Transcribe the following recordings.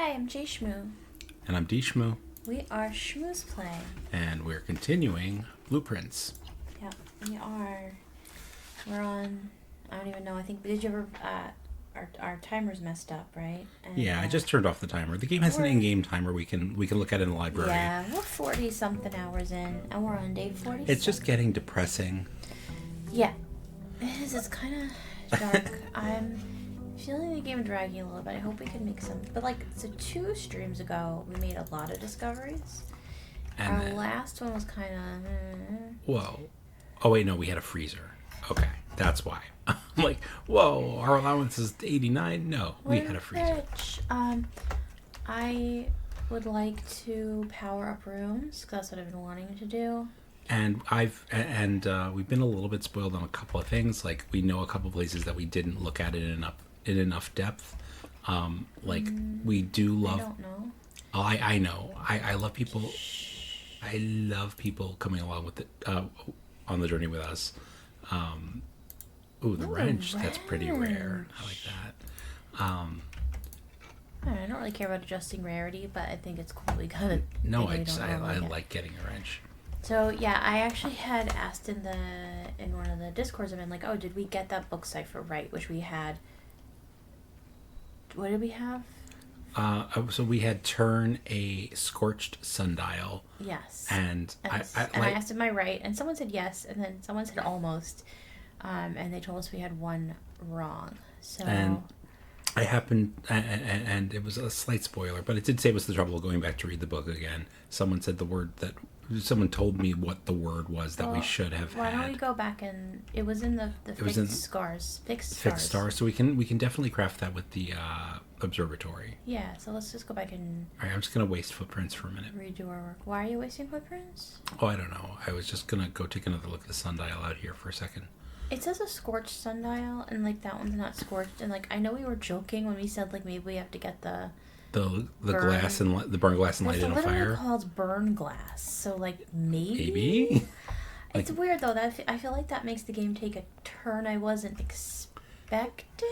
Hi, I'm JShmoo. And I'm DShmoo. We are Shmoo's Play. And we're continuing Blueprints. Yeah, we are. We're on, I don't even know, I think, did you ever, our timer's messed up, right? And, yeah, I just turned off the timer. The game has an in-game timer we can look at in the library. Yeah, we're 40-something hours in, and we're on day 40. It's just getting depressing. Yeah, it is. It's kind of dark. I'm feeling the game dragging a little bit. I hope we can make some. But so 2 streams ago, we made a lot of discoveries. And our last one was kind of. Whoa! Oh wait, no, we had a freezer. Okay, that's why. I'm like, whoa, our allowance is 89. No, we had a freezer. Rich. I would like to power up rooms because that's what I've been wanting to do. And we've been a little bit spoiled on a couple of things. Like we know a couple of places that we didn't look at it in enough depth. We do love. I don't know. Oh, I know. I love people. I love people coming along with it on the journey with us. The wrench. That's pretty rare. I like that. I don't really care about adjusting rarity, but I think it's cool. We got it. No, I like getting a wrench. So yeah, I actually had asked in one of the discords. I've been like, oh, did we get that book cipher right? Which we had. What did we have? So we had turn a scorched sundial. Yes. And I asked, am I right? And someone said yes, and then someone said almost. And they told us we had one wrong. So. And I happened, and it was a slight spoiler, but it did save us the trouble of going back to read the book again. Someone said the word that. Someone told me what the word was that we should have why had. Why don't we go back and it was in the fixed stars. So we can definitely craft that with the observatory. Yeah, so let's just go back and. All right, I'm just gonna waste footprints for a minute. Redo our work. Why are you wasting footprints? Oh, I don't know. I was just gonna go take another look at the sundial out here for a second. It says a scorched sundial, and that one's not scorched. And I know we were joking when we said maybe we have to get the glass and the burn glass and light it on fire. It's called burn glass, so maybe. Maybe. It's weird though. That I feel like that makes the game take a turn I wasn't expecting.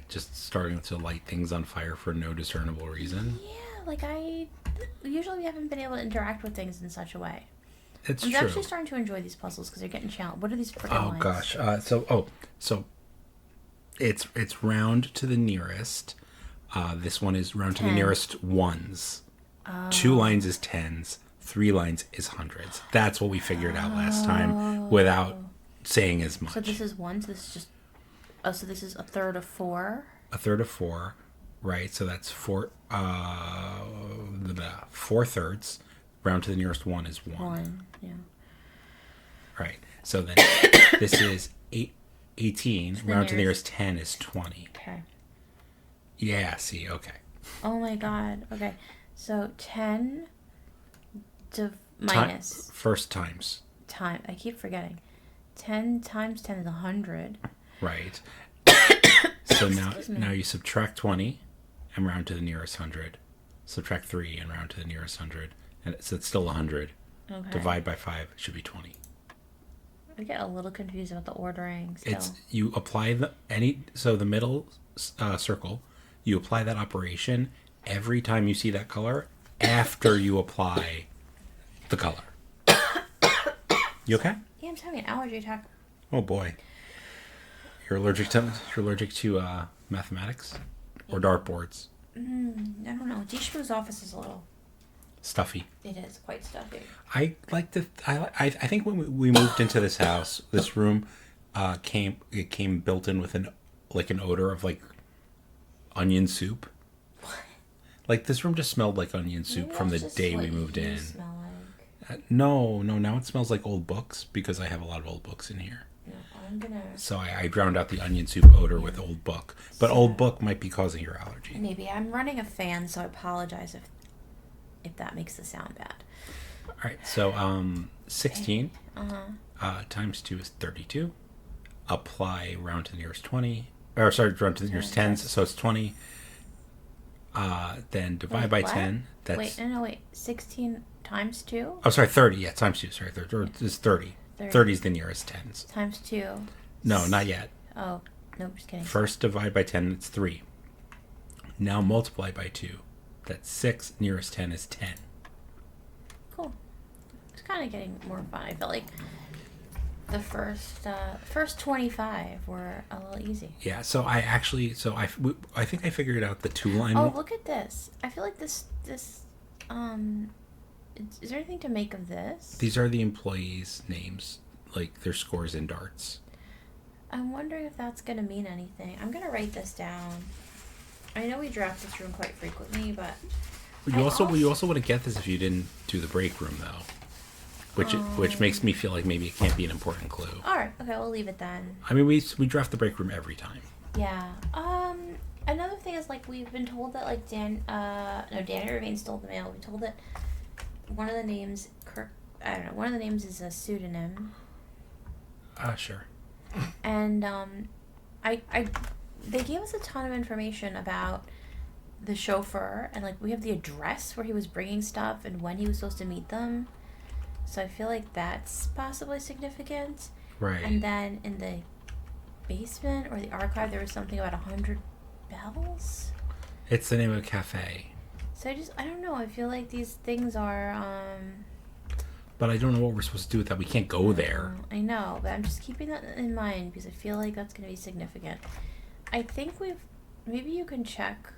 Just starting to light things on fire for no discernible reason. Yeah, usually we haven't been able to interact with things in such a way. It's I'm true. actually starting to enjoy these puzzles because they're getting challenged. What are these freaking lines? Gosh. So it's round to the nearest. This one is round 10. To the nearest ones. 2 lines is tens. 3 lines is hundreds. That's what we figured out last time without saying as much. So this is 1. So this is just. Oh, so this is a third of 4. A third of 4, right? So that's 4. 4 thirds. Round to the nearest 1 is 1. 1, yeah. Right. So then this is 18. Round to the nearest 10 is 20. Okay. Yeah, see, okay. Oh my god. Okay. So 10 to minus. First times. Time. I keep forgetting. 10 times 10 is 100. Right. So now you subtract 20 and round to the nearest 100. Subtract 3 and round to the nearest 100. And so it's still 100. Okay. Divide by 5, it should be 20. I get a little confused about the ordering still. You apply the middle circle. You apply that operation every time you see that color after you apply the color. You okay? Yeah, I'm just having an allergy attack. Oh boy. You're allergic to mathematics or dartboards? I don't know. JShmoo's office is a little stuffy. It is quite stuffy. I think when we moved into this house, this room came built in with an odor of onion soup. What? This room just smelled like onion soup from the day we moved in. Smell like? No. Now it smells like old books because I have a lot of old books in here. No, I'm gonna. So I drowned out the onion soup odor with old book, but old book might be causing your allergy. Maybe I'm running a fan, so I apologize if that makes the sound bad. All right. So 16 times 2 is 32. Apply round to the nearest 20. Round to the nearest 10s, so it's 20. Then divide by 10. That's... Wait. 16 times 2? Oh, sorry, 30. Yeah, times 2. Sorry, it's 30. 30 is the nearest 10s. Times 2. No, not yet. Oh, nope, just kidding. First divide by 10, it's 3. Now multiply by 2. That's 6. Nearest 10 is 10. Cool. It's kind of getting more fun. I feel like the first 25 were a little easy. Yeah, so I think I figured out the 2-line. Oh, look at this. I feel like this is there anything to make of this? These are the employees' names, like their scores in darts. I'm wondering if that's going to mean anything. I'm going to write this down. I know we draft this room quite frequently, but... You also wouldn't get this if you didn't do the break room, though. Which makes me feel like maybe it can't be an important clue. Alright, okay, we'll leave it then. I mean, we draft the break room every time. Yeah. Another thing is, like, we've been told that, like, Danny Ravain stole the mail. We told that one of the names, one of the names is a pseudonym. Sure. And, they gave us a ton of information about the chauffeur, and, like, we have the address where he was bringing stuff and when he was supposed to meet them. So I feel like that's possibly significant. Right. And then in the basement or the archive, there was something about 100 bells. It's the name of a cafe. So I don't know. I feel like these things are, But I don't know what we're supposed to do with that. We can't go there. I know, but I'm just keeping that in mind because I feel like that's going to be significant. I think maybe you can check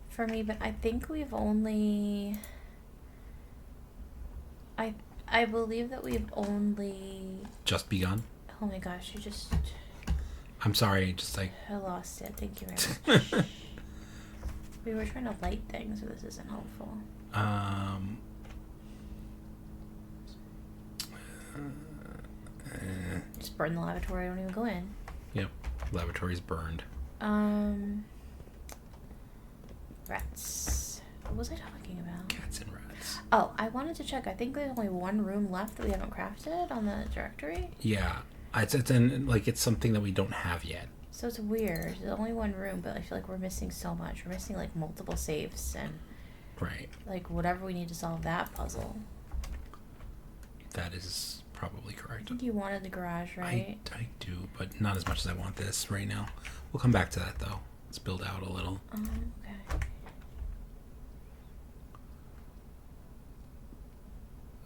for me, but I think we've only... I believe that we've only... Just begun? Oh my gosh, you just... I'm sorry, just like... I lost it. Thank you very much. We were trying to light things, so this isn't helpful. Just burn the lavatory, don't even go in. Yep, lavatory's burned. Rats. What was I talking about? Cats and rats. Oh, I wanted to check. I think there's only one room left that we haven't crafted on the directory. Yeah, it's something that we don't have yet. So it's weird. There's only one room, but I feel like we're missing so much. We're missing like multiple safes and right. Like whatever we need to solve that puzzle. That is probably correct. I think you wanted the garage, right? I do, but not as much as I want this right now. We'll come back to that though. Let's build out a little. Okay.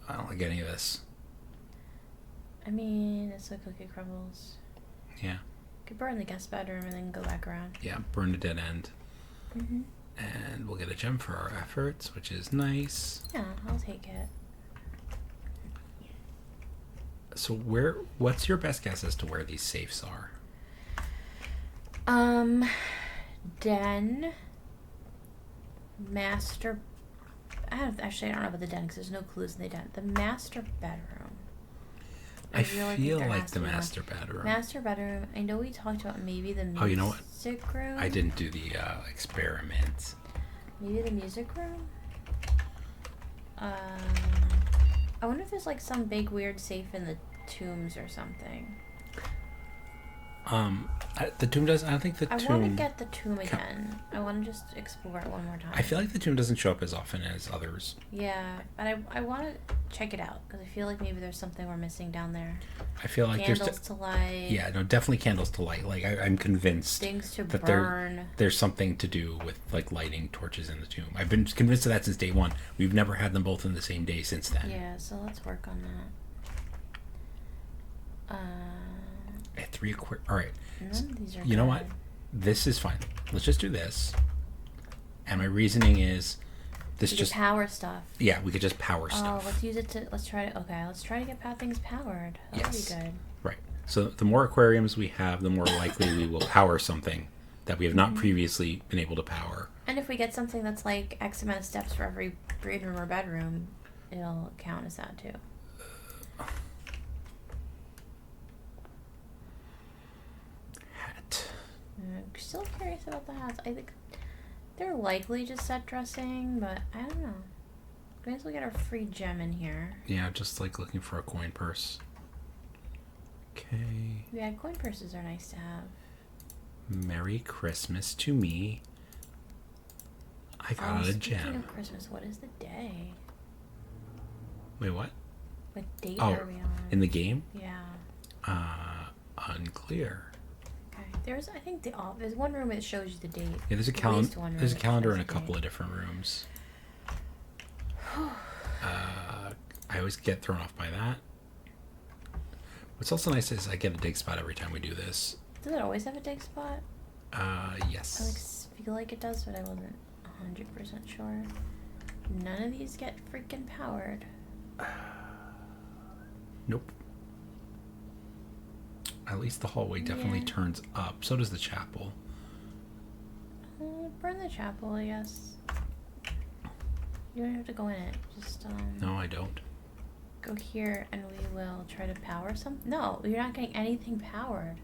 I don't like any of this. I mean, it's like cookie crumbles. Yeah. Could burn the guest bedroom and then go back around. Yeah, burn the dead end. Mm-hmm. And we'll get a gem for our efforts, which is nice. Yeah, I'll take it. So what's your best guess as to where these safes are? Den, master... I don't know about the den because there's no clues in the den. The master bedroom. I feel like the master bedroom. Master bedroom. I know we talked about maybe the music you know what? room. I didn't do the experiment. Maybe the music room? I wonder if there's like some big weird safe in the tombs or something. The tomb does. I don't think the tomb. I want to get the tomb again. I want to just explore it one more time. I feel like the tomb doesn't show up as often as others. Yeah, but I want to check it out because I feel like maybe there's something we're missing down there. I feel like candles to light. Yeah, no, definitely candles to light. Like I'm convinced things to that burn. There's something to do with like lighting torches in the tomb. I've been convinced of that since day one. We've never had them both in the same day since then. Yeah, so let's work on that. At 3 All right. None of these are you know what? This is fine. Let's just do this. And my reasoning is this just power stuff. Yeah, we could just power stuff. Oh, let's use it to let's try to get things powered. That'll be good. Right. So the more aquariums we have, the more likely we will power something that we have not previously been able to power. And if we get something that's like X amount of steps for every breed room or bedroom, it'll count as that too. I'm still curious about the hats. I think they're likely just set dressing, but I don't know. I guess we'll get our free gem in here. Yeah, just like looking for a coin purse. Okay. Yeah, coin purses are nice to have. Merry Christmas to me. I got a gem. Speaking of Christmas, what is the day? Wait, what? What date are we on? In the game? Yeah. Unclear. I think there's one room that shows you the date. Yeah, there's a calendar. There's a calendar in a couple of different rooms. I always get thrown off by that. What's also nice is I get a dig spot every time we do this. Does it always have a dig spot? Yes. I feel like it does, but I wasn't 100% sure. None of these get freaking powered. Nope. At least the hallway definitely turns up. So does the chapel. Burn the chapel, I guess. You don't have to go in it. Just No, I don't. Go here and we will try to power something. No, you're not getting anything powered.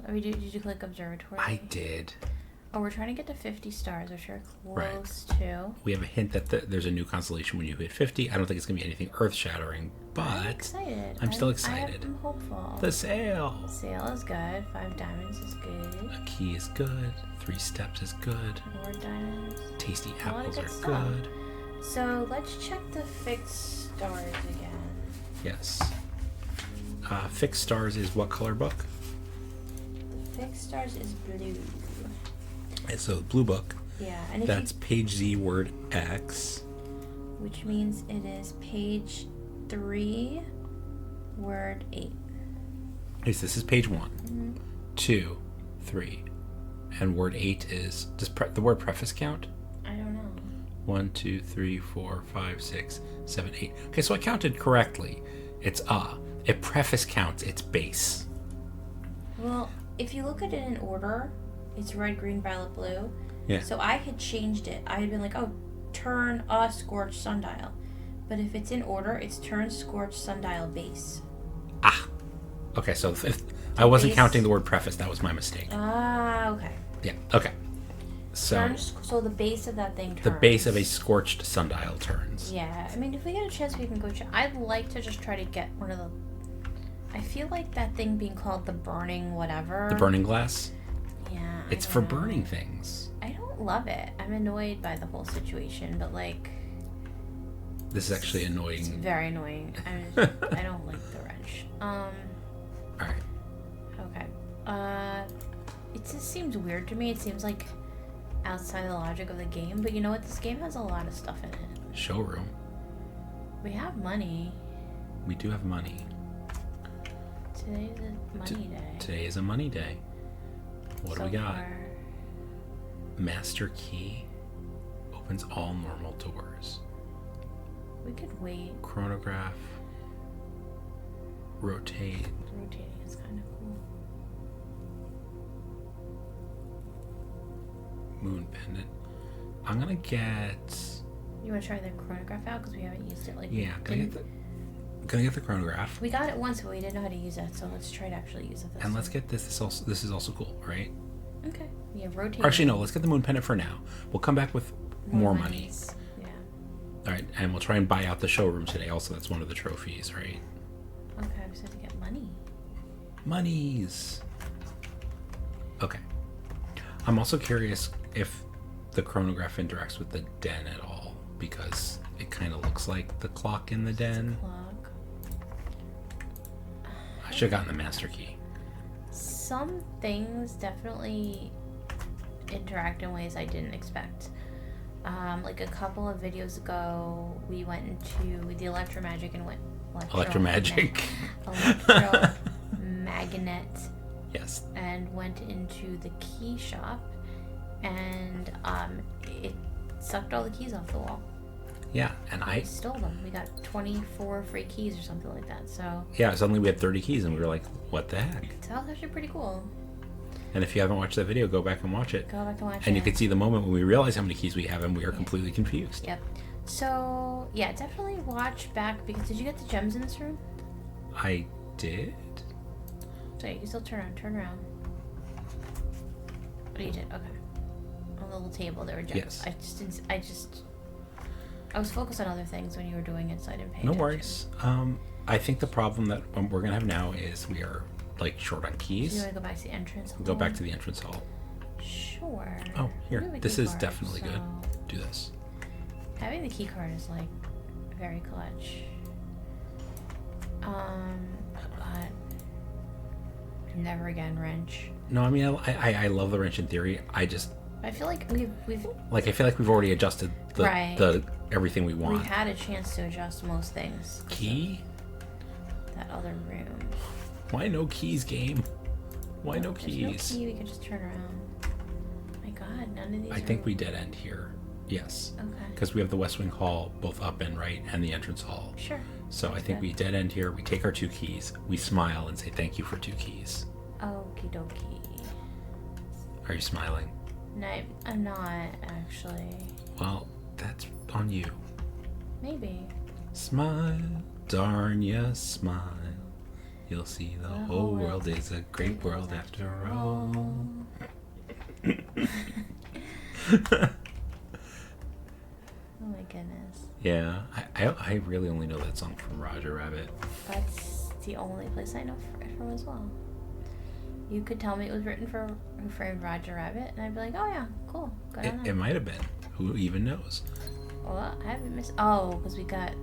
Did you click observatory? I did. Oh, we're trying to get to 50 stars, which we're close to. We have a hint that there's a new constellation when you hit 50. I don't think it's going to be anything earth-shattering, but I'm excited. I'm still excited. I'm hopeful. The sail. Sail is good. 5 diamonds is good. A key is good. 3 steps is good. More diamonds. Tasty apples are stuff. good. So let's check the fixed stars again. Yes. Fixed stars is what color book? The fixed stars is blue. And so blue book. Yeah, and that's page Z, word X. Which means it is page 3, word 8. Yes, this is page 1, Mm-hmm. 2, 3, and word 8 is. Does the word preface count? I don't know. 1, 2, 3, 4, 5, 6, 7, 8. Okay, so I counted correctly. It's If preface counts, it's base. Well, if you look at it in order, it's red, green, violet, blue. Yeah. So I had changed it. I had been like, oh, turn a scorched sundial. But if it's in order, it's turn scorched sundial base. Okay, so if I wasn't counting the word preface. That was my mistake. Okay. Yeah, okay. So the base of that thing turns. The base of a scorched sundial turns. Yeah, I mean, if we get a chance, we can go check. I'd like to just try to get one of the... I feel like that thing being called the burning whatever. The burning glass? Yeah. It's for burning things. I don't love it. I'm annoyed by the whole situation, but like... This is actually annoying. It's very annoying. I don't like the wrench. Alright. Okay. It just seems weird to me. It seems like outside the logic of the game, but you know what? This game has a lot of stuff in it. Showroom. We have money. We do have money. Today's a money day. Today is a money day. What do we got? Far. Master key opens all normal doors. We could wait. Chronograph. Rotate. Rotating is kind of cool. Moon pendant. I'm gonna get. You want to try the chronograph out because we haven't used it. Yeah, gonna get the chronograph. We got it once, but we didn't know how to use it, so let's try to actually use it. And let's get this. This is also cool, right? Okay. Yeah, rotate. Actually, no. Let's get the moon pendant for now. We'll come back with more money. Yeah. All right, and we'll try and buy out the showroom today. Also, that's one of the trophies, right? Okay, we have to get money. Monies. Okay. I'm also curious if the chronograph interacts with the den at all, because it kind of looks like the clock in the den. Clock. I should have gotten the master key. Some things definitely interact in ways I didn't expect. Like a couple of videos ago, we went into the electromagic and went Electromagic. Electromagnet. Yes. And went into the key shop, and it sucked all the keys off the wall. Yeah, and I stole them. We got 24 free keys or something like that. So yeah, suddenly we had 30 keys, and we were like, "What the heck?" So that was actually pretty cool. And if you haven't watched that video, go back and watch it. Go back and watch it. And you can see the moment when we realize how many keys we have, and we are completely confused. Yep. So yeah, definitely watch back, because did you get the gems in this room? I did. So you can still turn around. Oh, you did. Okay. On the little table there were gems. Yes. I was focused on other things when you were doing it, so I didn't pay No attention. worries. I think the problem that we're gonna have now is we are like short on keys. So you want to go back to the entrance hall? Go back to the entrance hall. Sure. Oh, here. We have a This key is card, definitely so good. Do this. Having the key card is like very clutch. But Never again wrench. No, I mean, I love the wrench in theory. I feel like we've I feel like we've already adjusted the everything we want. We've had a chance to adjust most things. Key? That other room. Why no keys, game? Why no There's keys? No key, we can just turn around. My god, none of these I think we dead end here. Yes. Okay. Because we have the West Wing Hall both up and right and the entrance hall. Sure. So I think we dead end here. We take our 2 keys. We smile and say thank you for 2 keys. Okie dokie. Are you smiling? No, I'm not actually. Well, that's on you. Maybe. Smile, darn ya, smile. You'll see the whole world is a great world after all. Oh my goodness. Yeah, I really only know that song from Roger Rabbit. That's the only place I know it from as well. You could tell me it was written for Who Framed Roger Rabbit, and I'd be like, oh yeah, cool. Good on that. It might have been. Who even knows? Well, I haven't missed. Oh, because we got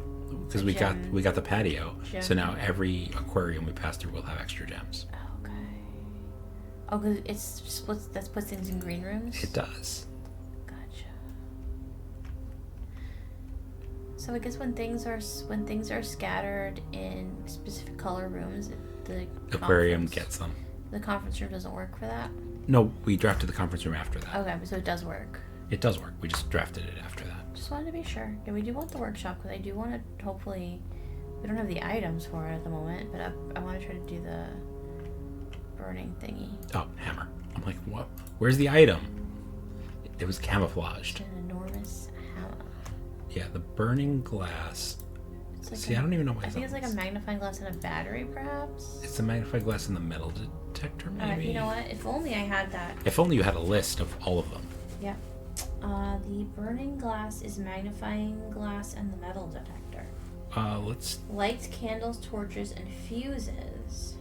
the patio. Gem. So now every aquarium we pass through will have extra gems. Okay. Oh, because that puts things in green rooms. It does. Gotcha. So I guess when things are scattered in specific color rooms, the aquarium gets them. The conference room doesn't work for that? No, we drafted the conference room after that. Okay, so it does work. It does work. We just drafted it after that. Just wanted to be sure. Yeah, we do want the workshop because I do want to hopefully... We don't have the items for it at the moment, but I want to try to do the burning thingy. Oh, hammer. I'm like, what? Where's the item? It was camouflaged. It's an enormous hammer. Yeah, the burning glass... Like See, I don't even know what I think it's like a magnifying glass and a battery, perhaps? It's a magnifying glass and the metal detector, maybe? You know what? If only I had that. If only you had a list of all of them. Yeah. The burning glass is magnifying glass and the metal detector. Let's... Lights, candles, torches, and fuses.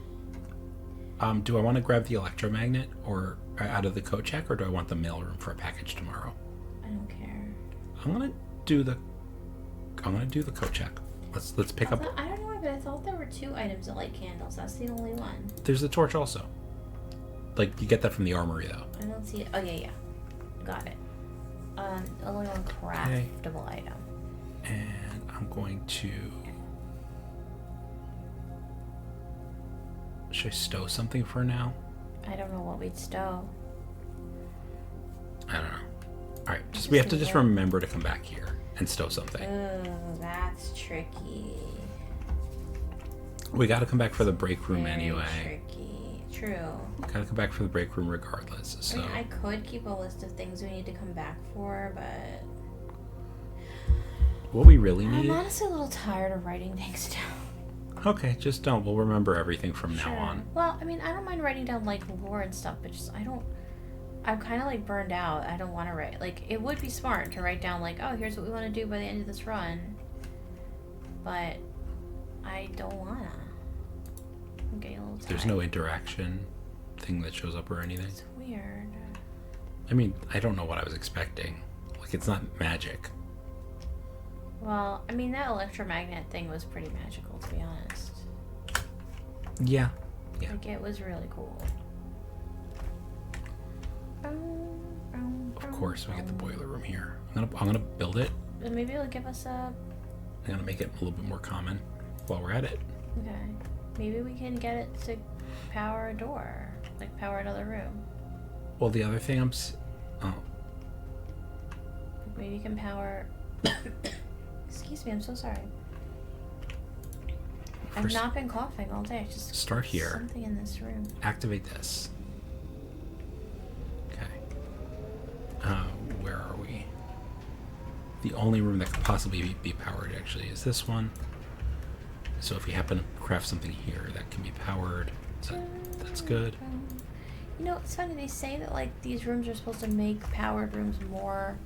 Do I want to grab the electromagnet or out of the coat check, or do I want the mailroom for a package tomorrow? I don't care. I'm gonna do the coat check. Let's pick up. I don't know, but I thought there were 2 items that light candles. That's the only one. There's the torch also. Like, you get that from the armory though. I don't see it. Oh yeah. Got it. Only one craftable item. And I'm going to... Should I stow something for now? I don't know what we'd stow. I don't know. Alright, we have to just remember to come back here and stow something. Oh, that's tricky. We gotta come back for the break room Very anyway. Tricky. True. Gotta come back for the break room regardless. So I mean, I could keep a list of things we need to come back for, but... What we really need... I'm honestly a little tired of writing things down. Okay, just don't. We'll remember everything from now on. Well, I mean, I don't mind writing down, like, lore and stuff, but just, I'm kind of, like, burned out. I don't want to write. Like, it would be smart to write down, like, oh, here's what we want to do by the end of this run. But I don't want to. I'm getting a little tired. There's no interaction thing that shows up or anything. It's weird. I mean, I don't know what I was expecting. Like, it's not magic. Well, I mean, that electromagnet thing was pretty magical, to be honest. Yeah. Like, it was really cool. Of course, we get the boiler room here. I'm gonna build it. And maybe it'll give us a... I'm gonna make it a little bit more common while we're at it. Okay. Maybe we can get it to power a door. Like, power another room. Well, the other thing Maybe you can power... Excuse me, I'm so sorry. I've not been coughing all day. Just start here. Something in this room. Activate this. Okay. Where are we? The only room that could possibly be powered actually is this one. So if we happen to craft something here that can be powered, so that's good. You know, it's funny. They say that like these rooms are supposed to make powered rooms more,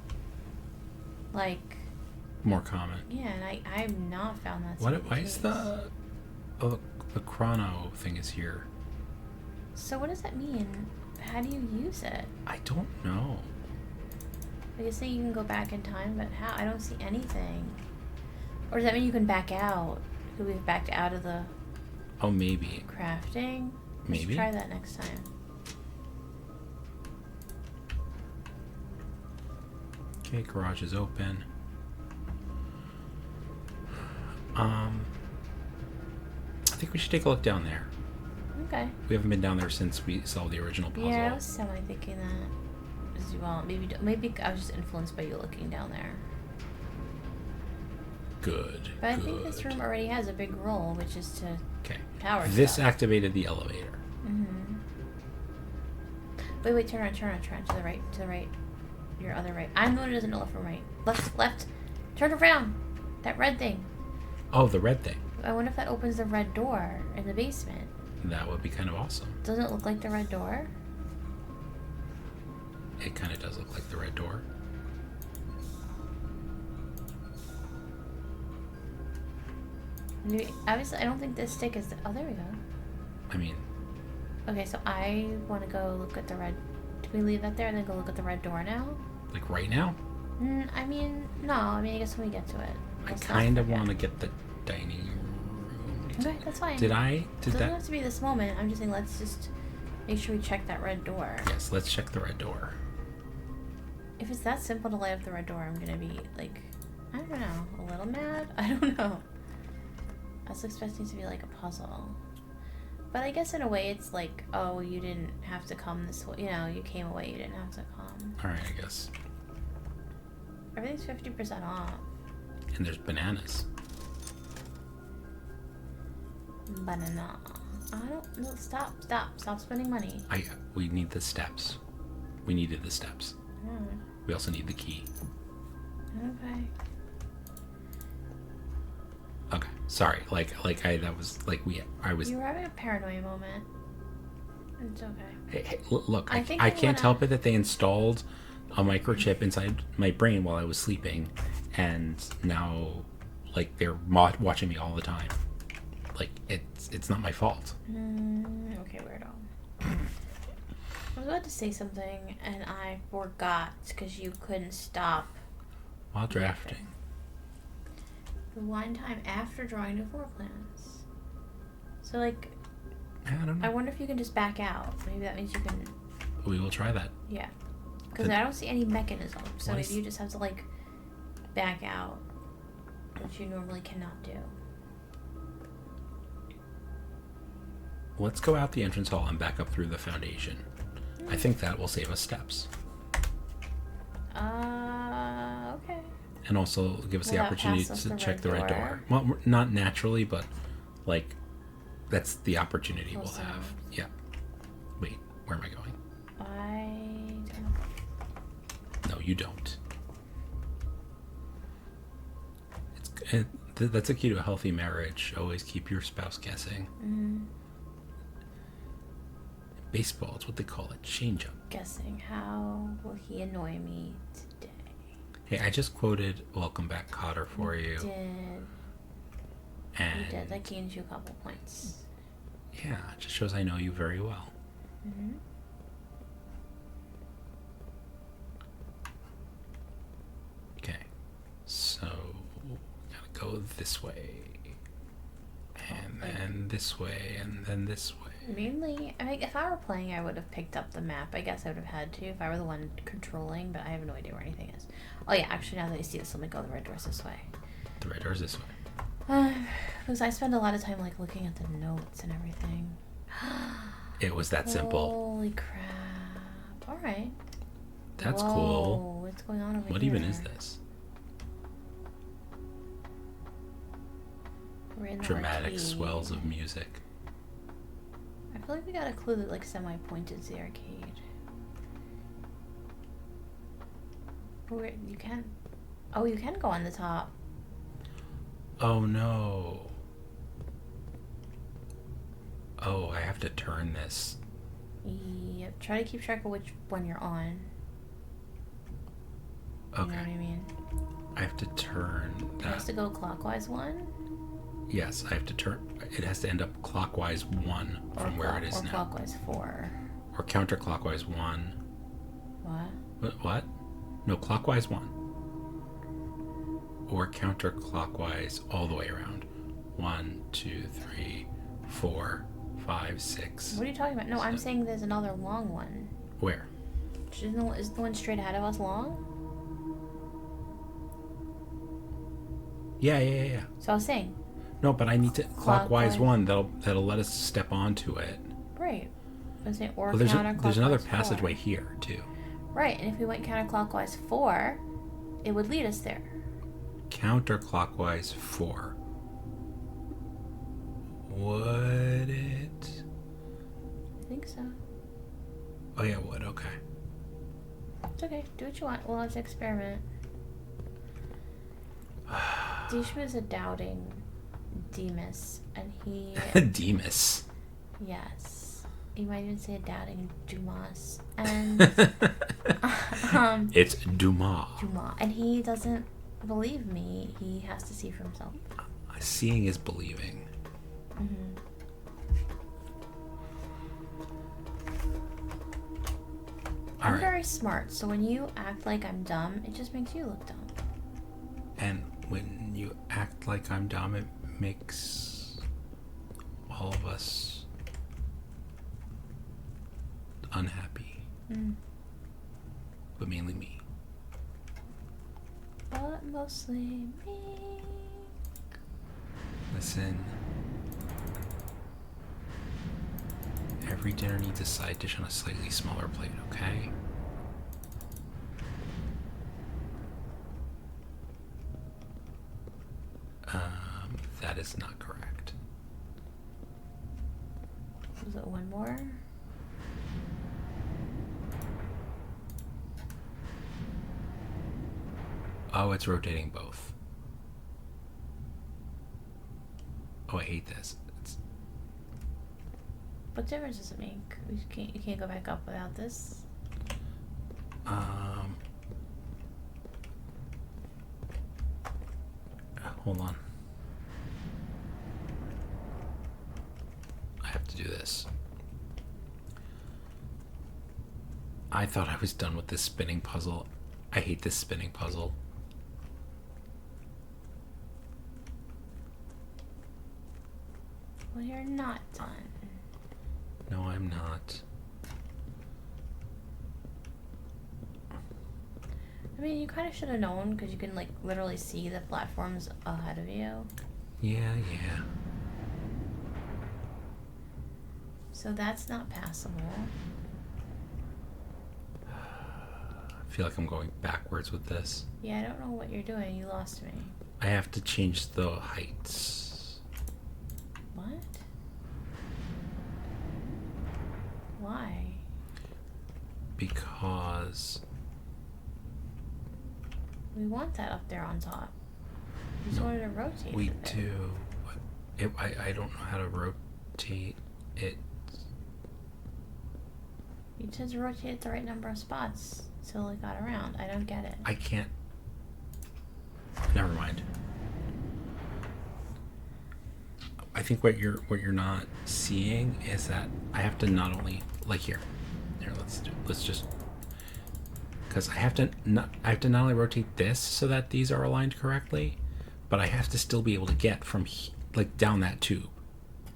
like, more common. Yeah, and I've not found that. Why is the chrono thing is here? So what does that mean? How do you use it? I don't know. I guess you can go back in time, but how? I don't see anything. Or does that mean you can back out? Could we have backed out of the... Oh, maybe. Crafting? Maybe. Let's try that next time. Okay, garage is open. I think we should take a look down there. Okay. We haven't been down there since we saw the original puzzle. Yeah, I was semi-thinking that as well. Maybe I was just influenced by you looking down there. Good. But I think this room already has a big role, which is to power This stuff. activated the elevator. Mm-hmm. Wait, turn around, to the right. Your other right. I'm the one who doesn't know left from right. Left. Turn around. That red thing. Oh, the red thing. I wonder if that opens the red door in the basement. That would be kind of awesome. Doesn't it look like the red door? It kind of does look like the red door. Obviously, I don't think this stick is... Oh, there we go. I mean... Okay, so I want to go look at the red... Do we leave that there and then go look at the red door now? Like right now? I mean, no. I mean, I guess when we get to it. I kind of want to get the dining room. Okay, that's fine. Did it doesn't have to be this moment. I'm just saying, let's just make sure we check that red door. Yes, let's check the red door. If it's that simple to light up the red door, I'm gonna be like, I don't know, a little mad. I don't know. I was expecting it to be like a puzzle, but I guess in a way it's like, oh, you didn't have to come this way. You know, you came away. You didn't have to come. All right, I guess. Everything's 50% off. And there's bananas. Banana. I don't. No, stop spending money. We need the steps. We needed the steps. Oh. We also need the key. Okay. Okay, sorry. I was. You were having a paranoia moment. It's okay. Hey, look, I can't help it that they installed a microchip inside my brain while I was sleeping, and now, like, they're watching me all the time. Like, it's not my fault. Okay, weirdo. I was about to say something and I forgot because you couldn't stop. While drafting. The one time after drawing the floor plans. So, like, I don't know. I wonder if you can just back out. Maybe that means you can. We will try that. Yeah. Because I don't see any mechanism. So What maybe is- you just have to, like, back out, which you normally cannot do. Let's go out the entrance hall and back up through the foundation. I think that will save us steps. Okay. And also give us Will the that opportunity pass us to the check red the red door? door. Well, not naturally, but, like, that's the opportunity we'll Close have. enough. Yeah. Wait, where am I going? I don't know. No, you don't. That's a key to a healthy marriage. Always keep your spouse guessing. Mm-hmm. Baseball, it's what they call it. Change up. Guessing, how will he annoy me today? Hey, I just quoted Welcome Back, Cotter for you. Did. And You did. That gains you a couple points. yeah, it just shows I know you very well. Mm-hmm. Okay, so gotta go this way, and then this way, and then this way. Mainly, I mean, if I were playing, I would have picked up the map. I guess I would have had to if I were the one controlling, but I have no idea where anything is. Oh yeah, actually, now that I see this, let me go. The red door's this way. The red door's this way. Because I spend a lot of time like looking at the notes and everything. It was that simple. Holy crap! All right. That's Whoa, cool. what's going on over here? What even is this? We're in the Dramatic arcade. swells of music. I feel like we got a clue that like semi-pointed to the arcade. Where you can? Oh, you can go on the top. Oh no. Oh, I have to turn this. Yep. Try to keep track of which one you're on. You Okay. know what I mean? I have to turn It has that. to go clockwise one. Yes, I have to turn. It has to end up clockwise 1 from where it is or now. clockwise 4. Or counterclockwise 1. What? What? No, clockwise 1. Or counterclockwise all the way around. 1, 2, 3, 4, 5, 6. What are you talking about? No, I'm saying there's another long one. Where? Is the one straight ahead of us long? Yeah. So I was saying. No, but I need to clockwise one that'll let us step onto it. Right. I was saying, or well, counterclockwise there's another 4. passageway here too. Right, and if we went counterclockwise 4, it would lead us there. Counterclockwise 4. Would it? I think so. Oh yeah, it would. Okay. It's okay. Do what you want. We'll have to experiment. DShmoo is a doubting Demas, and he... Demas. Yes. You might even say a doubting Dumas. And... it's Dumas. Dumas. And he doesn't believe me. He has to see for himself. Seeing is believing. Mm-hmm. I'm very smart, so when you act like I'm dumb, it just makes you look dumb. And when you act like I'm dumb, it makes all of us unhappy. Mm. But mainly me. But mostly me. Listen. Every dinner needs a side dish on a slightly smaller plate, okay? That is not correct. Was it one more? Oh, it's rotating both. Oh, I hate this. What difference does it make? You can't go back up without this. Hold on. I have to do this. I thought I was done with this spinning puzzle. I hate this spinning puzzle. Well, you're not done. No, I'm not. I mean, you kind of should have known because you can, like, literally see the platforms ahead of you. Yeah. So that's not passable. I feel like I'm going backwards with this. Yeah, I don't know what you're doing. You lost me. I have to change the heights. What? Why? Because... We want that up there on top. You just wanted to rotate we it. do. But I don't know how to rotate it. You just rotated the right number of spots till it got around. I don't get it. I can't. Never mind. I think what you're not seeing is that I have to not only like here. Let's just because I have to not only rotate this so that these are aligned correctly, but I have to still be able to get from like down that tube.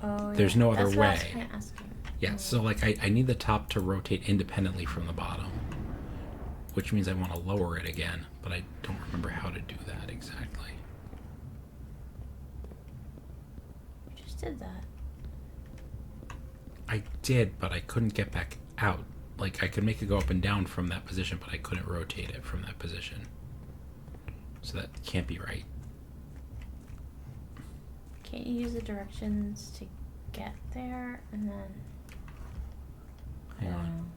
Oh, There's no other That's way. what I was trying to ask you. Yeah, so like I need the top to rotate independently from the bottom, which means I want to lower it again, but I don't remember how to do that exactly. You just did that. I did, but I couldn't get back out. Like, I could make it go up and down from that position, but I couldn't rotate it from that position. So that can't be right. Can't you use the directions to get there and then... Hang on.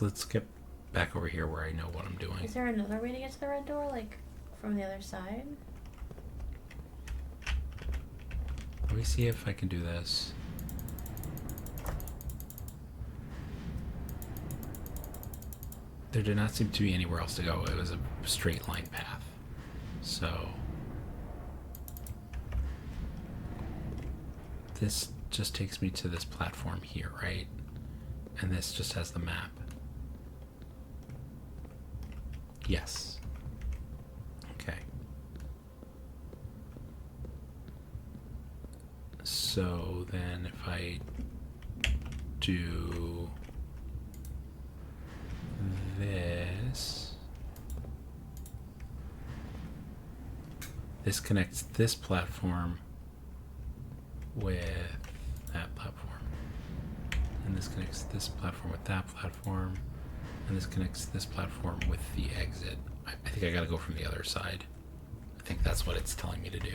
Let's get back over here where I know what I'm doing. Is there another way to get to the red door, like from the other side? Let me see if I can do this. There did not seem to be anywhere else to go. It was a straight line path. So this just takes me to this platform here, right? And this just has the map. Yes. Okay. So then if I do this, this connects this platform with that platform, and this connects this platform with that platform, and this connects this platform with the exit. I think I gotta go from the other side. I think that's what it's telling me to do.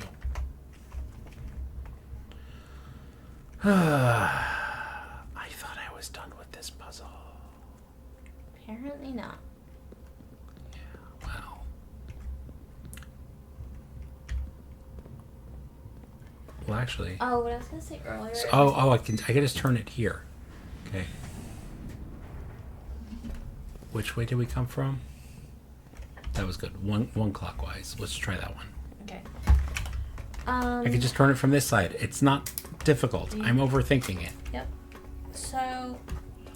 I thought I was done with this puzzle. Apparently not. Yeah, well. Well, actually. Oh, what I was gonna say earlier. I can just turn it here. Okay. Which way did we come from? That was good. One clockwise. Let's try that one. Okay. I can just turn it from this side. It's not difficult. I'm overthinking it. Yep. So.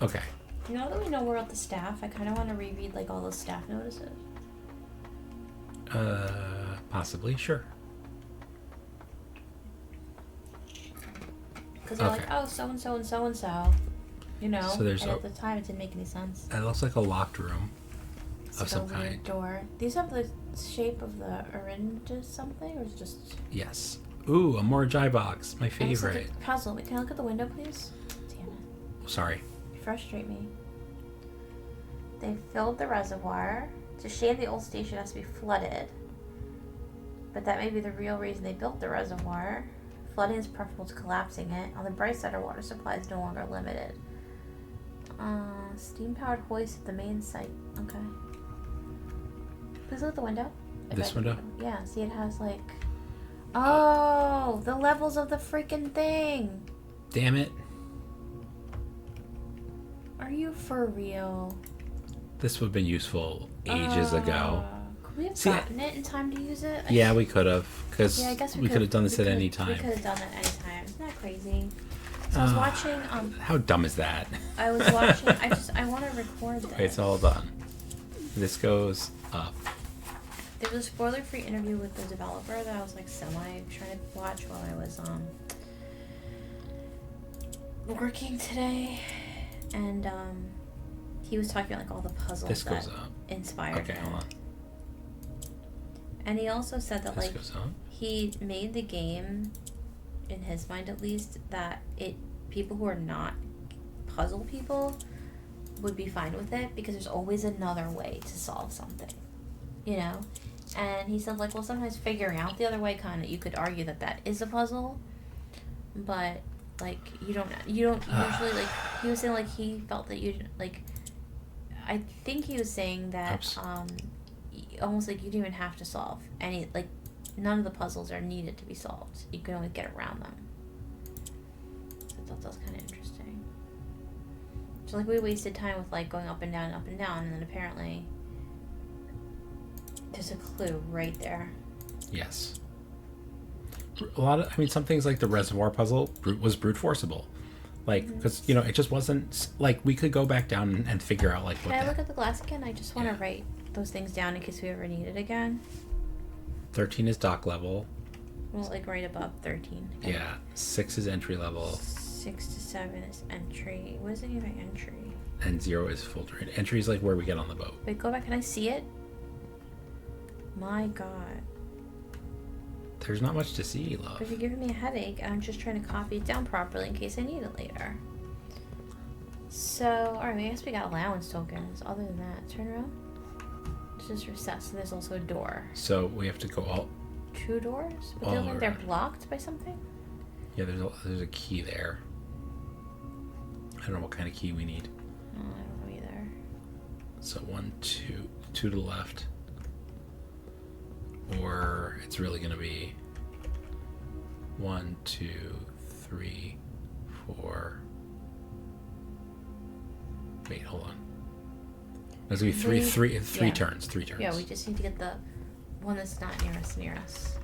Okay. Now that we know we're at the staff, I kind of want to reread like all those staff notices. Possibly, sure. Because they're like, oh, so and so and so and so, you know. So there's and at the time, it didn't make any sense. That looks like a locked room It's of some kind. Door. These have the shape of the orange something, or is it just? Yes. Ooh, a more Jai box. My favorite. Like a puzzle. Wait, can I look at the window, please? Damn it. Sorry. You frustrate me. They filled the reservoir. It's a shame the old station has to be flooded. But that may be the real reason they built the reservoir. Flooding is preferable to collapsing it. On the bright side, our water supply is no longer limited. Steam-powered hoist at the main site. Okay. Please look at the window. This window? Yeah, see it has like... Oh, the levels of the freaking thing. Damn it. Are you for real? This would have been useful ages ago. Could we have gotten it in time to use it? Yeah, we could have. Because I guess we could have done this at any time. We could have done it at any time. Isn't that crazy? So I was watching... How dumb is that? I was watching... I want to record this. Okay, it's all done. This goes up. There was a spoiler-free interview with the developer that I was like trying to watch while I was working today, and he was talking about like all the puzzles This that goes up. inspired Okay, him. hold on. And he also said that This like goes up. he made the game, in his mind at least, that people who are not puzzle people would be fine with it because there's always another way to solve something, you know. And he said, like, well, sometimes figuring out the other way, kind of, you could argue that is a puzzle, but, like, you don't usually, like, he was saying, like, he felt that like, I think he was saying that, almost, like, you don't even have to solve any, like, none of the puzzles are needed to be solved. You can only get around them. So I thought that was kind of interesting. So, like, we wasted time with, like, going up and down, and then apparently... There's a clue right there. Yes. Some things like the reservoir puzzle was brute forceable. Like, because, it just wasn't, like, we could go back down and figure out, like, what Can I look at the glass again? I just want to write those things down in case we ever need it again. 13 is dock level. Well, like, right above 13. Okay. Yeah. 6 is entry level. 6 to 7 is entry. What is it even entry? And 0 is filtering. Entry is, like, where we get on the boat. Wait, go back. Can I see it? My God. There's not much to see, love. But you're giving me a headache, and I'm just trying to copy it down properly in case I need it later. So, alright, I guess we got allowance tokens. Other than that, turn around. It's just recess, and there's also a door. So, we have to go all... 2 doors? But they look like they're blocked by something? Yeah, there's a key there. I don't know what kind of key we need. Oh, I don't know either. So, 1, 2 to the left. Or it's really going to be 1, 2, 3, 4. Wait, hold on. There's going to be three turns. 3 turns. Yeah, we just need to get the one that's not near us.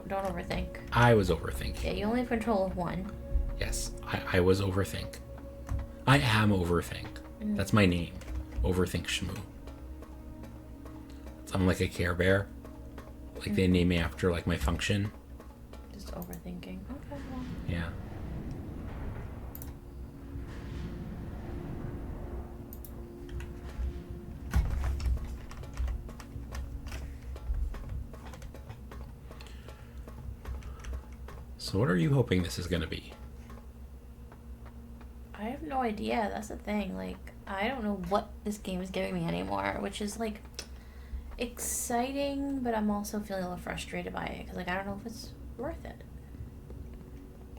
Don't overthink. I was overthinking. Yeah, you only have control of one. Yes, I was overthink. I am overthink. That's my name. Overthink Shmoo. I'm like a Care Bear. Like, they name me after, like, my function. Just overthinking. Okay, well. Yeah. So what are you hoping this is going to be? I have no idea. That's the thing. Like, I don't know what this game is giving me anymore, which is, like, exciting, but I'm also feeling a little frustrated by it, because, like, I don't know if it's worth it.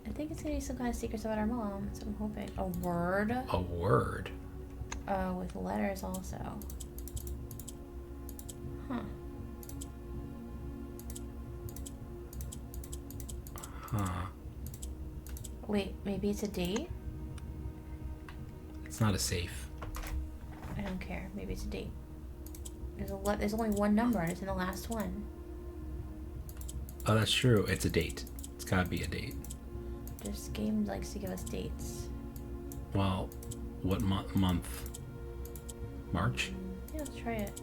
I think it's going to be some kind of secrets about our mom. That's what I'm hoping. A word. A word? With letters also. Huh. Huh. Wait, maybe it's a date? It's not a safe. I don't care. Maybe it's a date. There's only one number, and it's in the last one. Oh, that's true. It's a date. It's gotta be a date. This game likes to give us dates. Well, what month? March? Yeah, let's try it.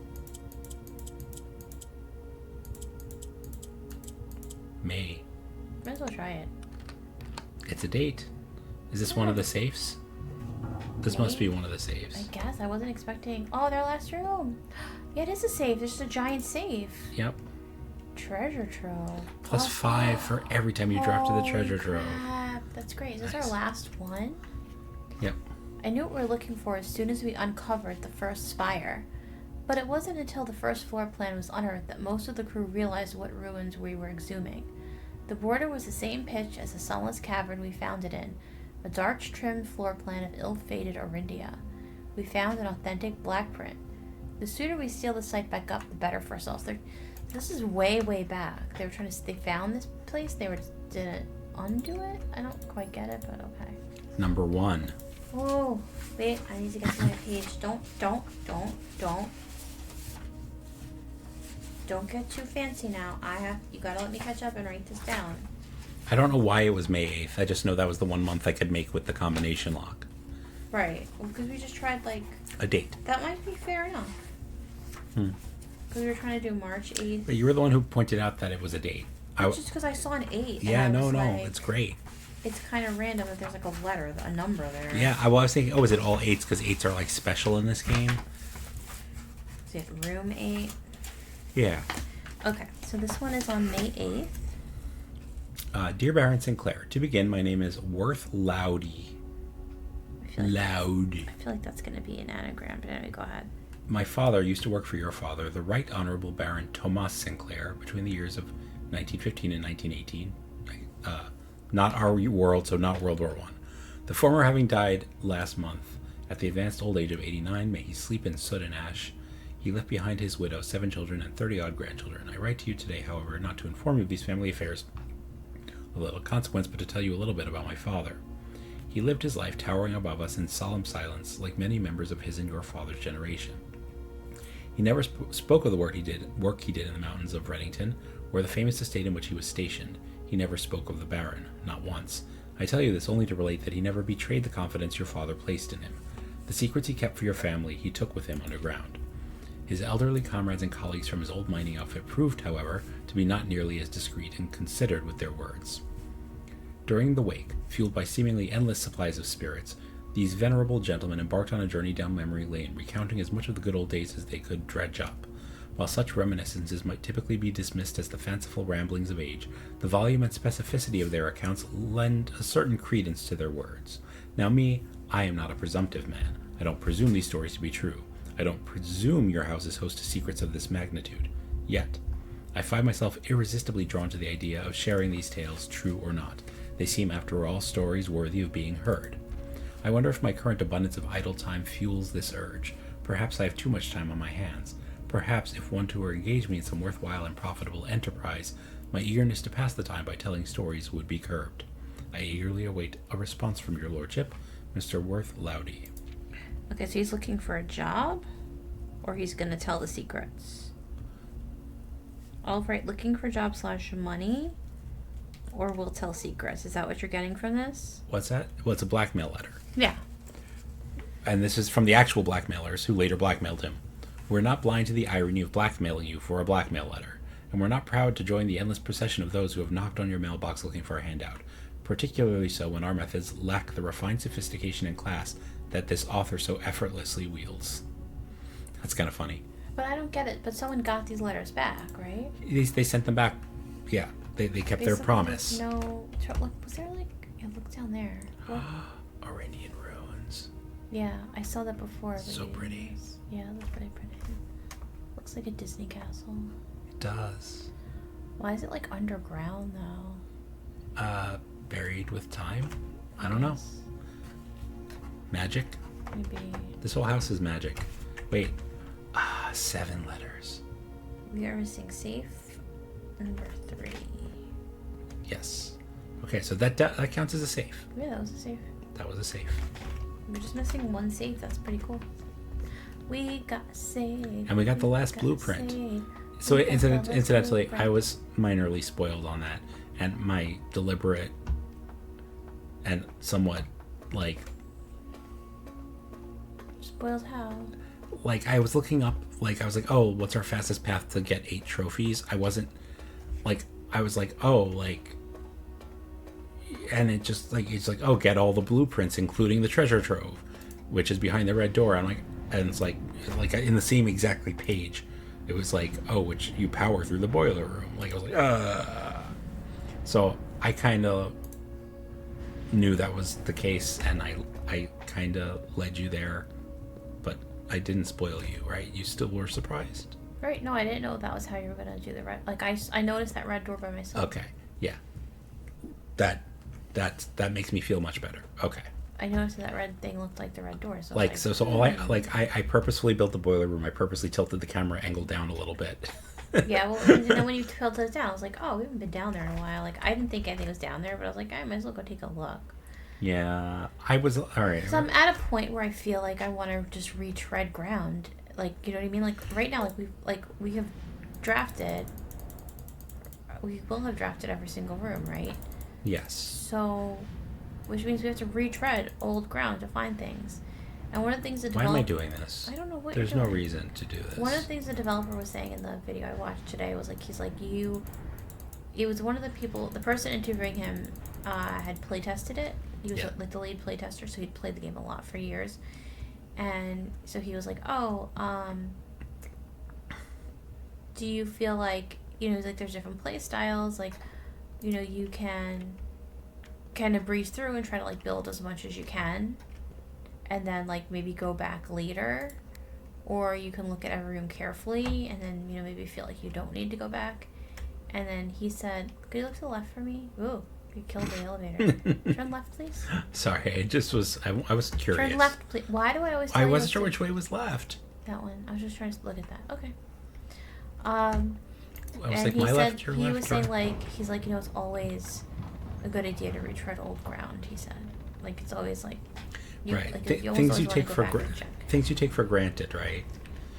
May. Might as well try it. It's a date. Is this one of the safes? This must be one of the safes. I guess. I wasn't expecting... Oh, their last room. Yeah, it is a safe. There's just a giant safe. Yep. Treasure trove. Plus 5 for every time you drop to the treasure trove. Crap. That's great. Is this Nice. our last one? Yep. I knew what we were looking for as soon as we uncovered the first spire. But it wasn't until the first floor plan was unearthed that most of the crew realized what ruins we were exhuming. The border was the same pitch as the sunless cavern we found it in, a dark-trimmed floor plan of ill-fated Orindia. We found an authentic black print. The sooner we seal the site back up, the better for ourselves. This is way, way back. They found this place, didn't undo it? I don't quite get it, but okay. Number 1. Oh, wait, I need to get to my page. Don't get too fancy now. You gotta let me catch up and write this down. I don't know why it was May 8th. I just know that was the 1 month I could make with the combination lock. Right. Well, because we just tried, like... A date. That might be fair enough. Because we were trying to do March 8th. But you were the one who pointed out that it was a date. Just because I saw an 8. Yeah, and I no, was like, it's great. It's kind of random that there's, like, a letter, a number there. Yeah, I was thinking, is it all 8s? Because 8s are, like, special in this game. So you have room 8. Yeah. Okay, so this one is on May 8th. Dear Baron Sinclair, to begin, my name is Worth Loudy. I feel like that's going to be an anagram, but anyway, go ahead. My father used to work for your father, the Right Honorable Baron Thomas Sinclair, between the years of 1915 and 1918. Not our world, so not World War I. The former having died last month at the advanced old age of 89, may he sleep in soot and ash. He left behind his widow, 7 children, and 30-odd grandchildren. I write to you today, however, not to inform you of these family affairs of little consequence, but to tell you a little bit about my father. He lived his life towering above us in solemn silence, like many members of his and your father's generation. He never spoke of the work he did in the mountains of Reddington, or the famous estate in which he was stationed. He never spoke of the Baron, not once. I tell you this only to relate that he never betrayed the confidence your father placed in him. The secrets he kept for your family he took with him underground. His elderly comrades and colleagues from his old mining outfit proved, however, to be not nearly as discreet and considered with their words. During the wake, fueled by seemingly endless supplies of spirits, these venerable gentlemen embarked on a journey down memory lane, recounting as much of the good old days as they could dredge up. While such reminiscences might typically be dismissed as the fanciful ramblings of age, the volume and specificity of their accounts lend a certain credence to their words. Now I am not a presumptive man. I don't presume these stories to be true. I don't presume your house is host to secrets of this magnitude. Yet, I find myself irresistibly drawn to the idea of sharing these tales, true or not. They seem, after all, stories worthy of being heard. I wonder if my current abundance of idle time fuels this urge. Perhaps I have too much time on my hands. Perhaps if one were to engage me in some worthwhile and profitable enterprise, my eagerness to pass the time by telling stories would be curbed. I eagerly await a response from your lordship, Mr. Worth Loudy. Okay, so he's looking for a job, or he's going to tell the secrets? All right, looking for a job / money, or will tell secrets. Is that what you're getting from this? What's that? Well, it's a blackmail letter. Yeah. And this is from the actual blackmailers who later blackmailed him. We're not blind to the irony of blackmailing you for a blackmail letter, and we're not proud to join the endless procession of those who have knocked on your mailbox looking for a handout, particularly so when our methods lack the refined sophistication and class that this author so effortlessly wields. That's kind of funny. But I don't get it. But someone got these letters back, right? They sent them back, yeah. They kept They their said promise. there was no. Look, was there like? Yeah, look down there. Look. Iranian ruins. Yeah, I saw that before. So pretty. Yeah, it looks pretty pretty. Looks like a Disney castle. It does. Why is it like underground though? Buried with time? I don't know. Magic? Maybe. This whole house is magic. Wait. 7 letters. We are missing safe number 3. Yes. Okay, so that counts as a safe. Yeah, that was a safe. That was a safe. We're just missing 1 safe. That's pretty cool. We got saved. And we got the last blueprint. So incidentally, I was minorly spoiled on that. And my deliberate and somewhat, like... Spoiled how? Like, I was looking up, like, I was like, oh, what's our fastest path to get 8 trophies? I wasn't, like, I was like, oh, like... And it just, like, it's like, oh, get all the blueprints, including the treasure trove, which is behind the red door. I'm like... And it's like in the same exactly page, it was like, oh, which you power through the boiler room. Like, I was like, So I kind of knew that was the case, and I kind of led you there, but I didn't spoil you, right? You still were surprised? Right, no, I didn't know that was how you were going to do the red. Like, I noticed that red door by myself. Okay, yeah. That makes me feel much better. Okay. I noticed that red thing looked like the red door. So like, so all I purposefully built the boiler room. I purposely tilted the camera angle down a little bit. Yeah, well, and then when you tilted it down, I was like, oh, we haven't been down there in a while. Like, I didn't think anything was down there, but I was like, I might as well go take a look. Yeah, I was, all right. So I'm at a point where I feel like I want to just retread ground. Like, you know what I mean? Like, right now, we have drafted, we will have drafted every single room, right? Yes. So... Which means we have to retread old ground to find things. And one of the things the developer... Why am I doing this? I don't know what There's you're doing. no reason to do this. One of the things the developer was saying in the video I watched today was like, he's like, it was one of the people, the person interviewing him had playtested it. He was like the lead playtester, so he'd played the game a lot for years. And so he was like, oh, do you feel like, you know, like there's different play styles, like, you know, you can... kind of breeze through and try to like build as much as you can and then like maybe go back later, or you can look at every room carefully and then, you know, maybe feel like you don't need to go back. And then he said, could you look to the left for me? Ooh, you killed the elevator. Turn left, please. Sorry, it just was, I was curious. Turn left, please. Why do I always tell I you wasn't sure which way was left. That one. I was just trying to look at that. Okay. I was and like, he my said, left, your he left. was saying like, he's like, you know, it's always a good idea to retread old ground, he said. Like, it's always like, right. Like, Things you take for things you take for granted, right?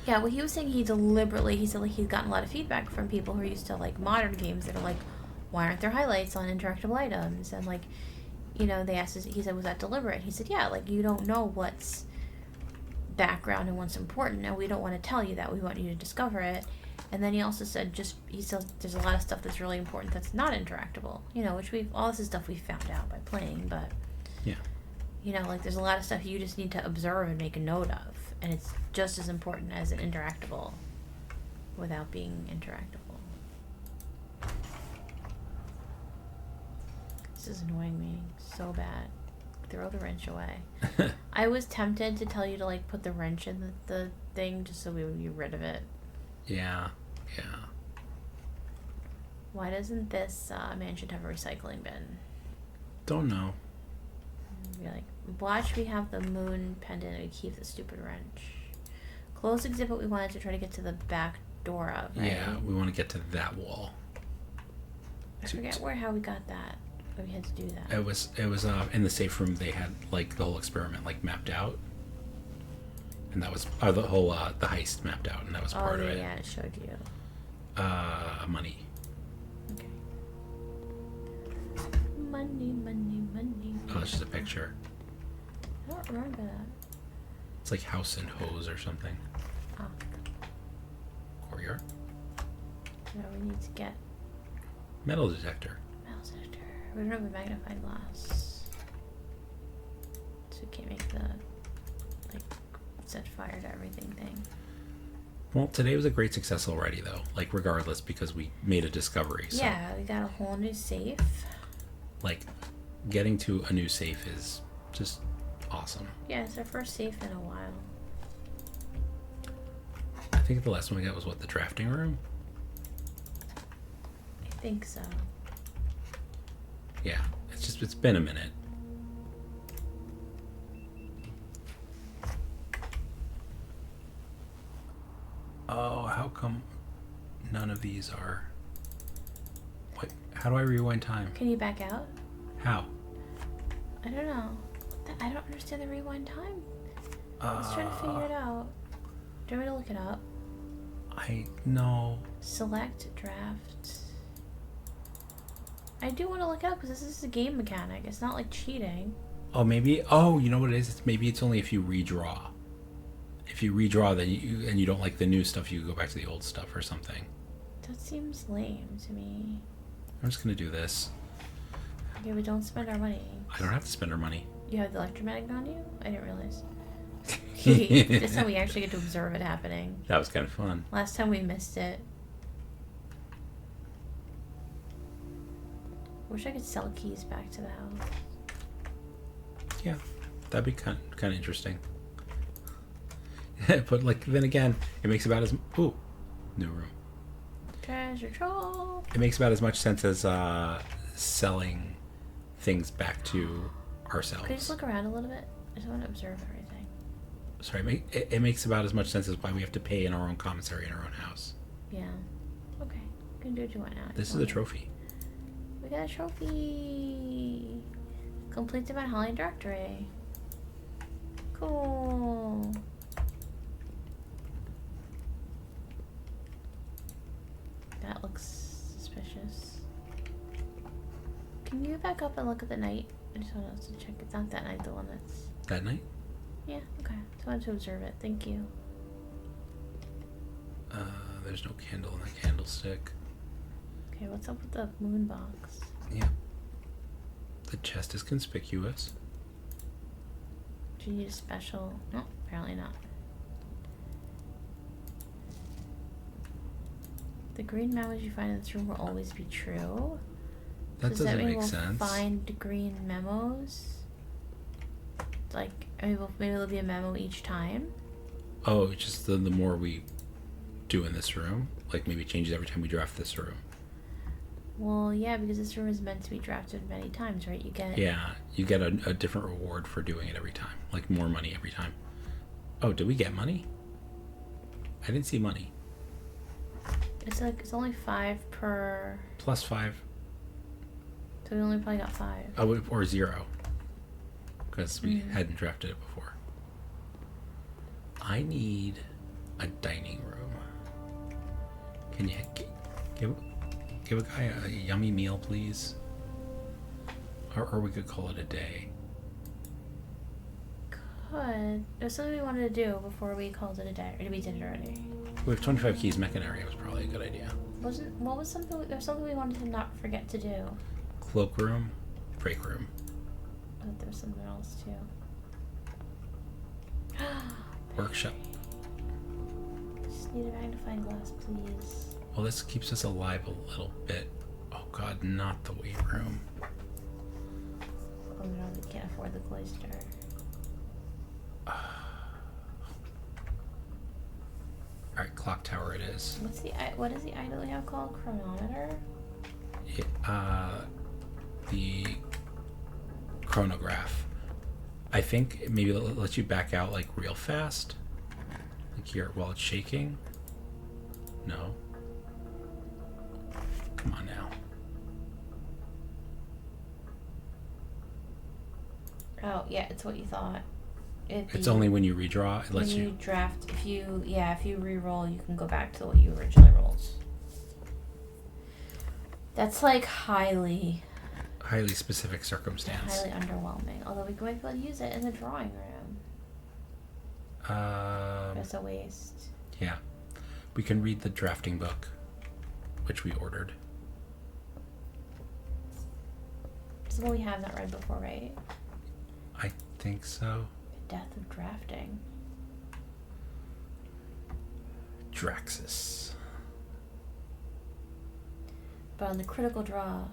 Yeah, well, he was saying he said like he's gotten a lot of feedback from people who are used to like modern games that are like, why aren't there highlights on interactable items? And like, you know, they asked, he said, was that deliberate? He said, yeah, like, you don't know what's background and what's important, and we don't want to tell you that. We want you to discover it. And then he also said, he said there's a lot of stuff that's really important that's not interactable. You know, which all this is stuff we found out by playing, but yeah, you know, like there's a lot of stuff you just need to observe and make a note of, and it's just as important as an interactable without being interactable. This is annoying me so bad. Throw the wrench away. I was tempted to tell you to like put the wrench in the thing just so we would be rid of it. Yeah. Why doesn't this mansion have a recycling bin? Don't know. You're like, watch, we have the moon pendant and we keep the stupid wrench. Close exhibit we wanted to try to get to the back door of, right? Yeah, we want to get to that wall. I forget how we got that. But we had to do that. It was in the safe room. They had like the whole experiment like mapped out. And that was the whole the heist mapped out, and that was part of it. Yeah, it showed you. Money. Okay. Money. Oh, it's just a picture. I don't remember that. It's like house and hose or something. Oh. Courtyard. No, we need to get Metal detector. metal detector. We don't have a magnifying glass, so we can't make the like set fire to everything thing. Well, today was a great success already, though. Like, regardless, because we made a discovery. So, yeah, we got a whole new safe. like, getting to a new safe is just awesome. Yeah, it's our first safe in a while. I think the last one we got was, what, the drafting room? I think so. Yeah, it's been a minute. Oh, how come none of these are... What? How do I rewind time? Can you back out? How? I don't know. I don't understand the rewind time. I was trying to figure it out. Do you want me to look it up? I know. Select draft. I do want to look it up because this is a game mechanic. It's not like cheating. Oh, maybe... Oh, you know what it is? Maybe it's only if you redraw. If you redraw, then you don't like the new stuff, you go back to the old stuff or something. That seems lame to me. I'm just going to do this. Okay, but don't spend our money. I don't have to spend our money. You have the electromagnet on you? I didn't realize. This time we actually get to observe it happening. That was kind of fun. Last time we missed it. Wish I could sell keys back to the house. Yeah, that'd be kind of interesting. But like then again, it makes about as ooh, new room. Treasure troll. It makes about as much sense as selling things back to ourselves. Could you just look around a little bit? I just want to observe everything. Sorry, it makes about as much sense as why we have to pay in our own commissary in our own house. Yeah. Okay. You can do what you want now. This is a trophy. We got a trophy. Complete the Mount Holly directory. Cool. That looks suspicious. Can you back up and look at the night? I just wanted to check. It's not that night, the one that's... That night? Yeah, okay. Just wanted to observe it. Thank you. There's no candle in the candlestick. Okay, what's up with the moon box? Yeah. The chest is conspicuous. Do you need a special... No, apparently not. The green memos you find in this room will always be true. That Does doesn't that mean make we'll sense. find green memos? Like, maybe there'll be a memo each time? Oh, it's just the more we do in this room, like maybe it changes every time we draft this room. Well, yeah, because this room is meant to be drafted many times, right? You get... Yeah, you get a different reward for doing it every time, like more money every time. Oh, did we get money? I didn't see money. It's like, it's only 5 per... Plus 5. So we only probably got 5. Oh, or 0. Because we hadn't drafted it before. I need a dining room. Can you give a guy a yummy meal, please? Or we could call it a day. Could. There's something we wanted to do before we called it a day. Or did we did it already? We have 25 keys. Mechan area was probably a good idea. What was something... There's something we wanted to not forget to do. Cloakroom, break room. I thought there was something else too. Workshop. Just need a magnifying glass, please. Well, this keeps us alive a little bit. Oh god, not the weight room. Oh no, we can't afford the cloister. Alright, clock tower it is. What is the item we have called? Chronometer? The chronograph. I think maybe it lets you back out like real fast. Like here while it's shaking. No. Come on now. Oh, yeah, it's what you thought. It's only when you redraw, it lets when you... you draft, if you re-roll, you can go back to what you originally rolled. That's like highly specific circumstance. highly underwhelming. Although we might be able to use it in the drawing room. That's a waste. Yeah. We can read the drafting book, which we ordered. This is what we have not read before, right? I think so. The Death of Drafting. Draxus. But on the critical draw,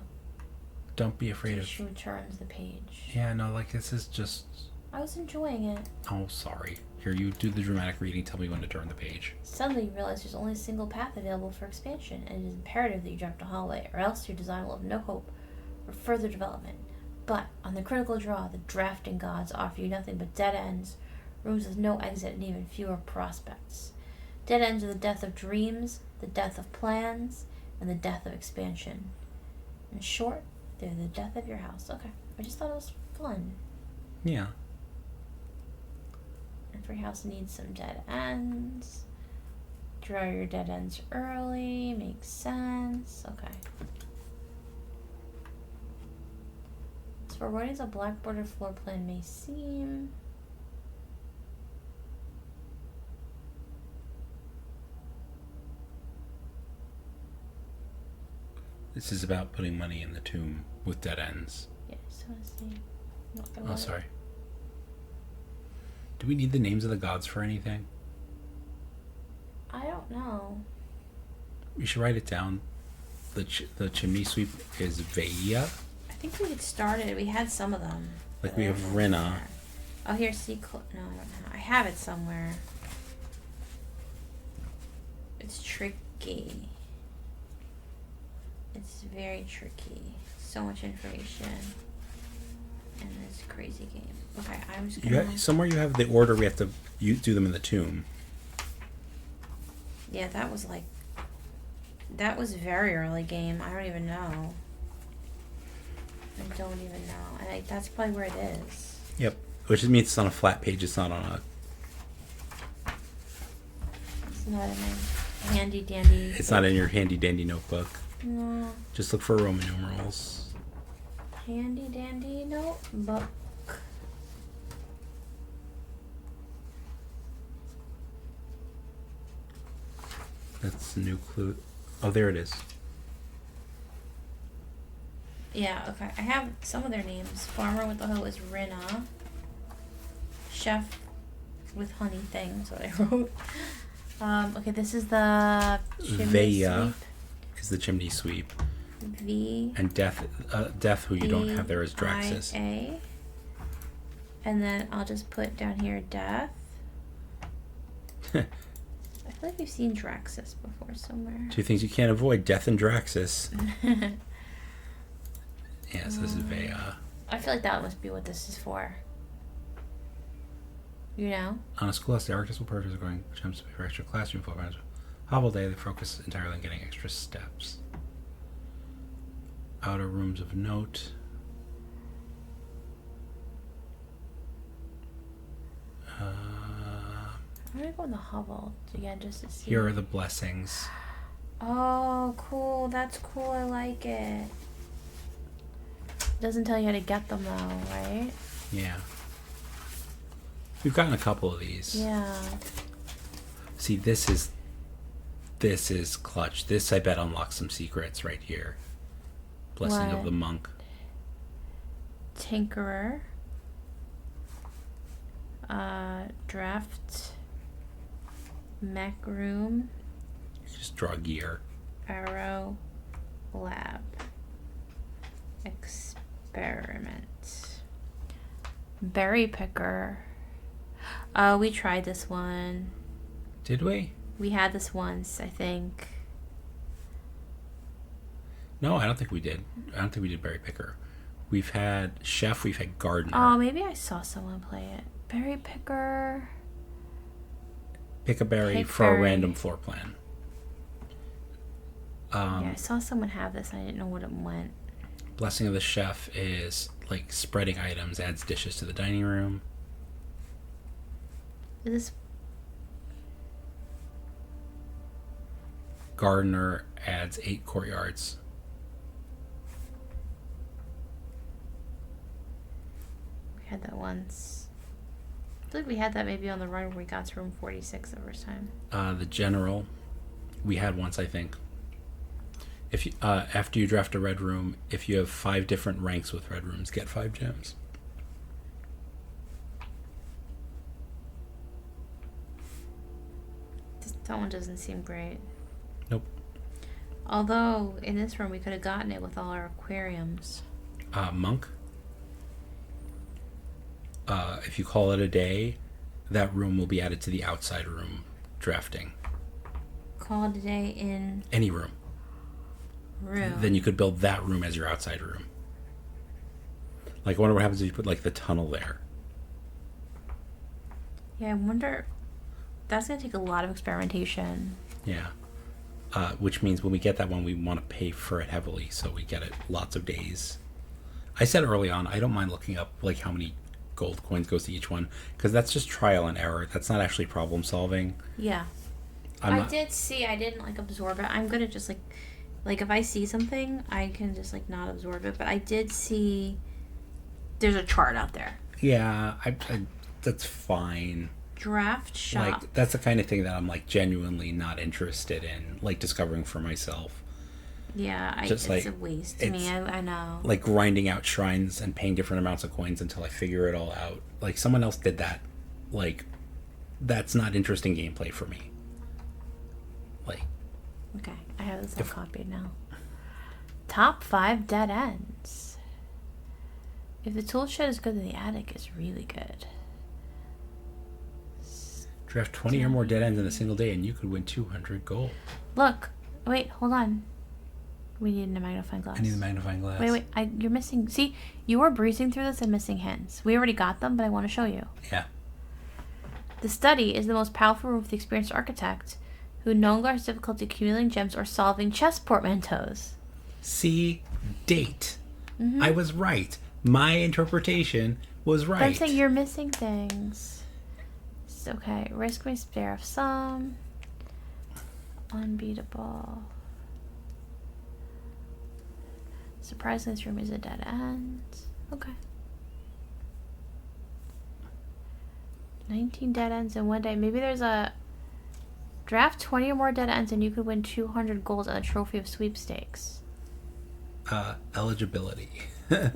Don't be afraid of... JShmoo turns the page. Yeah, no, like, this is just... I was enjoying it. Oh, sorry. Here, you do the dramatic reading. Tell me when to turn the page. Suddenly you realize there's only a single path available for expansion, and it is imperative that you draft a hallway, or else your design will have no hope for further development. But on the critical draw, the drafting gods offer you nothing but dead ends, rooms with no exit, and even fewer prospects. Dead ends are the death of dreams, the death of plans, and the death of expansion. In short, they're the death of your house. Okay, I just thought it was fun. Yeah. Every house needs some dead ends. Draw your dead ends early. Makes sense. Okay. As foreboding as a black bordered floor plan may seem, This is about putting money in the tomb with dead ends. yeah, I just want to see. No, I Oh, want- sorry. Do we need the names of the gods for anything? I don't know. We should write it down. The chimney sweep is Veia. I think we had started. We had some of them. Like but we I have don't know Rinna. where. Oh, here's no, I don't know. I have it somewhere. It's tricky. It's very tricky. So much information in this crazy game. Okay, I'm just gonna. Somewhere you have the order we have to do them in the tomb. Yeah, that was like. That was very early game. I don't even know. I don't even know. And that's probably where it is. Yep. Which means it's on a flat page. It's not on a. It's not in my handy dandy. It's not in your handy dandy notebook. No. Just look for Roman numerals. Handy dandy notebook. That's a new clue. Oh, there it is. Yeah, okay. I have some of their names. Farmer with the hoe is Rinna. Chef with honey thing. That's what I wrote. Okay, this is the chimney Veia sweep. is the chimney sweep. V. And Death, who you don't have there, is Draxus. I-A. And then I'll just put down here Death. I feel like we've seen Draxus before somewhere. Two things you can't avoid: Death and Draxus. Yes, this is Veia. I feel like that must be what this is for. You know? On a schoolhouse, the architects will purchase going attempts to pay for extra classroom programs. Hobble Day, they focus entirely on getting extra steps. Outer rooms of note. I'm gonna go in the hovel again just to see. Here are the blessings. Oh, cool. That's cool. I like it. Doesn't tell you how to get them though, right? Yeah. We've gotten a couple of these. Yeah. See, this is clutch. This, I bet, unlocks some secrets right here. Blessing of What? the monk. Tinkerer. Draft. Mech room. Just draw gear. Arrow. Lab. Experiment. Berry picker. Oh, we tried this one. Did we? We had this once, I think. No, I don't think we did. I don't think we did berry picker. We've had chef. We've had gardener. Oh, maybe I saw someone play it. Berry picker. Pick a berry Pick for a berry. random floor plan. Yeah, I saw someone have this and I didn't know what it went. Blessing of the chef is like spreading items, adds dishes to the dining room. Is this Gardener adds 8 courtyards. we had that once. I feel like we had that maybe on the run where we got to room 46 the first time. The general, we had once, I think. If you, after you draft a red room, if you have 5 different ranks with red rooms, get 5 gems. That one doesn't seem great. Nope. Although, in this room, we could have gotten it with all our aquariums. Monk. If you call it a day, that room will be added to the outside room drafting. Call it a day in... Any room. Then you could build that room as your outside room. Like, I wonder what happens if you put, like, the tunnel there. Yeah, I wonder... That's going to take a lot of experimentation. Yeah. Which means when we get that one, we want to pay for it heavily, so we get it lots of days. I said early on, I don't mind looking up, like, how many gold coins goes to each one, because that's just trial and error. That's not actually problem solving. Yeah. I didn't, like, absorb it. I'm going to just, like, if I see something, I can just, like, not absorb it. But I did see there's a chart out there. Yeah, I that's fine. Draft shop. Like, that's the kind of thing that I'm, like, genuinely not interested in, like, discovering for myself. Yeah, Just, it's like, a waste to me. I know. Like, grinding out shrines and paying different amounts of coins until I figure it all out. Like, someone else did that. Like, that's not interesting gameplay for me. Like... Okay, I have this all copied now. Top 5 dead ends. If the tool shed is good, then the attic is really good. Draft 20 or more dead ends in a single day and you could win 200 gold. Look. Wait, hold on. We need a magnifying glass. I need a magnifying glass. Wait. You're missing... See, you are breezing through this and missing hints. We already got them, but I want to show you. Yeah. The study is the most powerful room with the experienced architect who no longer has difficulty accumulating gems or solving chess portmanteaus. See? Date. I was right. My interpretation was right. But I'm saying you're missing things. Okay, risk may spare of some. Unbeatable. Surprisingly, this room is a dead end. Okay. 19 dead ends in one day. Maybe there's a... Draft 20 or more dead ends and you could win 200 gold and a trophy of sweepstakes. Eligibility. The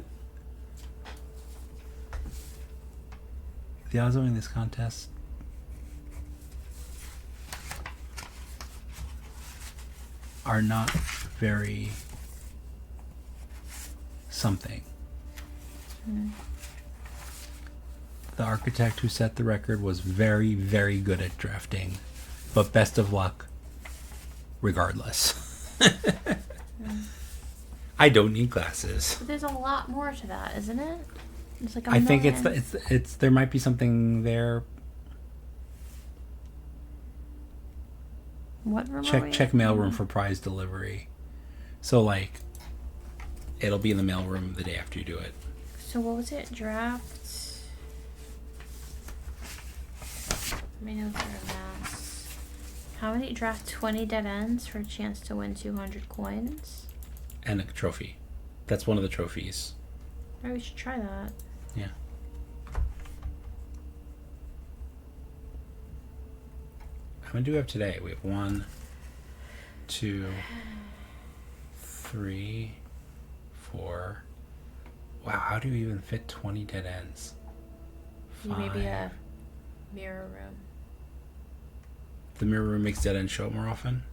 odds of winning this contest... are not very... something. The architect who set the record was very, very good at drafting, but best of luck regardless. I don't need glasses. But there's a lot more to that, isn't it? It's like I think it's there might be something there. What room? Check mailroom for prize delivery. So, like, it'll be in the mailroom the day after you do it. So what was it? Draft. My notes are a mess. How many? Draft 20 dead ends for a chance to win 200 coins. And a trophy. That's one of the trophies. Oh, we should try that. Yeah. How many do we have today? We have 1, 2, 3, 4. Wow, how do you even fit 20 dead ends? Maybe a mirror room. The mirror room makes dead ends show up more often?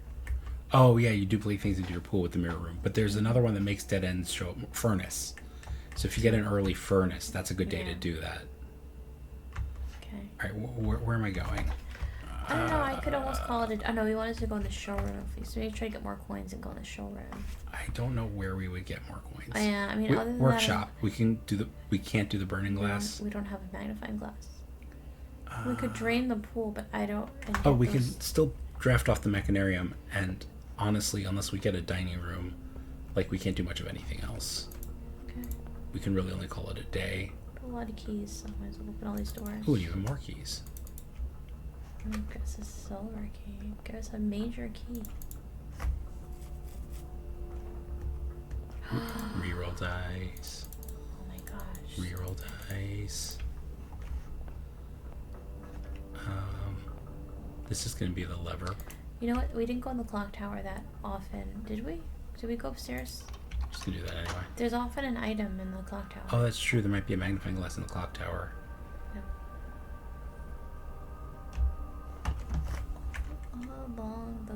Oh, yeah, you duplicate things into your pool with the mirror room. But there's another one that makes dead ends show up. Furnace. So if you get an early furnace, that's a good day to do that. Okay. All right, where am I going? I don't know. I could almost call it a... Oh, no, we wanted to go in the showroom. So maybe try to get more coins and go in the showroom. I don't know where we would get more coins. Yeah, I mean, other than workshop. We can't do the burning glass. We don't have a magnifying glass. We could drain the pool, but I don't... We can still draft off the mechanarium, and honestly, unless we get a dining room, like, we can't do much of anything else. Okay. We can really only call it a day. Put a lot of keys. Sometimes we'll open all these doors. Ooh, even more keys. Give us a silver key. Give us a major key. Reroll dice. Oh my gosh. Reroll dice. This is going to be the lever. You know what? We didn't go in the clock tower that often, did we? Did we go upstairs? Just going to do that anyway. There's often an item in the clock tower. Oh, that's true. There might be a magnifying glass in the clock tower. Yep.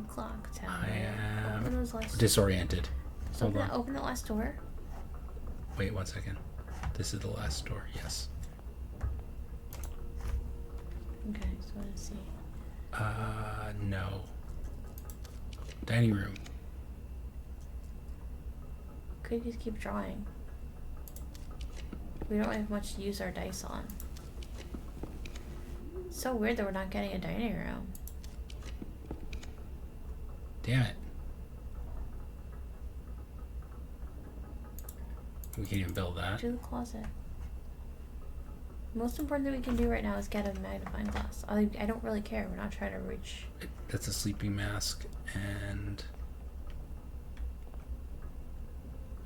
the clock tower. I Open am those last disoriented. Just open that last door. Wait 1 second. This is the last door. Yes. Okay, so let's see. No. Dining room. Could just keep drawing. We don't have much to use our dice on. It's so weird that we're not getting a dining room. Damn it. We can't even build that. Do the closet. Most important thing we can do right now is get a magnifying glass. I don't really care. We're not trying to reach. That's a sleeping mask and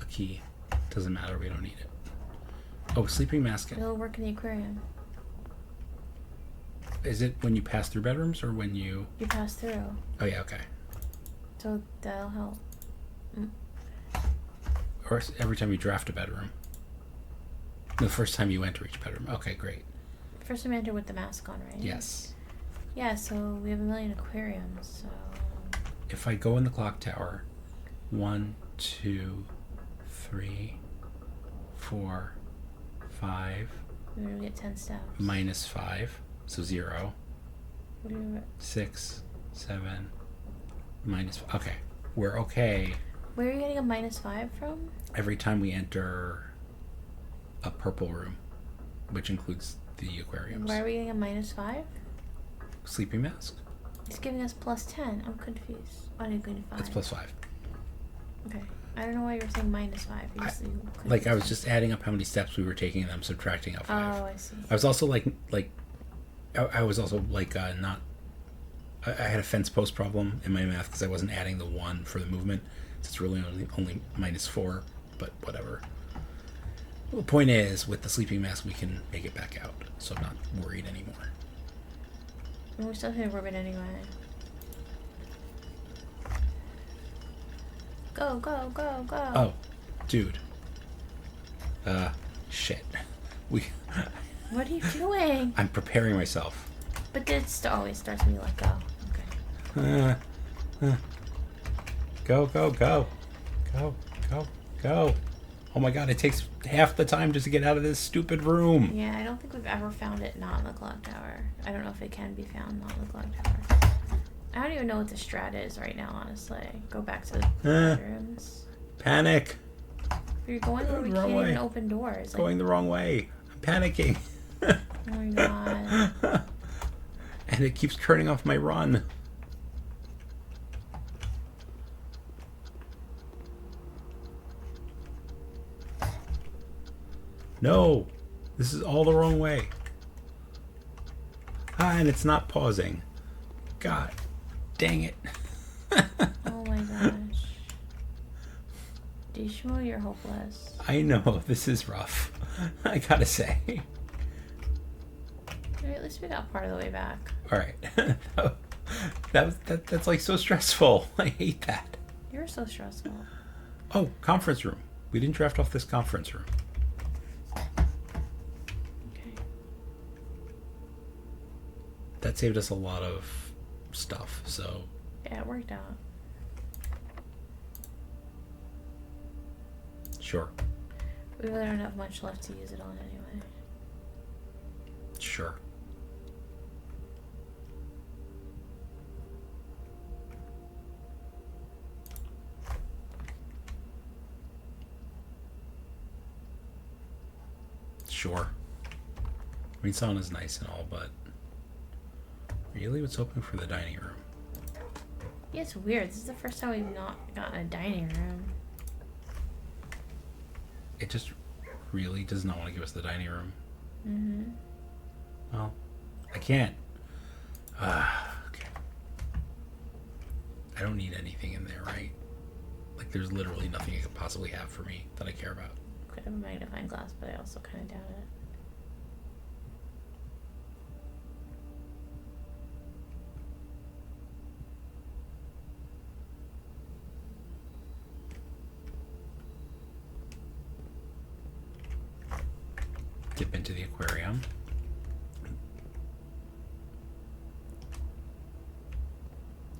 a key. Doesn't matter. We don't need it. Oh, sleeping mask. It'll work in the aquarium. Is it when you pass through bedrooms or when you... You pass through. Oh, yeah, okay. So that'll help. Or every time you draft a bedroom. The first time you enter each bedroom. Okay, great. First time you enter with the mask on, right? Yes. Yeah, so we have a million aquariums, so... If I go in the clock tower, 1, 2, 3, 4, 5... We're gonna get 10 steps. Minus 5, so 0. What do you... 6, 7, minus... Okay, we're okay. Where are you getting a minus 5 from? Every time we enter a purple room, which includes the aquariums. Why are we getting a minus 5? Sleeping mask? It's giving us plus 10. I'm confused. I need to 5. It's plus 5. Okay. I don't know why you were saying minus 5. I was just adding up how many steps we were taking and I'm subtracting out 5. Oh, I see. I was also I was also not... I had a fence post problem in my math because I wasn't adding the 1 for the movement. So it's really only minus 4, but whatever. Well, the point is, with the sleeping mask, we can make it back out, so I'm not worried anymore. We're still gonna rub it anyway. Go, go, go, go. Oh, dude. Shit. What are you doing? I'm preparing myself. But it always starts when you let go. Okay. Go, go, go. Go, go, go. Oh my god, it takes half the time just to get out of this stupid room. Yeah, I don't think we've ever found it not in the clock tower. I don't know if it can be found not in the clock tower. I don't even know what the strat is right now, honestly. Go back to the bedrooms. Panic. You're going where we can't even open doors. Going the wrong way. I'm panicking. Oh my god. And it keeps turning off my run. No, this is all the wrong way. And it's not pausing. God, dang it. Oh my gosh. JShmoo, you're hopeless. I know, this is rough. I gotta say. At least we got part of the way back. Alright. That's like so stressful. I hate that. You're so stressful. Oh, conference room. We didn't draft off this conference room. That saved us a lot of stuff, so... Yeah, it worked out. Sure. We really don't have much left to use it on anyway. Sure. Sure. I mean, sauna's nice and all, but... Really? What's open for the dining room? Yeah, it's weird. This is the first time we've not gotten a dining room. It just really does not want to give us the dining room. Mm-hmm. Well, I can't. Okay. I don't need anything in there, right? Like, there's literally nothing it could possibly have for me that I care about. Could have a magnifying glass, but I also kind of doubt it. Dip into the aquarium.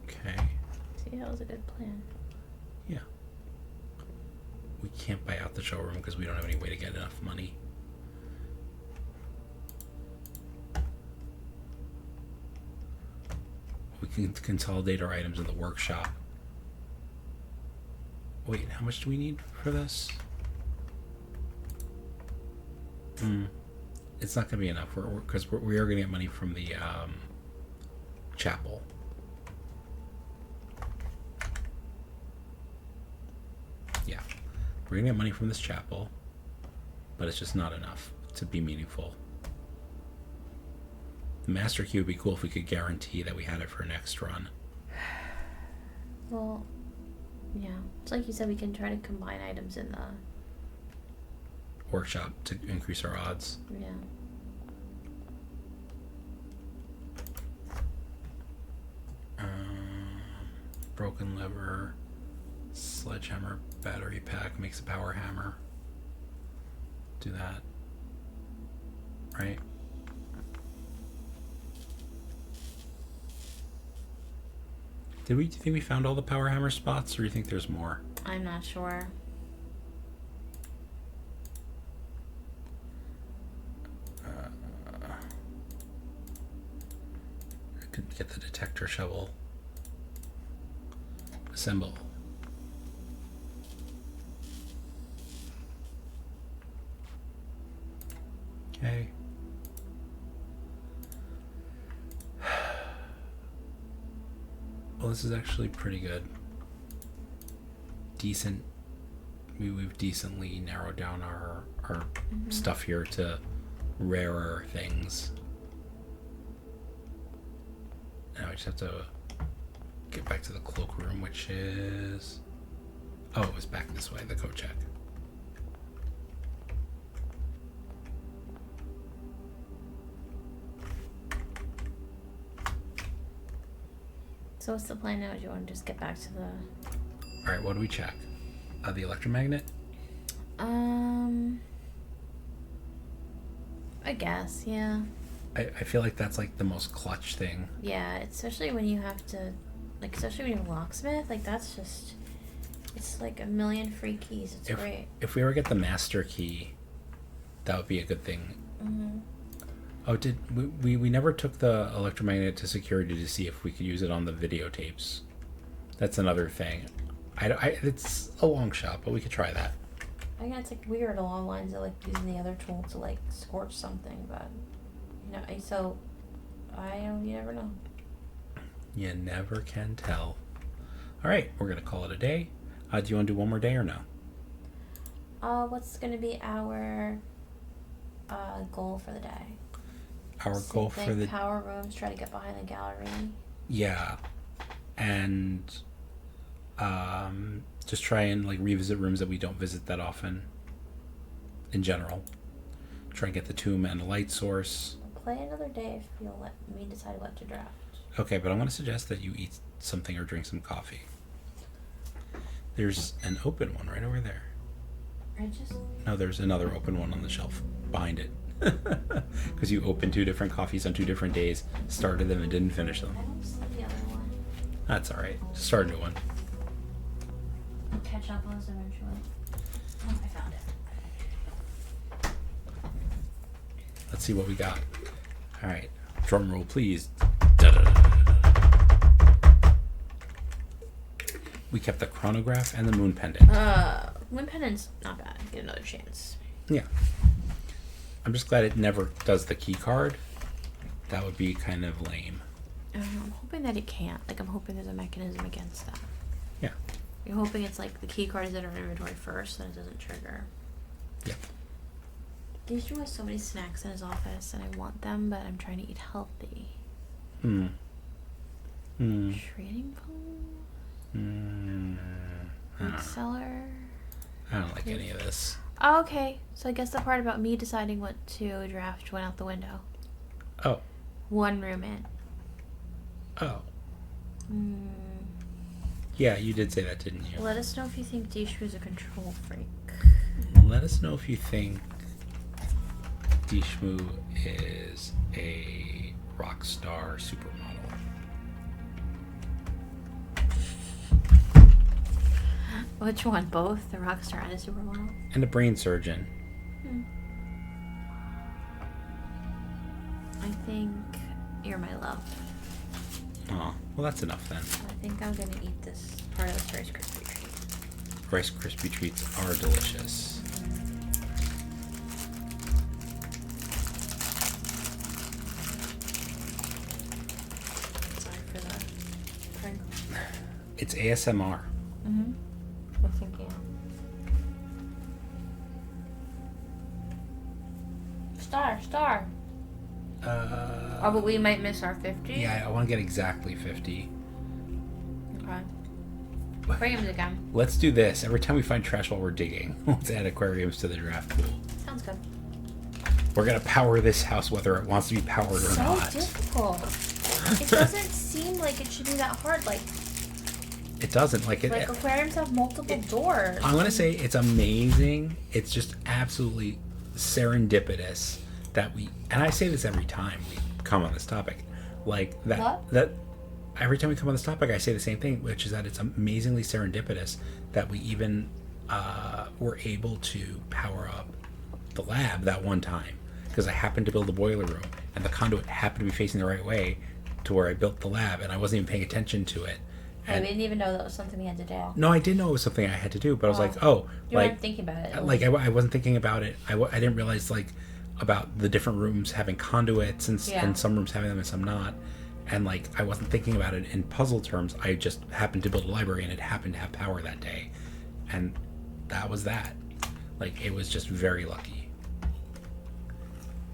Okay. that was a good plan. Yeah. We can't buy out the showroom because we don't have any way to get enough money. We can consolidate our items in the workshop. Wait, how much do we need for this? It's not going to be enough because we are going to get money from the chapel. Yeah, we're going to get money from this chapel, but it's just not enough to be meaningful. The master key would be cool if we could guarantee that we had it for next run. Well, yeah. It's like you said, we can try to combine items in the workshop to increase our odds. Yeah. Broken lever, sledgehammer, battery pack makes a power hammer. Do that. Right? Do you think we found all the power hammer spots, or do you think there's more? I'm not sure. I could get the detector shovel. Assemble. Okay. Well, this is actually pretty good. Decent. We've decently narrowed down our stuff here to rarer things. Now I just have to get back to the cloakroom, which is... Oh, it was back this way, the coat check. So what's the plan now? Do you want to just get back to the... Alright, what do we check? The electromagnet? I guess, yeah. I feel like that's like the most clutch thing. Yeah, especially when you have to, like, especially when you're a locksmith, like, that's just, it's like a million free keys. It's great. If we ever get the master key, that would be a good thing. Mm-hmm. Oh, we never took the electromagnet to security to see if we could use it on the videotapes. That's another thing. It's a long shot, but we could try that. I guess it's like weird along lines of like using the other tool to like scorch something, but you know, so you never know. You never can tell. All right, we're gonna call it a day. Do you want to do one more day or no? What's gonna be our goal for the day? Our goal for the power rooms. Try to get behind the gallery. Yeah, and just try and like revisit rooms that we don't visit that often. In general, try and get the tomb and a light source. Play another day if you'll let me decide what to draft. Okay, but I'm going to suggest that you eat something or drink some coffee. There's an open one right over there. No, there's another open one on the shelf behind it. Because you opened 2 different coffees on 2 different days, started them and didn't finish them. I don't see the other one. That's alright. Start a new one. I'll catch up on this eventually. Oh, I found it. Let's see what we got. Alright. Drum roll, please. We kept the chronograph and the moon pendant. Moon pendant's not bad. Get another chance. Yeah. I'm just glad it never does the key card. That would be kind of lame. I'm hoping that it can't. Like, I'm hoping there's a mechanism against that. Yeah. You're hoping it's like the key card is in our inventory first, then it doesn't trigger. Yeah. JShmoo has so many snacks in his office, and I want them, but I'm trying to eat healthy. Trading post? Seller? I don't like any of this. Oh, okay. So I guess the part about me deciding what to draft went out the window. Oh. 1 room in. Oh. Yeah, you did say that, didn't you? Let us know if you think JShmoo's a control freak. Let us know if you think JShmoo is a rock star supermodel. Which one? Both? The rock star and a supermodel? And a brain surgeon. I think you're my love. Oh, well, that's enough then. I think I'm gonna eat this part of this Rice Krispie treat. Rice Krispie treats are delicious. Sorry for the crinkle. It's ASMR. Mm-hmm. I'm thinking. Star. Oh, but we might miss our 50? Yeah, I want to get exactly 50. Okay. Aquariums again. Let's do this. Every time we find trash while we're digging, let's add aquariums to the draft pool. Sounds good. We're going to power this house whether it wants to be powered or So not. difficult. It doesn't seem like it should be that hard. Like It doesn't. Like aquariums have multiple doors. I'm going to say it's amazing. It's just absolutely serendipitous that we, and I say this every time we come on this topic, like that, What? that every time we come on this topic, I say the same thing, which is that it's amazingly serendipitous that we even were able to power up the lab that one time, because I happened to build a boiler room and the conduit happened to be facing the right way to where I built the lab, and I wasn't even paying attention to it. I didn't even know that was something we had to do. No, I did know it was something I had to do, but I was like, oh, You weren't thinking about it. like I wasn't thinking about it. I didn't realize like about the different rooms having conduits and some rooms having them and some not, and like I wasn't thinking about it in puzzle terms. I just happened to build a library and it happened to have power that day, and that was that. Like it was just very lucky.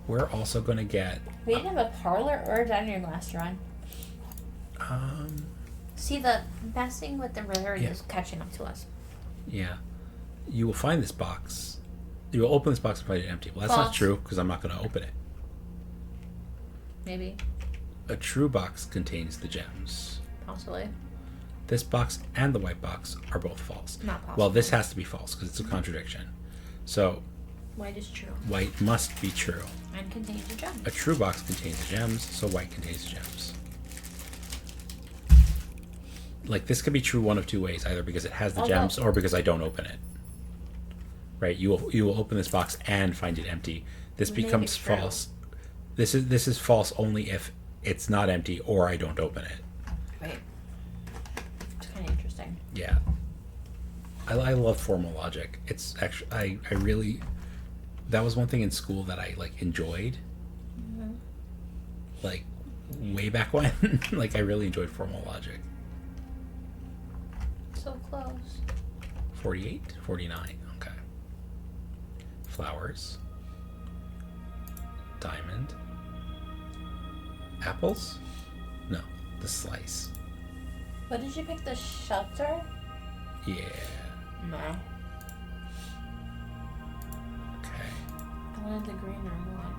We're also gonna get. We didn't have a parlor or a dining room last run. See, the messing with the rarity is catching up to us. Yeah, you will find this box. You will open this box and find it empty. Well, that's not true because I'm not going to open it. Maybe. A true box contains the gems. Possibly. This box and the white box are both false. Not possible. Well, this has to be false because it's a contradiction. So, White is true. white must be true. And contains a gem. A true box contains the gems, so white contains the gems. Like, this could be true one of two ways, either because it has the gems or because I don't open it. Right? You will open this box and find it empty. This becomes false. This is false only if it's not empty or I don't open it. Right. It's kind of interesting. Yeah. I love formal logic. It's actually I really, that was one thing in school that I like enjoyed. Mm-hmm. Like way back when. Like I really enjoyed formal logic. So close. 48, 49. Okay. Flowers. Diamond. Apples? No, the slice. What did you pick? The shelter? Yeah. No. Okay. I wanted the green room one.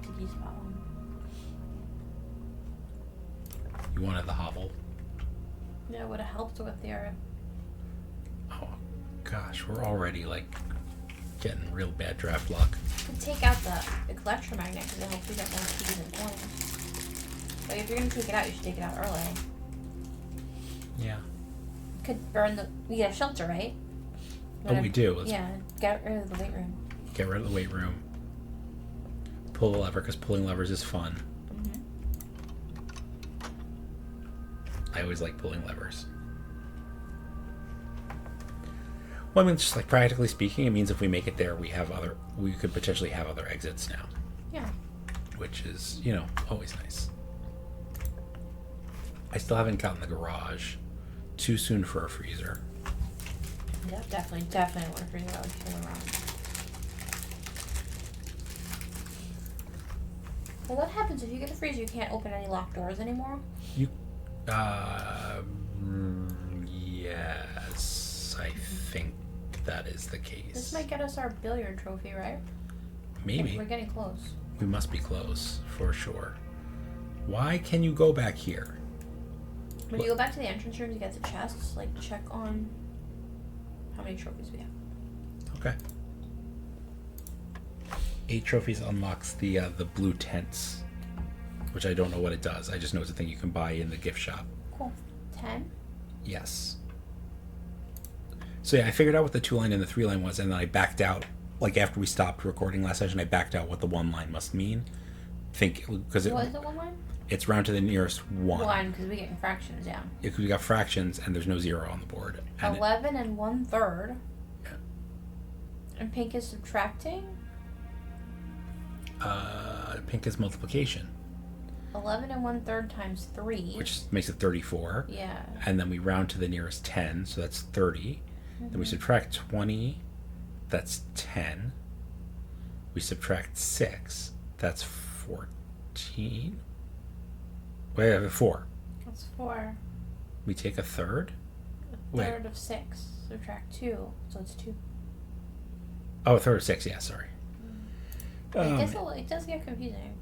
The tiki spot one. You wanted the hovel? Yeah, it would have helped with the Oh, gosh, we're already like getting real bad draft luck. could take out the electromagnet because it'll help you get more keys and coins. Like if you're gonna take it out, you should take it out early. Yeah. Could burn the. We get a shelter, right? Oh, we do. Let's Yeah, get rid of the weight room. get rid of the weight room. Pull the lever because pulling levers is fun. Mm-hmm. I always like pulling levers. Well, I mean, just like practically speaking, it means if we make it there, we could potentially have other exits now. Yeah. Which is, always nice. I still haven't gotten the garage. Too soon for a freezer. Yeah, definitely want to freeze it out with feeling wrong. Well, what happens if you get a freezer? You can't open any locked doors anymore. Yes, I think that is the case. This might get us our billiard trophy, right? Maybe. We're getting close. We must be close, for sure. Why can you go back here? When you go back to the entrance room to get the chests, like check on how many trophies we have. Okay. 8 trophies unlocks the blue tents, which I don't know what it does. I just know it's a thing you can buy in the gift shop. Cool. 10? Yes. So yeah, I figured out what the 2-line and the 3-line was, and then I backed out. Like after we stopped recording last session, I backed out what the 1-line must mean. Because What is the 1 line? it's round to the nearest 1. 1, because we get fractions, yeah. Because we got fractions and there's no 0 on the board. And 11 and 1/3. Yeah. And pink is subtracting? Pink is multiplication. 11 and 1/3 times 3. Which makes it 34. Yeah. And then we round to the nearest 10, so that's 30. Then we subtract 20, that's 10. We subtract 6, that's 14. Wait, 4. That's 4. We take a third? A third of 6. Subtract 2, so it's 2. Oh, a third of 6, yeah, sorry. It does get confusing.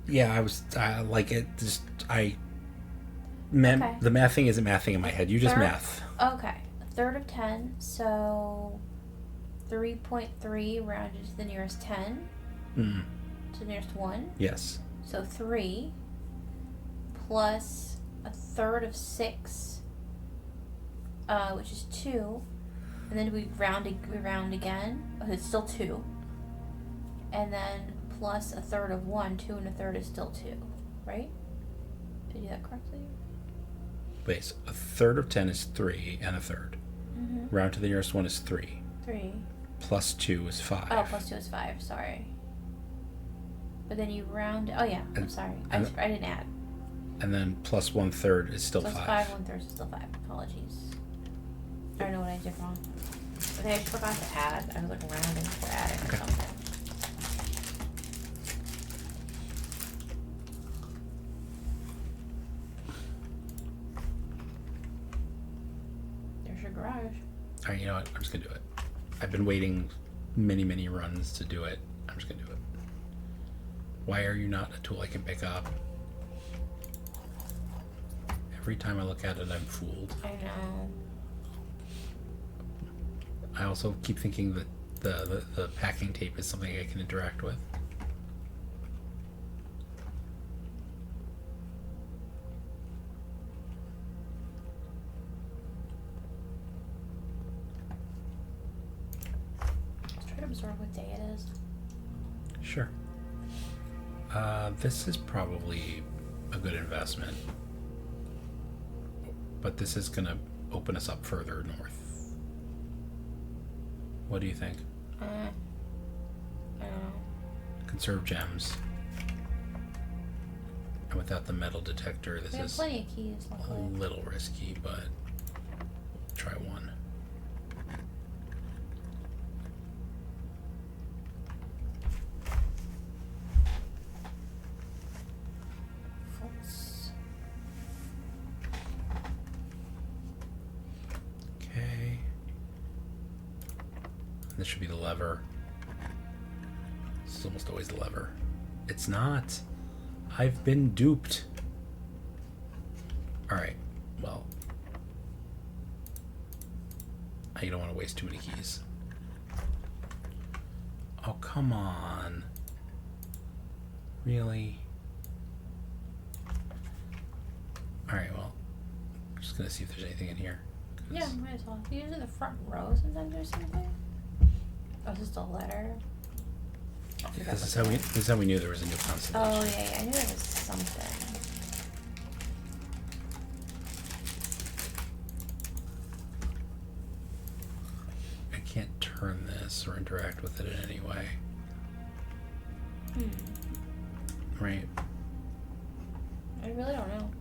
Yeah, the math thing isn't mathing in my head. You just math. Okay. A third of 10, so 3.3 rounded to the nearest 10. Mm. To the nearest 1. Yes. So 3 plus a third of 6, which is 2. And then we round again. Oh, it's still 2. And then plus a third of 1, 2 and a third is still 2, right? Did I do that correctly? Wait, so a third of 10 is 3 and a third. Mm-hmm. Round to the nearest 1 is 3. 3. Plus 2 is 5. Oh, plus 2 is 5, sorry. But then you round... Oh, yeah, I'm sorry. I didn't add. And then plus 1/3 is still 5. Plus 5, 1/3 is still 5. Apologies. I don't know what I did wrong. I think I forgot to add. I was like rounding for adding or something. There's your garage. Alright, you know what? I'm just going to do it. I've been waiting many runs to do it. I'm just going to do it. Why are you not a tool I can pick up? Every time I look at it, I'm fooled. I know. I also keep thinking that the packing tape is something I can interact with. Let's try to absorb what day it is. Sure. This is probably a good investment. But this is going to open us up further north. What do you think? I don't know. Conserve gems. And without the metal detector, this We have is plenty of keys, a luckily. little risky, but we'll try one. False. Okay. This should be the lever. This is almost always the lever. It's not. I've been duped. Alright, well. I don't want to waste too many keys. Oh, come on. Really? Alright, well. I'm just gonna see if there's anything in here. Yeah, might as well. Usually the front row sometimes there's something. Oh, is this a letter? Yeah, this is how we knew there was a new constellation. Oh, yeah, I knew there was something. I can't turn this or interact with it in any way. Right. I really don't know.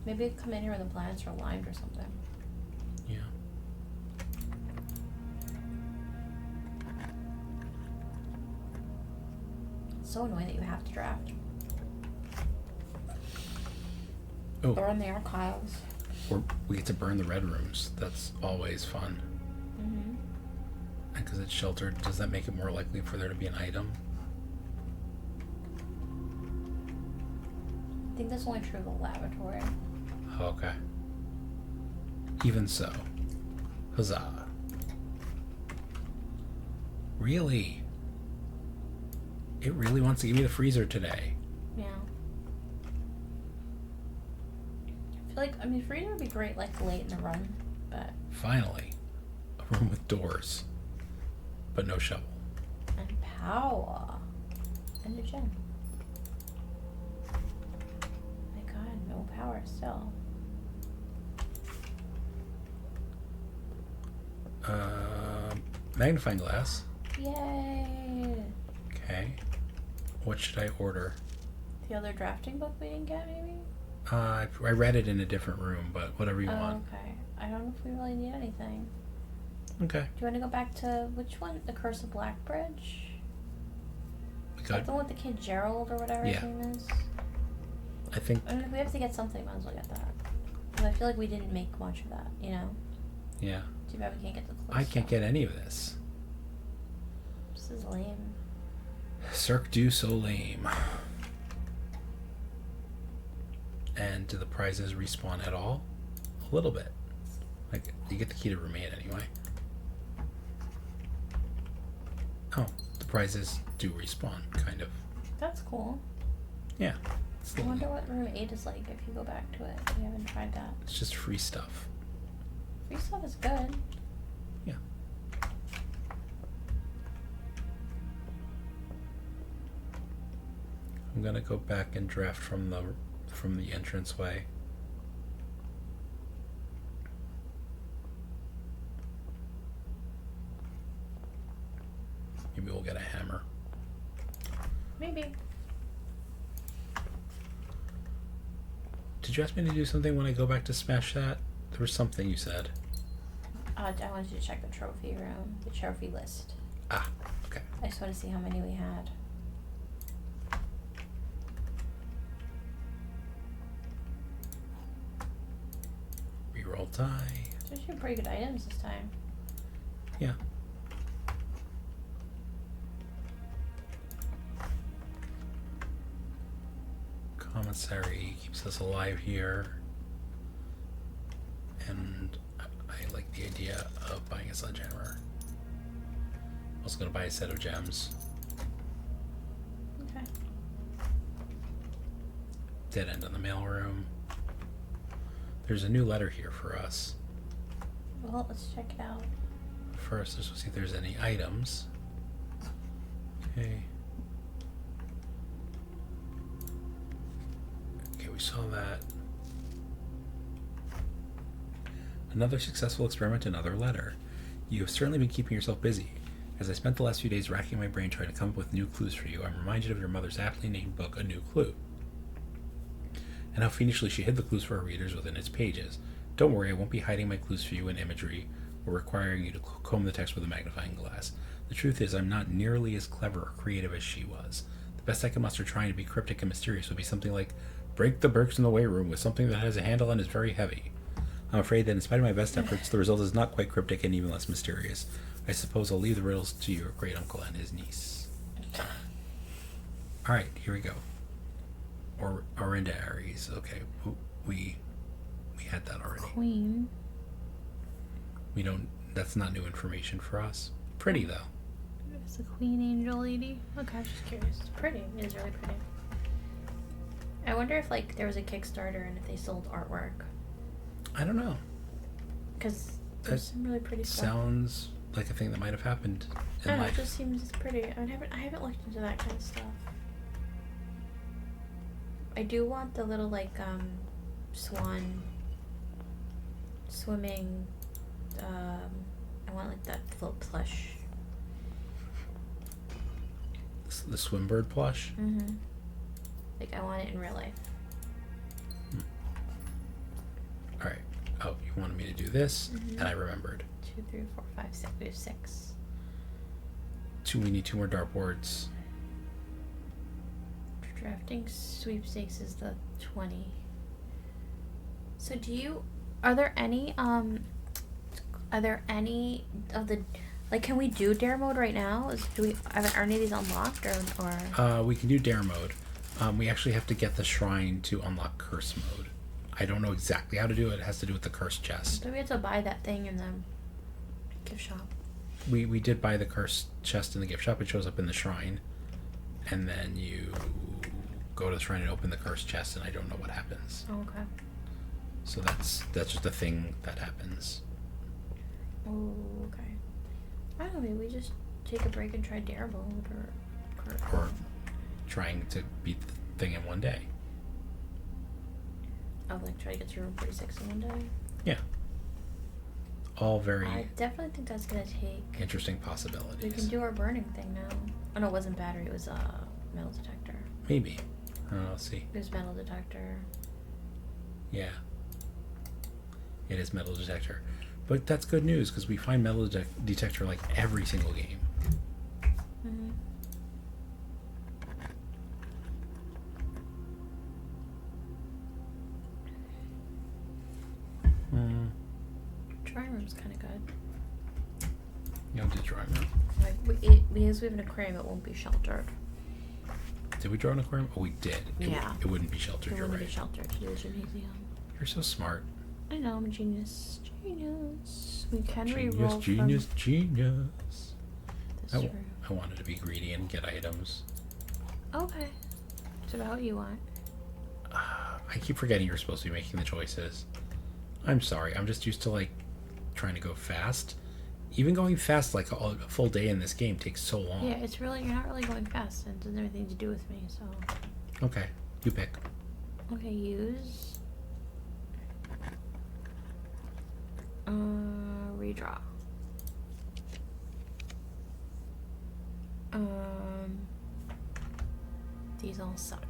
Maybe it'd come in here when the planets are aligned or something. Yeah. It's so annoying that you have to draft. Oh, Or in the archives. or we get to burn the red rooms. That's always fun. Mm-hmm. And because it's sheltered, does that make it more likely for there to be an item? I think that's only true of the lavatory. Oh, okay. Even so. Huzzah. Really? It really wants to give me the freezer today. Yeah. I feel like, freezer would be great, like, late in the run. but... Finally. A room with doors. But no shovel. And power. And a gem. My god, no power still. Magnifying glass. Yay! Okay. What should I order? The other drafting book we didn't get, maybe? I read it in a different room, but whatever you want. Okay. I don't know if we really need anything. Okay. Do you want to go back to which one? The Curse of Blackbridge? Is that the one with the kid Gerald or whatever his name is? I think. I mean, if we have to get something, might as well get that. Because I feel like we didn't make much of that, you know? Yeah. Too bad we can't get the clothes. I can't get any of this. This is lame. Cirque du Soleil. And do the prizes respawn at all? A little bit. Like, you get the key to room 8 anyway. Oh, the prizes do respawn, kind of. That's cool. Yeah. I wonder what room 8 is like if you go back to it. We haven't tried that. It's just free stuff. Free stuff is good. Yeah. I'm gonna go back and draft from the entranceway. Maybe we'll get a hammer. Maybe. Did you ask me to do something when I go back to smash that? There was something you said. I wanted you to check the trophy room, the trophy list. Ah, okay. I just want to see how many we had. Reroll die. There's actually pretty good items this time. Yeah. Commissary keeps us alive here. And I like the idea of buying a sledgehammer. I was going to buy a set of gems. Okay. Dead end on the mailroom. There's a new letter here for us. Well, let's check it out. First, let's see if there's any items. Okay. Okay, we saw that. Another successful experiment, another letter. You have certainly been keeping yourself busy. As I spent the last few days racking my brain trying to come up with new clues for you, I'm reminded of your mother's aptly named book, A New Clue, and how fiendishly she hid the clues for her readers within its pages. Don't worry, I won't be hiding my clues for you in imagery or requiring you to comb the text with a magnifying glass. The truth is, I'm not nearly as clever or creative as she was. The best I can muster trying to be cryptic and mysterious would be something like, break the bricks in the weight room with something that has a handle and is very heavy. I'm afraid that in spite of my best efforts, the result is not quite cryptic and even less mysterious. I suppose I'll leave the riddles to your great uncle and his niece. Alright, here we go. Orinda Aries. Okay, we had that already. Queen. We don't. That's not new information for us. Pretty though. It's a queen angel lady. Okay, I'm just curious. It's pretty. It is really pretty. I wonder if like there was a Kickstarter and if they sold artwork. I don't know. Because there's some really pretty stuff. Sounds like a thing that might have happened in I don't know, life. it just seems pretty. I haven't looked into that kind of stuff. I do want the little like swan swimming. I want like that float plush. The swimbird plush. Mhm. Like I want it in real life. All right. Oh, you wanted me to do this, and I remembered. 2, 3, 4, 5, 6. We have 6. We need 2 more dartboards. Drafting sweepstakes is the 20. So are there any of the, like, can we do dare mode right now? Are any of these unlocked or? We can do dare mode. We actually have to get the shrine to unlock curse mode. I don't know exactly how to do it. It has to do with the curse chest. So we have to buy that thing in the gift shop. We did buy the curse chest in the gift shop. It shows up in the shrine. And then you go to the shrine and open the curse chest, and I don't know what happens. Oh, okay. So that's just a thing that happens. Oh, okay. I don't know, maybe we just take a break and try dare mode Or trying to beat the thing in one day. Oh, like try to get through Room 46 in one day? Yeah. All very I definitely think that's gonna take... interesting possibilities. We can do our burning thing now. Oh no, it wasn't battery, it was metal detector. Maybe. I don't know, let's see. It was metal detector. Yeah. It is metal detector. But that's good news, because we find metal detector like every single game. Mm-hmm. Drawing room's kind of good. You don't do drawing room. Like, because we have an aquarium, it won't be sheltered. Did we draw an aquarium? Oh, we did. Yeah. It wouldn't be sheltered, you're right. It wouldn't be sheltered to the gymnasium. You're so smart. I know, I'm a genius. Genius. We can Genius, re-roll genius, from genius. this I room. wanted to be greedy and get items. Okay. It's about what you want. I keep forgetting you're supposed to be making the choices. I'm sorry. I'm just used to, like, trying to go fast. Even going fast, like, a full day in this game takes so long. Yeah, it's really, you're not really going fast. It doesn't have anything to do with me, so. Okay. You pick. Okay, use. Redraw. These all suck.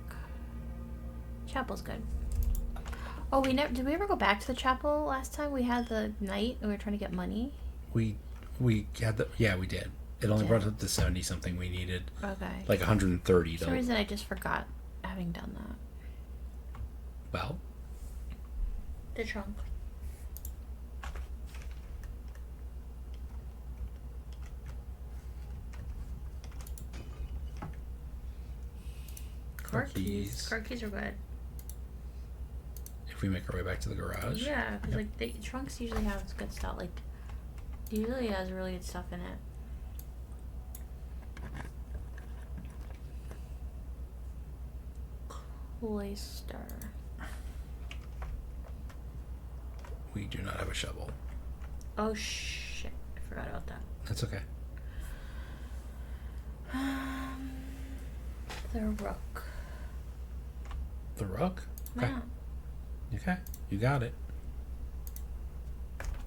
Chapel's good. Oh, did we ever go back to the chapel last time? We had the night and we were trying to get money. We had we did. It only brought up to 70 something we needed. Okay. Like 130 For some reason I just forgot having done that. Well. The trunk. Car keys. Car keys are good. If we make our way back to the garage. Yeah, because like the trunks usually have good stuff. Like, usually has really good stuff in it. Cloister. We do not have a shovel. Oh shit! I forgot about that. That's okay. The rook. The rook? Okay. Yeah. Okay. You got it.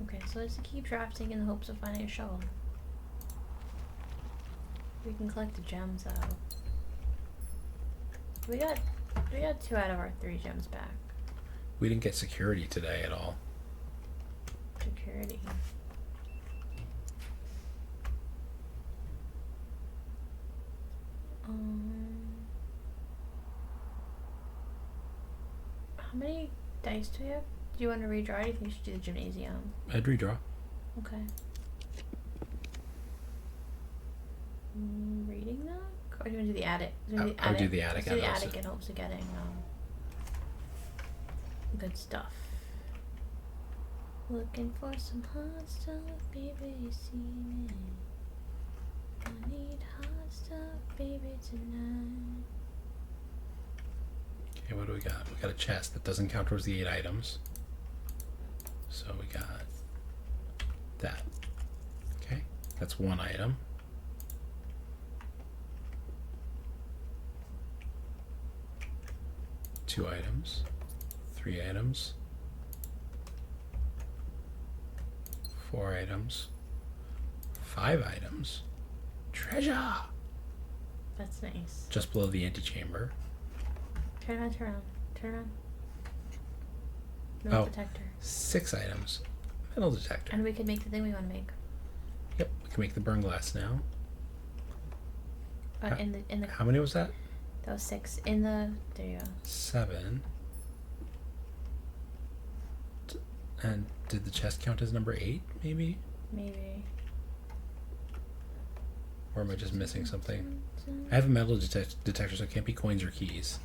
Okay, so let's keep drafting in the hopes of finding a shovel. We can collect the gems though. We got 2 out of our 3 gems back. We didn't get security today at all. Security. How many dice do you have? Do you want to redraw? Or do you think you should do the gymnasium? I'd redraw. Okay. Reading that? Or do you want to do the attic? I would do the attic. Let's do the attic in hopes of getting good stuff. Looking for some hot stuff, baby, you see me. I need hot stuff, baby, tonight. Okay, what do we got? We got a chest that doesn't count towards the 8 items. So we got that. Okay, that's 1 item. Two items. 3 items. 4 items. 5 items. Treasure! That's nice. Just below the antechamber. Turn around, turn around, turn around. Metal detector. 6 items. Metal detector. And we can make the thing we want to make. Yep, we can make the burn glass now. In the. How many was that? That was 6. In the. There you go. 7. And did the chest count as number 8, maybe? Maybe. Or am I just missing something? I have a metal detector, so it can't be coins or keys.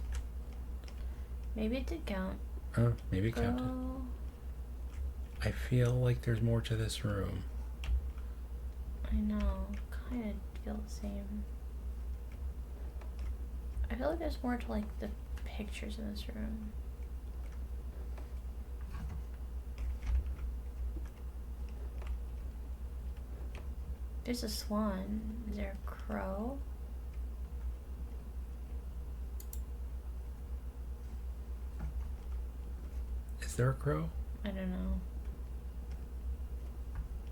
Maybe it did count. Oh, maybe it counted. I feel like there's more to this room. I know. Kind of feel the same. I feel like there's more to like the pictures in this room. There's a swan. Is there a crow? Is there a crow? I don't know.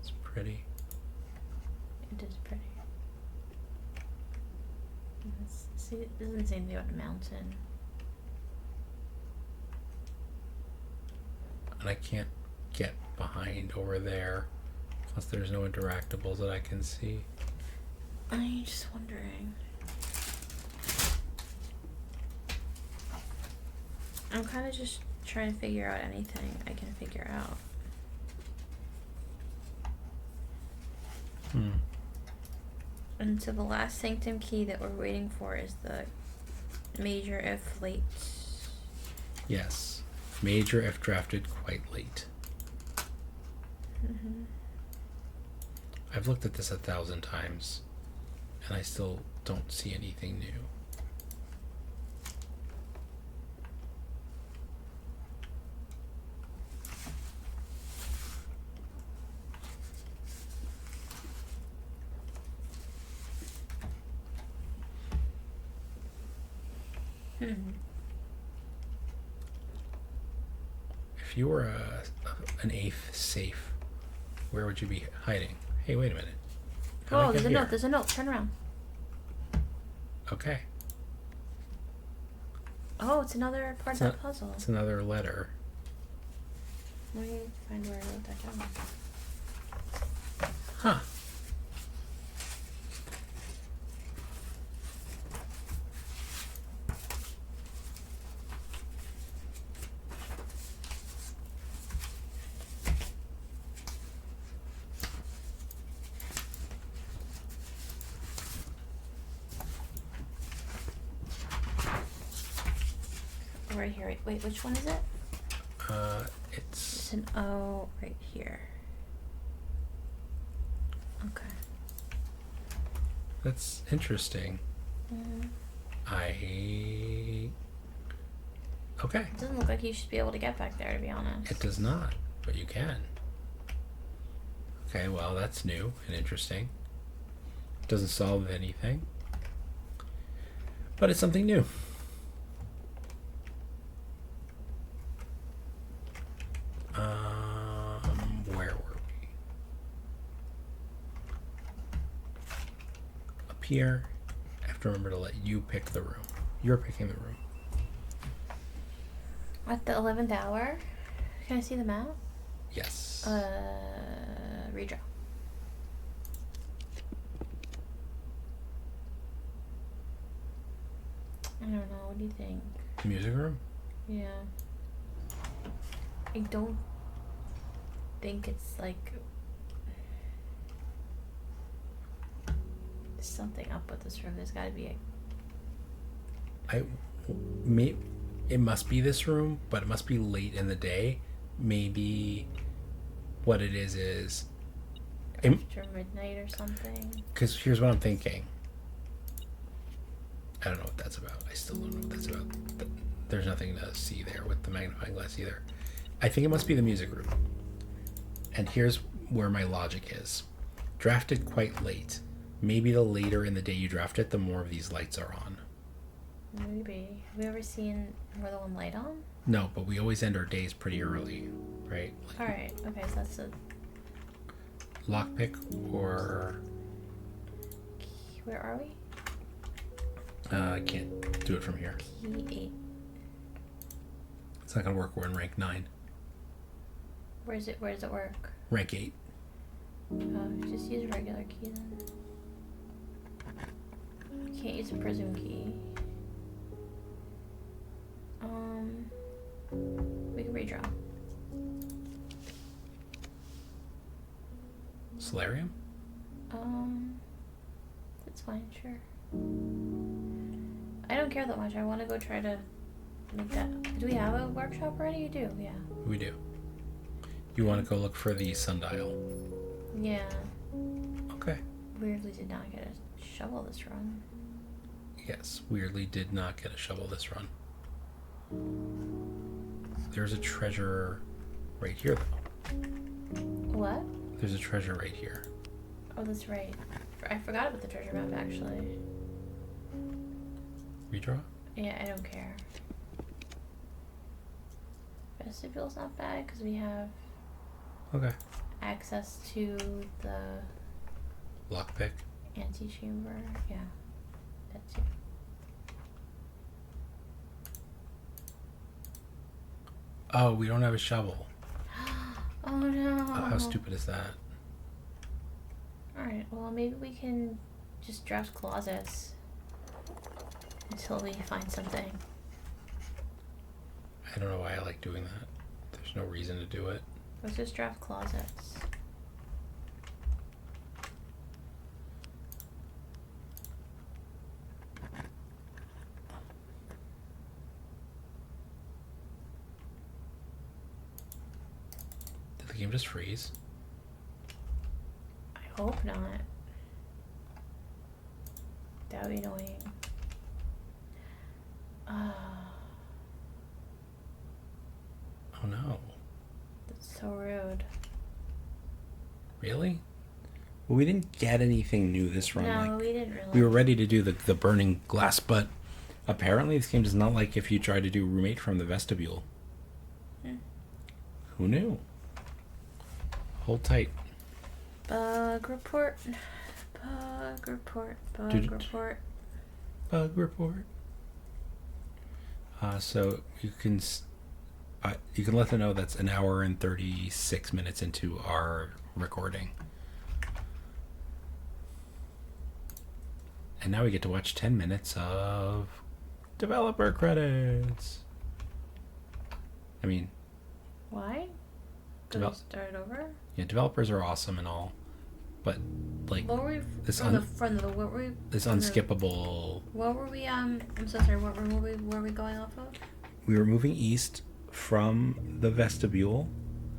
It's pretty. It is pretty. See, it doesn't say anything about a mountain. And I can't get behind over there. Plus there's no interactables that I can see. I'm just wondering. I'm kind of just trying to figure out anything I can figure out. And so the last sanctum key that we're waiting for is the major if late. Yes. Major if drafted quite late. Mm-hmm. I've looked at this 1,000 times and I still don't see anything new. If you were an eighth safe, where would you be hiding? Hey, wait a minute. Oh, there's a note. There's a note. Turn around. Okay. Oh, it's another part of that puzzle. It's another letter. Let me find where I wrote that down. Huh. Right here. Wait, which one is it? It's an O right here. Okay. That's interesting. Mm-hmm. Okay. It doesn't look like you should be able to get back there, to be honest. It does not, but you can. Okay, well, that's new and interesting. Doesn't solve anything, but it's something new. Where were we? Up here. I have to remember to let you pick the room. You're picking the room. At the 11th hour? Can I see the map? Yes. Redraw. I don't know. What do you think? Music room? Yeah. I don't think it's like there's something up with this room. There's got to be It must be this room, but it must be late in the day. Maybe what it is after midnight or something. Because here's what I'm thinking. I don't know what that's about. I still don't know what that's about. But there's nothing to see there with the magnifying glass either. I think it must be the music room. And here's where my logic is. Drafted quite late. Maybe the later in the day you draft it, the more of these lights are on. Maybe. Have we ever seen more than one light on? No, but we always end our days pretty early, right? All right. Okay, so that's a lockpick or... Where are we? I can't do it from here. Key 8. It's not going to work. We're in rank 9. Where does it work? Rank 8. Just use a regular key then. Can't use a prism key. We can redraw. Solarium? That's fine, sure. I don't care that much. I want to go try to make that. Do we have a workshop already? You do, yeah. We do. You want to go look for the sundial? Yeah. Okay. Weirdly did not get a shovel this run. Yes, weirdly did not get a shovel this run. There's a treasure right here, though. What? There's a treasure right here. Oh, that's right. I forgot about the treasure map, actually. Redraw? Yeah, I don't care. Vestibule's not bad because we have Okay. access to the Lockpick. antechamber. Yeah, that too. Oh, we don't have a shovel. Oh no. Oh, how stupid is that? Alright, well maybe we can just draft closets until we find something. I don't know why I like doing that. There's no reason to do it. Let's just draft closets. Did the game just freeze? I hope not. That would be annoying. Oh no. That's so rude. Really? Well, we didn't get anything new this run. No, like, we didn't really. we were ready to do the burning glass, but apparently this game does not like if you try to do roommate from the vestibule. Who knew? Hold tight. Bug report. Bug report. Bug Dude. report. Bug report. So you can let them know that's an hour and 36 minutes into our recording. And now we get to watch 10 minutes of developer credits. I mean, Why? Did we start over? yeah, developers are awesome and all, but like What were we this from the what were we? this from unskippable. What were we? I'm so sorry. What were we going off of? We were moving east from the vestibule.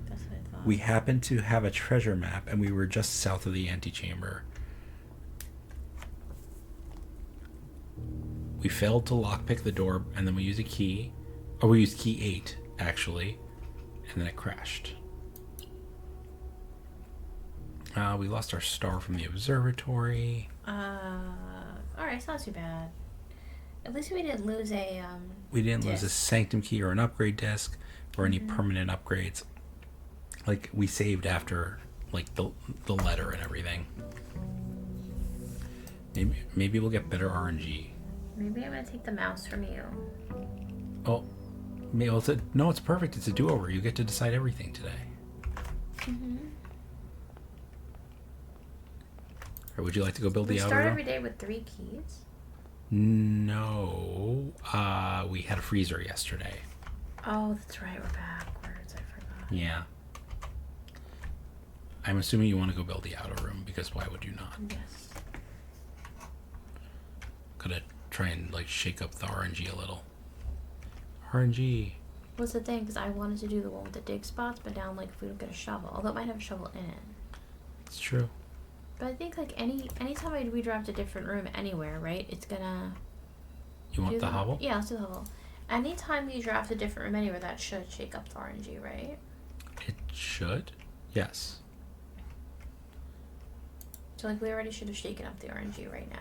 That's what I thought. We happened to have a treasure map, and we were just south of the antechamber. We failed to lockpick the door, and then we used a key, or we used key 8 actually, and then it crashed. We lost our star from the observatory. Alright, it's not too bad. At least we didn't lose a We didn't lose a disc. sanctum key or an upgrade disc or any permanent upgrades. Like, we saved after like the letter and everything. Maybe we'll get better RNG. Maybe I'm gonna take the mouse from you. Oh, maybe no, it's perfect. It's a do-over. You get to decide everything today. Or would you like to go build We the outer start room? every day with 3 keys. No, we had a freezer yesterday. Oh, that's right. We're backwards. I forgot. Yeah. I'm assuming you want to go build the outer room, because why would you not? Yes. Gotta try and like shake up the RNG a little. RNG. What's the thing? Because I wanted to do the one with the dig spots, but now I'm like, if we don't get a shovel, although it might have a shovel in it. It's true. But I think like anytime I redraft a different room anywhere, right? It's gonna. You want do the hovel? Yeah, let's do the hovel. Anytime you draft a different room anywhere, that should shake up the RNG, right? It should. Yes. So like we already should have shaken up the RNG right now.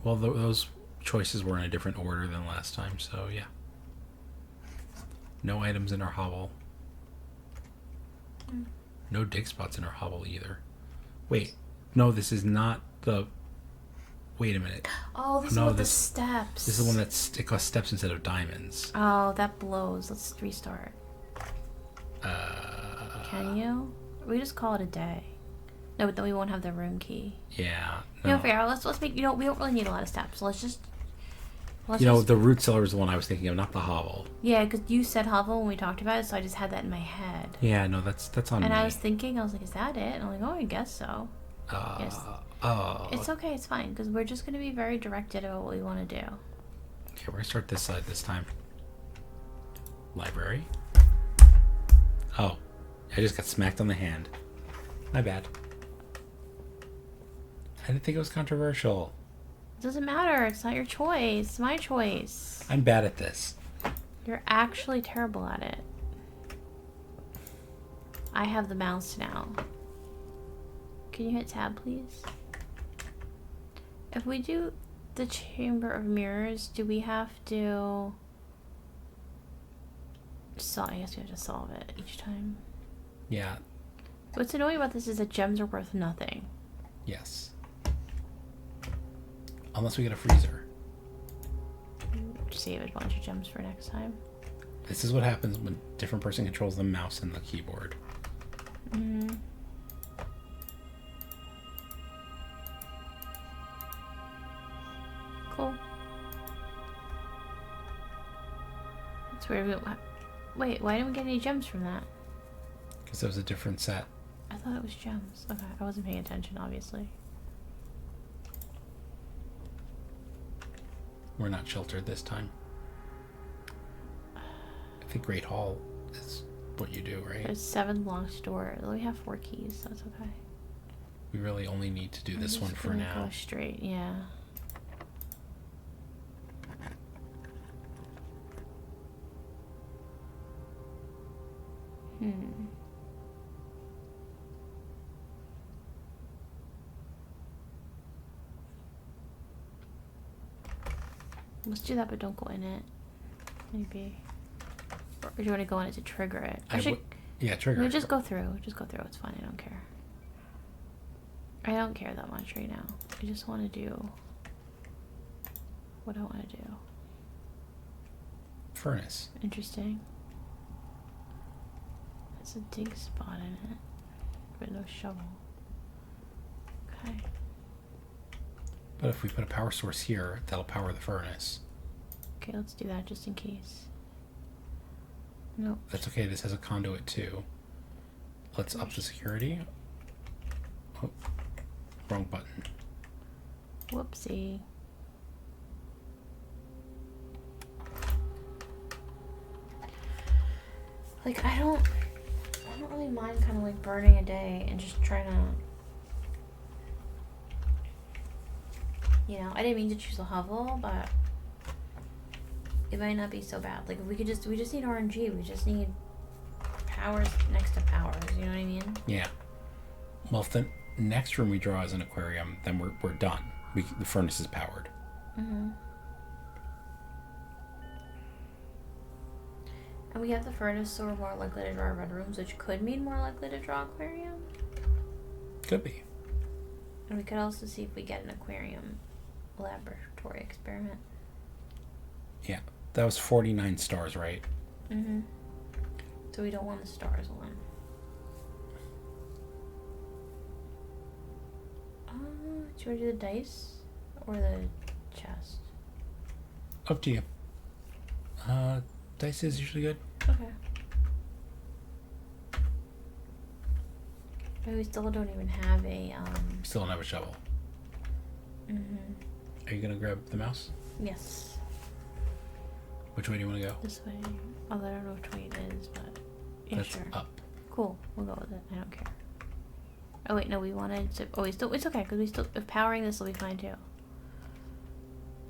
Well, those choices were in a different order than last time, so yeah. No items in our hovel. No dig spots in our hovel either. Wait, no, this is not the. Wait a minute. Oh, this is with the steps. This is the one that costs steps instead of diamonds. Oh, that blows. Let's restart. Can you? We just call it a day. No, but then we won't have the room key. Yeah. You No. know, fair. Let's make. We don't really need a lot of steps. Let's just. The root cellar is the one I was thinking of, not the hovel. Yeah, because you said hovel when we talked about it, so I just had that in my head. Yeah, no, that's on me. And I was thinking, I was like, is that it? And I'm like, oh, I guess so. Yes. Oh. It's okay, it's fine, because we're just going to be very directed about what we want to do. Okay, we're going to start this side this time. Library. Oh, I just got smacked on the hand. My bad. I didn't think it was controversial. It doesn't matter. It's not your choice. It's my choice. I'm bad at this. You're actually terrible at it. I have the mouse now. Can you hit tab, please? If we do the Chamber of Mirrors, do we have to... I guess we have to solve it each time. Yeah. What's annoying about this is that gems are worth nothing. Yes. Unless we get a freezer. Save a bunch of gems for next time. This is what happens when different person controls the mouse and the keyboard. Mm-hmm. Cool. That's weird. Wait, why didn't we get any gems from that? Because that was a different set. I thought it was gems. Okay, I wasn't paying attention, obviously. We're not sheltered this time. I think Great Hall is what you do, right? There's 7 locked doors. We have 4 keys, so that's okay. We really only need to do this one for now. Go straight, yeah. Let's do that, but don't go in it. Maybe. Or do you want to go in it to trigger it? Yeah, trigger it. it. Just go through. Just go through. It's fine. I don't care. I don't care that much right now. I just want to do what I want to do. Furnace. Interesting. There's a dig spot in it, but no shovel. Okay. But if we put a power source here, that'll power the furnace. Okay, let's do that just in case. Nope. That's okay. This has a conduit too. Let's up the security. Oh, wrong button. Whoopsie. Like, I don't really mind kind of like burning a day and just trying to, you know, I didn't mean to choose a hovel, but it might not be so bad. Like, if we just need RNG. We just need powers next to powers. You know what I mean? Yeah. Well, if the next room we draw is an aquarium, then we're done. The furnace is powered. Mm-hmm. And we have the furnace, so we're more likely to draw red rooms, which could mean more likely to draw aquarium. Could be. And we could also see if we get an aquarium laboratory experiment. Yeah. That was 49 stars, right? Mm-hmm. So we don't want the stars one. Do you want to do the dice or the chest? Up to you. Dice is usually good. Okay. But we still don't even have a, Still don't have a shovel. Mm-hmm. Are you gonna grab the mouse? Yes. Which way do you want to go? This way. Although I don't know which way it is, but yeah, That's sure. up. Cool. We'll go with it. I don't care. Oh wait, no, we wanted to. Oh, it's okay because we still. If powering this will be fine too.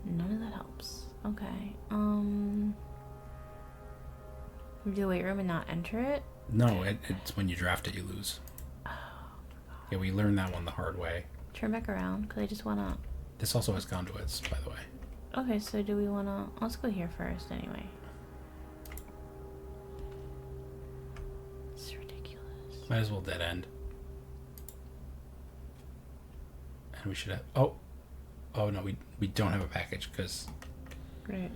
None of that helps. Okay. We do the weight room and not enter it. No, it's when you draft it you lose. Oh, Yeah, we learned that one the hard way. turn back around because I just wanna. This also has conduits, by the way. Okay, so do we wanna? Let's go here first anyway. It's ridiculous. Might as well dead end. And we should have... Oh no, we don't have a package because... Great.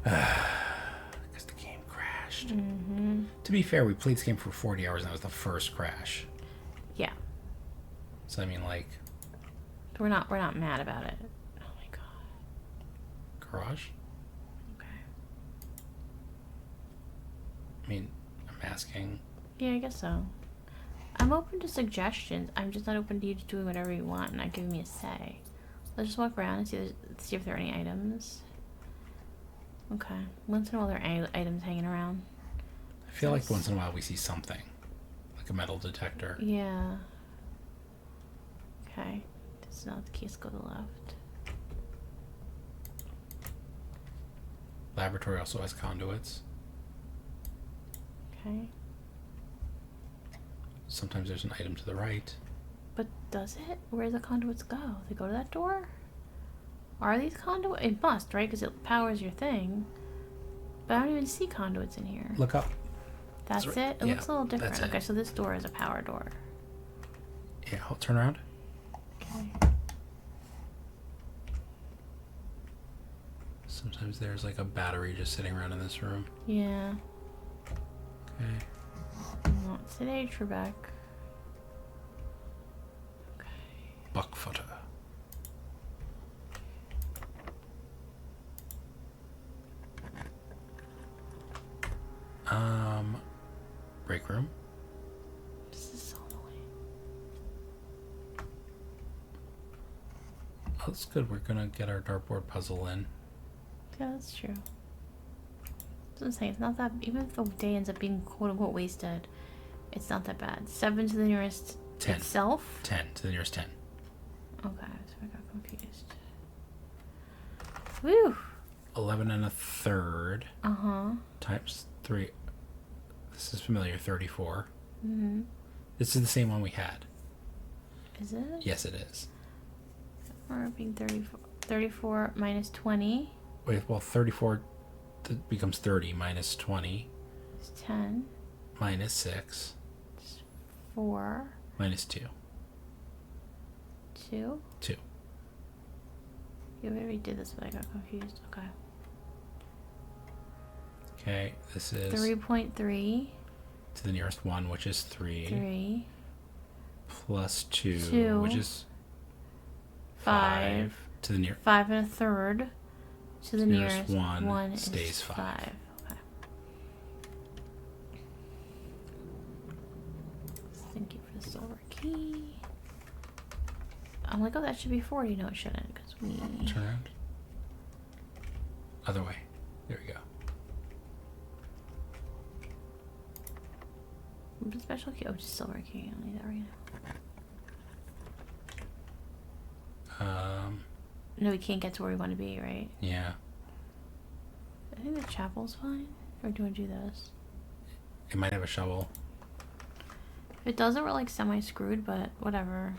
Because the game crashed. Mm-hmm. To be fair, we played this game for 40 hours and that was the first crash. Yeah. So I mean, like... We're not mad about it. Oh my god. Garage? Okay. I mean, I'm asking... Yeah, I guess so. I'm open to suggestions. I'm just not open to you just doing whatever you want and not giving me a say. Let's just walk around and see if there are any items. Okay. Once in a while there are any items hanging around. I feel like once in a while we see something. Like a metal detector. Yeah. Okay. That's not the case. Go to the left. Laboratory also has conduits. Okay. Sometimes there's an item to the right. But does it? Where do the conduits go? They go to that door? Are these conduits? It must, right? Because it powers your thing. But I don't even see conduits in here. Look up. That's right. it? It looks a little different. That's it. Okay, so this door is a power door. Yeah, turn around. Okay. Sometimes there's like a battery just sitting around in this room. Yeah. Okay. Not today, Trebek. Okay. Buckfooter. Break room. This is so annoying. Oh, that's good. We're gonna get our dartboard puzzle in. Yeah, that's true. I'm saying it's not that. Even if the day ends up being quote unquote wasted, it's not that bad. 7 to the nearest 10. itself. 10 to the nearest 10. Okay, so I got confused. Woo. 11 and a third. Times 3. This is familiar. 34. This is the same one we had. Is it? Yes, it is. Or being 34. 34 minus 20. Wait, well, 34 becomes 30 minus 20. It's 10. Minus 6. It's 4. Minus 2. 2? 2. You already did this, but I got confused. Okay. Okay, this is 3.3. to the nearest 1, which is 3. 3. Plus 2, 2. which is 5. to the near 5 and a third. To the nearest 1 stays is 5. 5. Okay. Thank you for the silver key. I'm like, oh, that should be 40. No, it shouldn't, because we... Turn around. Other way. There we go. The special key? Oh, just silver key. I don't need that right now. No, we can't get to where we want to be, right? Yeah. I think the chapel's fine. Or do you want to do this? It might have a shovel. If it doesn't, we're like semi-screwed, but whatever.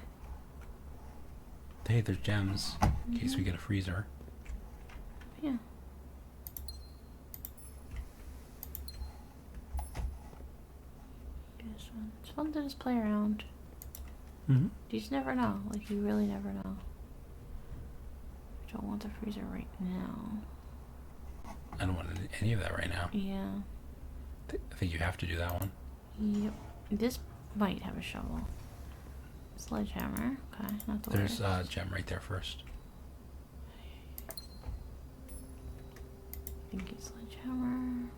Hey, there's gems. In case we get a freezer. Yeah. This one. It's fun to just play around. Mm-hmm. You just never know. Like, you really never know. I don't want the freezer right now. I don't want any of that right now. Yeah. I think you have to do that one. Yep. This might have a shovel. Sledgehammer. Okay, not the There's worst. a gem right there first. Thank you, sledgehammer.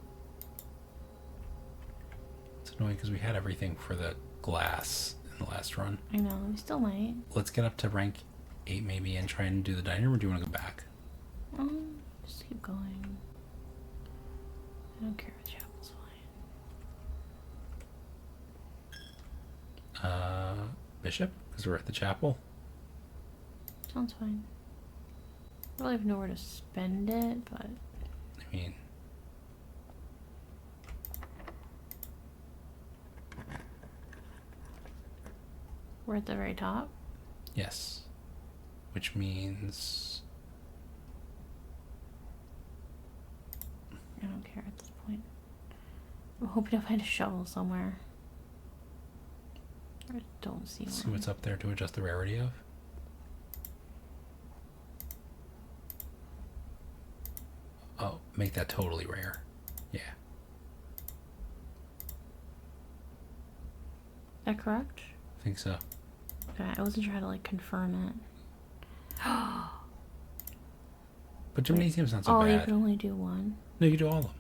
It's annoying because we had everything for the glass in the last run. I know, we still might. Let's get up to rank 8 maybe and try and do the diner, or do you want to go back? Just keep going. I don't care if the chapel's fine. Bishop? Because we're at the chapel. Sounds fine. I don't really have nowhere to spend it, but... I mean... We're at the very top? Yes. Which means... I don't care at this point. I'm hoping to find a shovel somewhere. I don't see one. See what's up there to adjust the rarity of? Oh, make that totally rare. Yeah. Is that correct? I think so. Okay, I wasn't sure how to like confirm it. But gymnasium's not so Oh, bad. you can only do one. No, you can do all of them.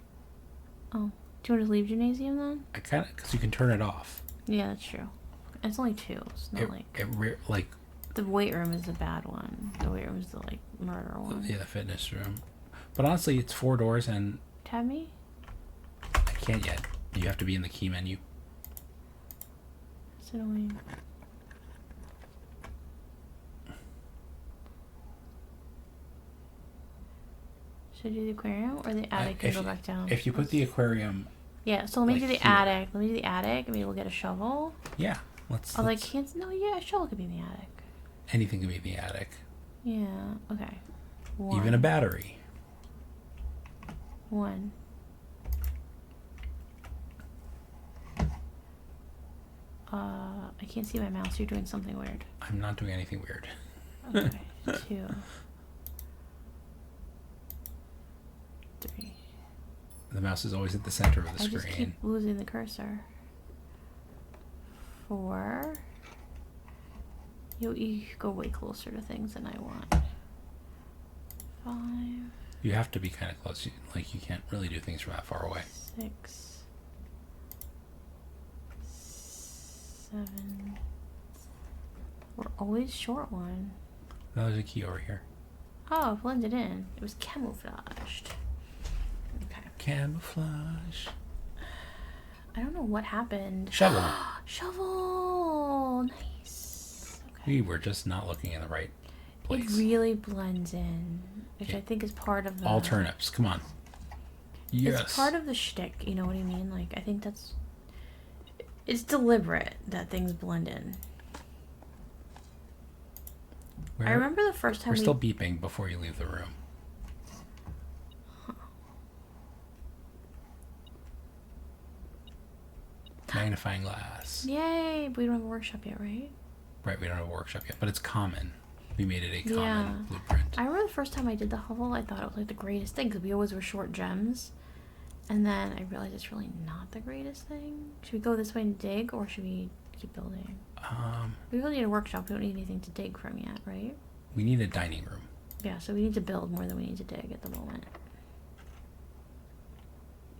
Oh. Do you want to leave gymnasium then? I kind of, because you can turn it off. Yeah, that's true. It's only 2. It's not Like the weight room is the bad one. The weight room is the like murder one. yeah, the fitness room. But honestly, it's 4 doors and Tab me? I can't yet. You have to be in the key menu. It's annoying. Should I do the aquarium or the attic and go back down? If you put the aquarium... Yeah, so let me like do the here. attic. Let me do the attic and maybe we'll get a shovel. Yeah. Although I can't. No, yeah, a shovel could be in the attic. Anything could be in the attic. Yeah. Okay. Even a battery. 1. I can't see my mouse. You're doing something weird. I'm not doing anything weird. Okay. 2. 3. The mouse is always at the center of the screen. I just keep losing the cursor. 4. You go way closer to things than I want. 5. You have to be kind of close. Like, you can't really do things from that far away. 6. 7. We're always short 1. No, there's a key over here. Oh, it blended in. It was camouflaged. Okay. Camouflage. I don't know what happened. Shovel. Shovel! Nice. Okay. We were just not looking in the right place. It really blends in, which I think is part of the... All turnips. Come on. Yes. It's part of the shtick, you know what I mean? Like, I think that's... It's deliberate that things blend in. I remember the first time we're still beeping before you leave the room. Huh. Magnifying glass. Yay! But we don't have a workshop yet, right? Right, we don't have a workshop yet, but it's common. We made it a common blueprint. I remember the first time I did the hovel, I thought it was like the greatest thing because we always were short gems. And then I realized it's really not the greatest thing. Should we go this way and dig, or should we keep building? We really need a workshop. We don't need anything to dig from yet, right? We need a dining room. Yeah, so we need to build more than we need to dig at the moment.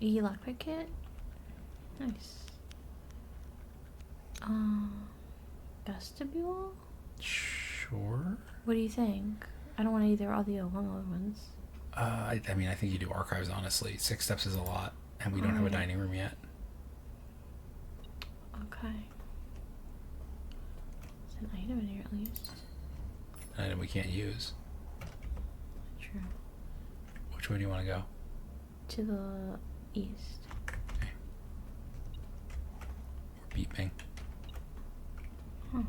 Lockpick kit? Nice. Vestibule? Sure. What do you think? I don't want either all the other ones. I mean, I think you do archives, honestly. 6 steps is a lot, and we don't have a dining room yet. Okay. There's an item in here at least. An item we can't use. True. Which way do you want to go? To the east. Okay. We're beeping. Huh.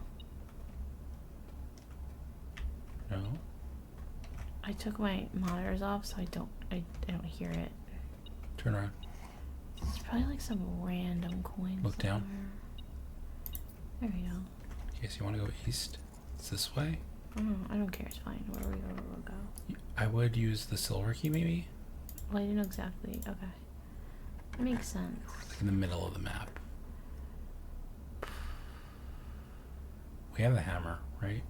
No? I took my monitors off, so I don't hear it. Turn around. It's probably like some random coin. Look down. There we go. Okay, so you want to go east? It's this way? I don't care. It's fine. Wherever we go. I would use the silver key, maybe? Well, I didn't know exactly. Okay. That makes sense. Like in the middle of the map. We have the hammer, right?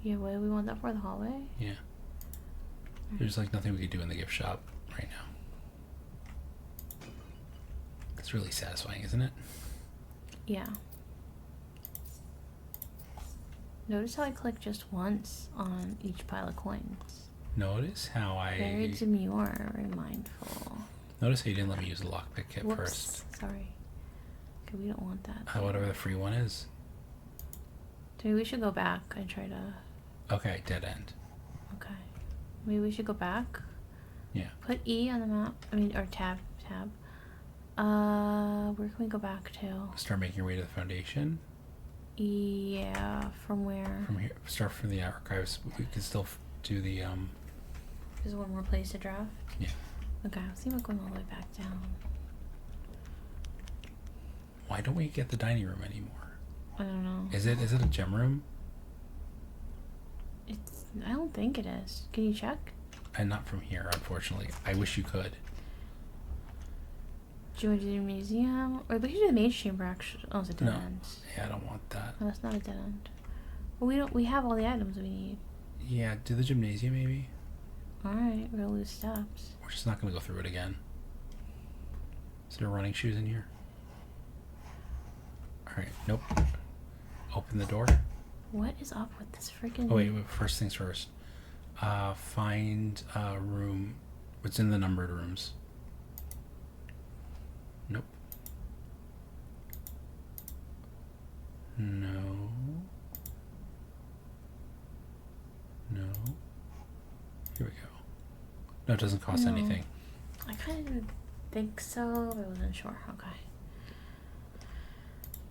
Yeah, what do we want that for? The hallway? Yeah. There's like nothing we could do in the gift shop right now. It's really satisfying, isn't it? Yeah. Notice how I click just once on each pile of coins. Notice how Very demure, very mindful. Notice how you didn't let me use the lockpick kit Whoops. first. Sorry. Okay, we don't want that. Whatever the free one is. Maybe we should go back and try to... Okay, dead end. Okay. Maybe we should go back. Yeah. Put E on the map. I mean, or tab. Where can we go back to? Start making your way to the foundation. Yeah, from where? From here. Start from the archives. We can still do the There's one more place to draft? Yeah. Okay, I was thinking about going all the way back down. Why don't we get the dining room anymore? I don't know. Is it a gem room? I don't think it is. Can you check? And not from here, unfortunately. I wish you could. Do you want to do the museum? Or we could do the mage chamber actually. Oh, it's a dead end. Yeah, I don't want that. No, it's not a dead end. Well, we have all the items we need. Yeah, do the gymnasium maybe? Alright, we're gonna lose steps. We're just not gonna go through it again. Is there running shoes in here? Alright, nope. Open the door. What is up with this freaking... Oh wait, first things first. Find a room. What's in the numbered rooms? Nope. No. Here we go. No, it doesn't cost anything. I kind of didn't think so. I wasn't sure. Okay.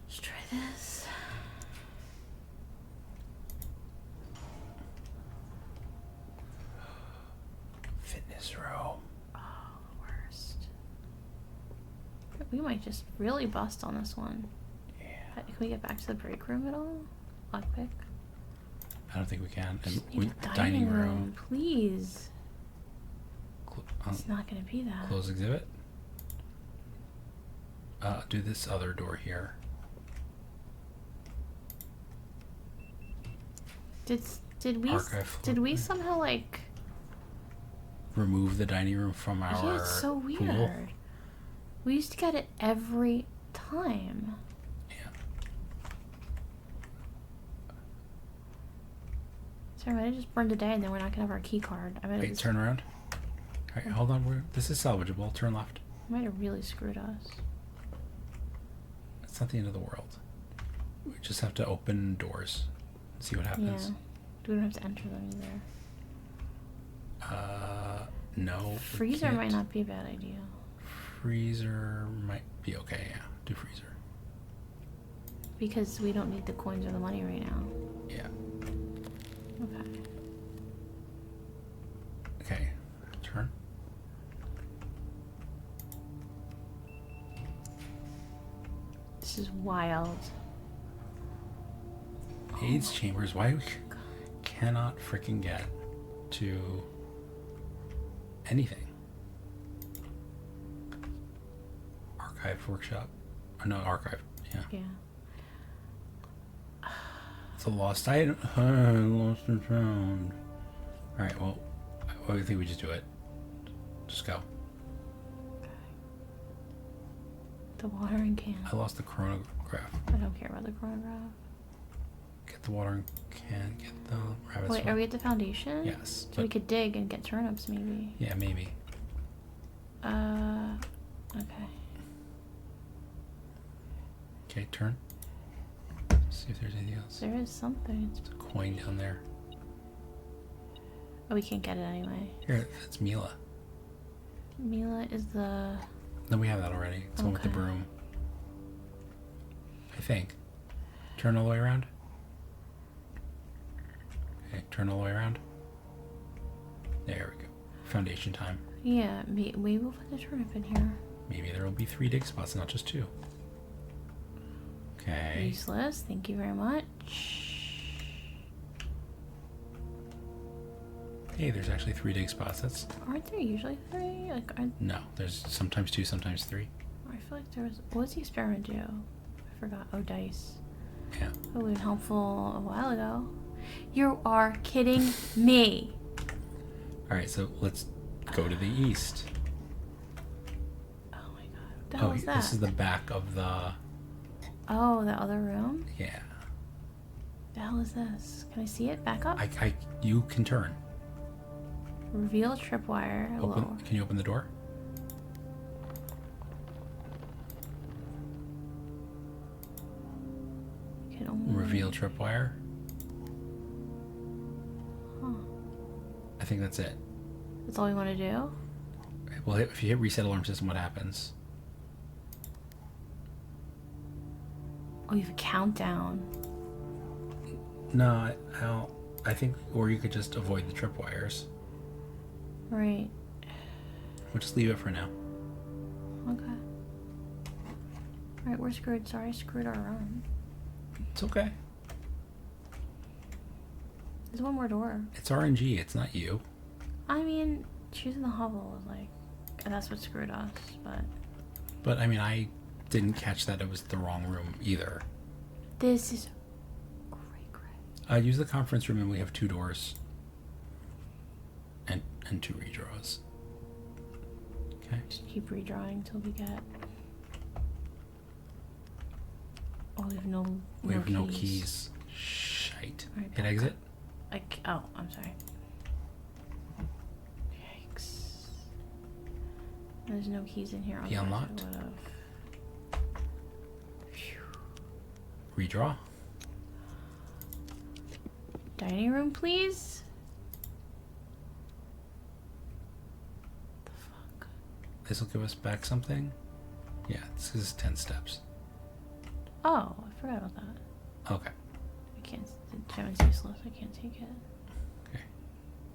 Let's try this. this room. Oh, worst. We might just really bust on this one. Yeah. Can we get back to the break room at all? Lockpick? I don't think we can. Just And need a dining room, please. It's not gonna be that. Close exhibit. Do this other door here. Did we Archive did we floor. somehow like Remove the dining room from our yeah, it's so weird. pool. We used to get it every time. Yeah. So I might have just burned a day and then we're not gonna have our key card. I might have Wait, just, turn around. Alright, hold on. This is salvageable. Turn left. might have really screwed us. It's not the end of the world. We just have to open doors and see what happens. Yeah. We don't have to enter them either. No. we Freezer might can't. not be a bad idea. Freezer might be okay, yeah. Do freezer. Because we don't need the coins or the money right now. Yeah. Okay. Okay. Turn. This is wild. AIDS chambers. Why we cannot freaking get to anything? Archive workshop. Oh, no, archive. Yeah. Yeah. It's a lost item. Lost and found. Alright, well, I think we just do it. Just go. The watering can. I lost the chronograph. I don't care about the chronograph. Get the watering can. Get the rabbit's Wait, are we at the foundation? Yes. So we could dig and get turnips, maybe. Yeah, maybe. Okay. Okay, turn. See if there's anything else. There is something. There's a coin down there. Oh, we can't get it anyway. Here, that's Mila. Mila is the... No, we have that already. It's the one with the Okay. broom. I think. Turn all the way around. Okay, turn all the way around. There we go. Foundation time. Yeah, we will put the turnip in here. Maybe there will be 3 dig spots, not just 2. Okay. Useless. Thank you very much. Hey, there's actually 3 dig spots. That's Aren't there usually 3? Like, no. There's sometimes 2, sometimes 3. I feel like there was... What does the experiment do? I forgot. Oh, dice. Yeah. That would have been helpful a while ago. You are kidding me. All right, so let's go to the east. Oh my god. What the hell is that? This is the back of the. Oh, the other room? Yeah. The hell is this? Can I see it? Back up? You can turn. Reveal tripwire. Hello. Can you open the door? Can only... Reveal tripwire. Huh. I think that's it. That's all we want to do? Well, if you hit reset alarm system, what happens? Oh, you have a countdown. No, I think, or you could just avoid the tripwires. Right. We'll just leave it for now. Okay. Alright, we're screwed. Sorry, I screwed our run. It's okay. There's one more door. It's RNG. It's not you. I mean, choosing the hovel was like... And that's what screwed us, but... But I mean, I didn't catch that it was the wrong room either. This is... Great. Use the conference room and we have 2 doors. And 2 redraws. Okay. Just keep redrawing until we get... Oh, we have no We have no keys. Shite. Alright, Hit back exit. Like, oh, I'm sorry. Yikes. There's no keys in here. Key otherwise unlocked. I would've. Redraw. Dining room, please? The fuck? This will give us back something. Yeah, this is 10 steps. Oh, I forgot about that. Okay. I can't. The gem is useless. I can't take it. Okay.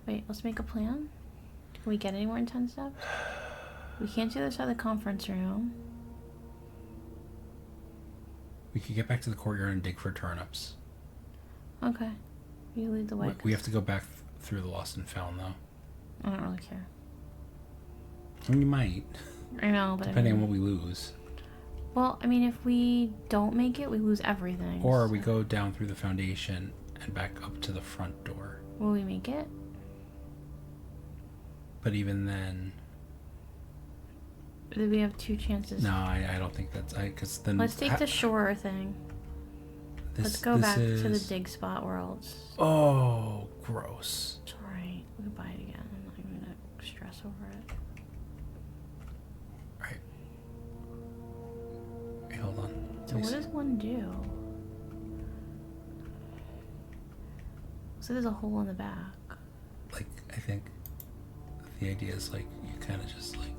Wait, let's make a plan. Can we get any more intense steps? We can't do this out of the conference room. We could get back to the courtyard and dig for turnips. Okay. You lead the way. We have to go back through the lost and found, though. I don't really care. I mean, you might. I know, but depending on what we lose. Well, I mean, if we don't make it, we lose everything. Or we go down through the foundation and back up to the front door. Will we make it? But even then... Do we have 2 chances? No, I don't think that's... Because then... Let's take the shore thing. Let's go back to the dig spot worlds. Oh, gross. It's alright. We can buy it again. I'm not even going to stress over it. Alright. Hey, hold on. So what does one do? So there's a hole in the back. Like, I think the idea is like, you kind of just like...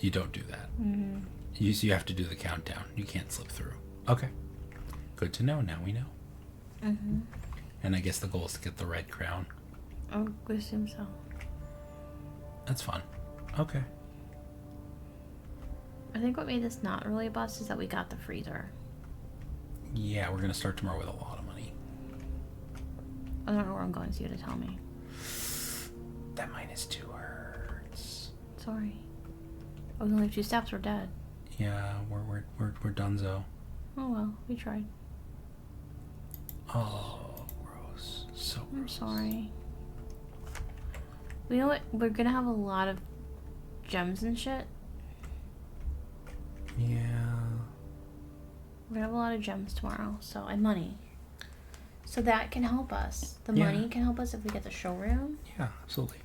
You don't do that. Mm-hmm. You have to do the countdown. You can't slip through. Okay. Good to know. Now we know. Mm-hmm. And I guess the goal is to get the red crown. I would assume so. That's fun. Okay. I think what made this not really a bust is that we got the freezer. Yeah, we're going to start tomorrow with a lot of money. I don't know where I'm going, so you have to tell me. That -2 hurts. Sorry. Oh, we only have 2 steps, we're dead. Yeah, we're donezo. Oh well, we tried. Oh, gross. So gross. I'm sorry. You know what? We're gonna have a lot of gems and shit. Yeah. We're gonna have a lot of gems tomorrow, so, and money. So that can help us. The money can help us if we get the showroom. Yeah, absolutely.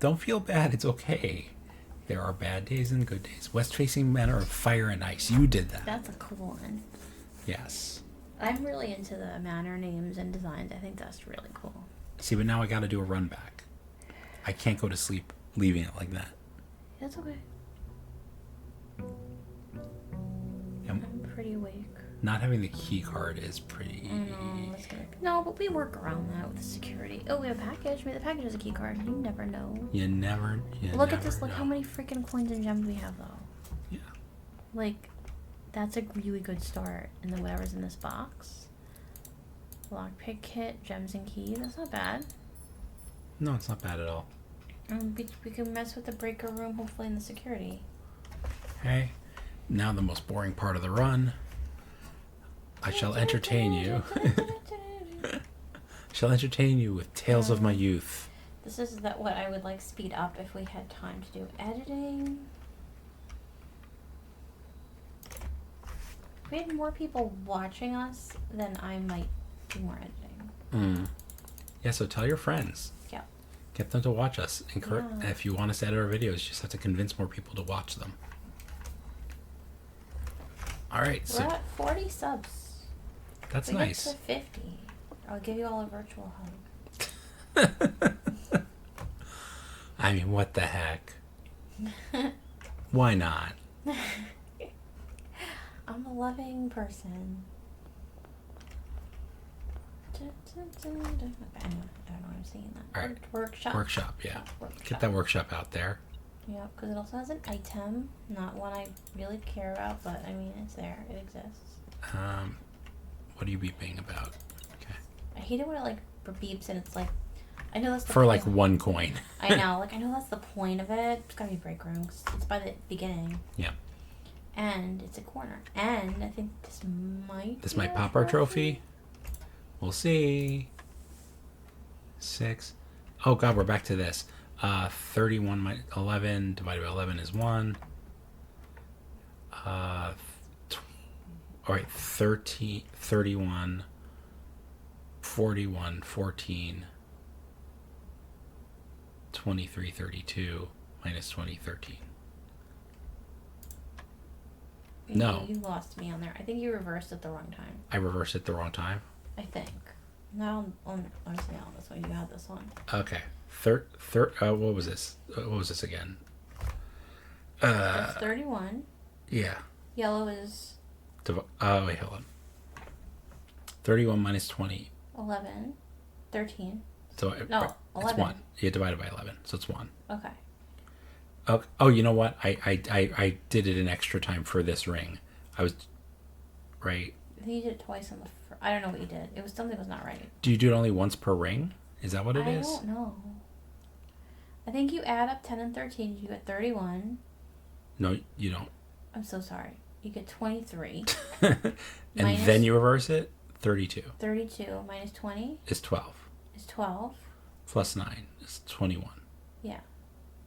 Don't feel bad. It's okay. There are bad days and good days. West-facing men are of fire and ice. You did that. That's a cool one. Yes. I'm really into the manor names and designs. I think that's really cool. See, but now I got to do a run back. I can't go to sleep leaving it like that. That's okay. I'm pretty awake. Not having the key card is pretty... No, but we work around that with the security. Oh, we have a package. Maybe the package has a key card. You never know. You never Look at this. Look how many freaking coins and gems we have, though. Yeah. Like, that's a really good start. And then whatever's in this box. Lockpick kit, gems and key. That's not bad. No, it's not bad at all. We can mess with the breaker room, hopefully, in the security. Okay. Now the most boring part of the run. I shall entertain you. Shall entertain you with tales of my youth. This is what I would like speed up if we had time to do editing. If we had more people watching us, then I might do more editing. Yeah, so tell your friends. Yeah. Get them to watch us. If you want us to edit our videos, you just have to convince more people to watch them. All right. We're at 40 subs. That's we nice. Get to 50. I'll give you all a virtual hug. I mean, what the heck? Why not? I'm a loving person. I don't know why I'm saying that. All right. Workshop. Workshop, yeah. Workshop. Get that workshop out there. Yeah, because it also has an item. Not one I really care about, but I mean, it's there. It exists. What are you beeping about? Okay. I hate it when it like beeps and it's like, I know that's the for point. like 1 coin. I know, like I know that's the point of it. It's gotta be break room 'cause it's by the beginning. Yeah. And it's a corner. And I think this might. This might pop our trophy. We'll see. 6. Oh god, we're back to this. 31 minus 11 divided by 11 is 1. All right, 30, 31, 41, 14, 23, 32, minus 20, 13. No. You lost me on there. I think you reversed it the wrong time. I reversed it the wrong time? I think. No, honestly, on this one. You had this one. Okay. What was this? What was this again? It's 31. Yeah. Yellow is Oh, wait, hold on. 31 minus 20. 11. 13. So No, 11. It's 1. You divide it by 11, so it's 1. Okay. Oh, you know what? I did it an extra time for this ring. I was... Right. I think you did it twice on the... I don't know what you did. It was something was not right. Do you do it only once per ring? Is that what it is? I don't know. I think you add up 10 and 13, you get 31. No, you don't. I'm so sorry. You get 23. And then you reverse it? 32. 32 minus 20 is 12. Is 12. Plus 9 is 21. Yeah.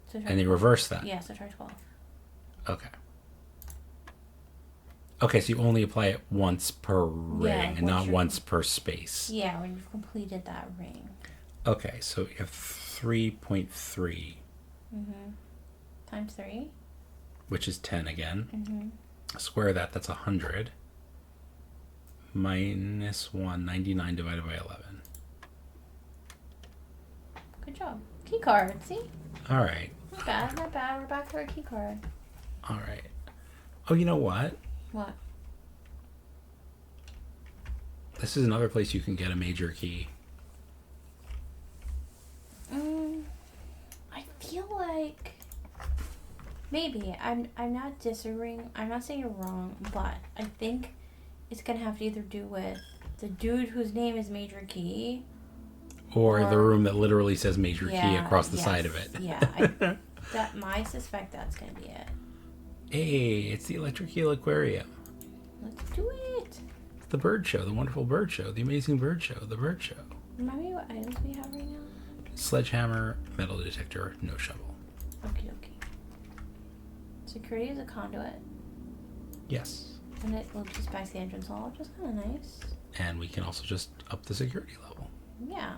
So and you reverse that? Yeah, so try 12. Okay. Okay, so you only apply it once per ring and not once per space. Yeah, when you've completed that ring. Okay, so you have 3.3. Mm-hmm. Times 3. Which is 10 again. Mm-hmm. Square that, that's 100. Minus 1, 99 divided by 11. Good job. Key card, see? All right. Not bad, not bad. We're back to our key card. All right. Oh, you know what? What? This is another place you can get a major key. I feel like maybe I'm not disagreeing. I'm not saying you're wrong, but I think it's gonna have to either do with the dude whose name is Major Key, or the room that literally says Major Key across the side of it. Yeah, I suspect that's gonna be it. Hey, it's the Electric Eel Aquarium. Let's do it. It's the bird show, the wonderful bird show, the amazing bird show, the bird show. Remind me what items we have right now. Sledgehammer, metal detector, no shovel. Okie dokie. Security is a conduit. Yes. And it loops us back to the entrance hall, which is kind of nice. And we can also just up the security level. Yeah.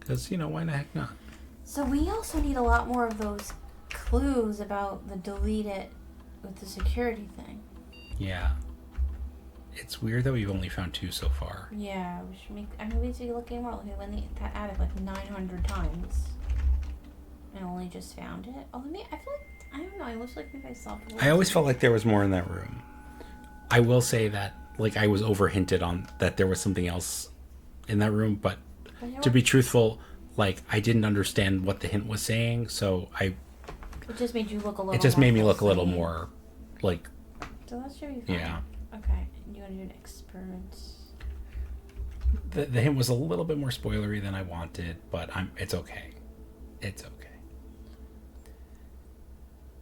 Because, why the heck not? So we also need a lot more of those clues about the delete it with the security thing. Yeah. It's weird that we've only found 2 so far. Yeah, we should make... I'm basically looking more. Looking when that attic like 900 times. And only just found it. Oh, I feel like... I don't know. I wish like maybe I saw... I always felt like there was more in that room. I will say that, I was over-hinted on that there was something else in that room, but to be truthful, I didn't understand what the hint was saying, so It just made you look a little... It just made me look a little more, So that should be fine. Yeah. Okay. You want to do an experiment? The hint was a little bit more spoilery than I wanted, but it's okay. It's okay.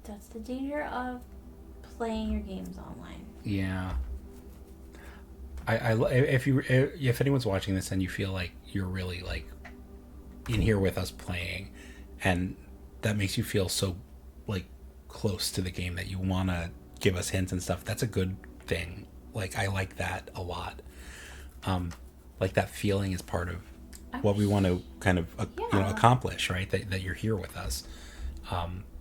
That's the danger of playing your games online. Yeah. If anyone's watching this and you feel like you're really in here with us playing, and that makes you feel so close to the game that you want to give us hints and stuff, that's a good thing. I like that a lot. That feeling is part of what we want to kind of accomplish, right? That you're here with us.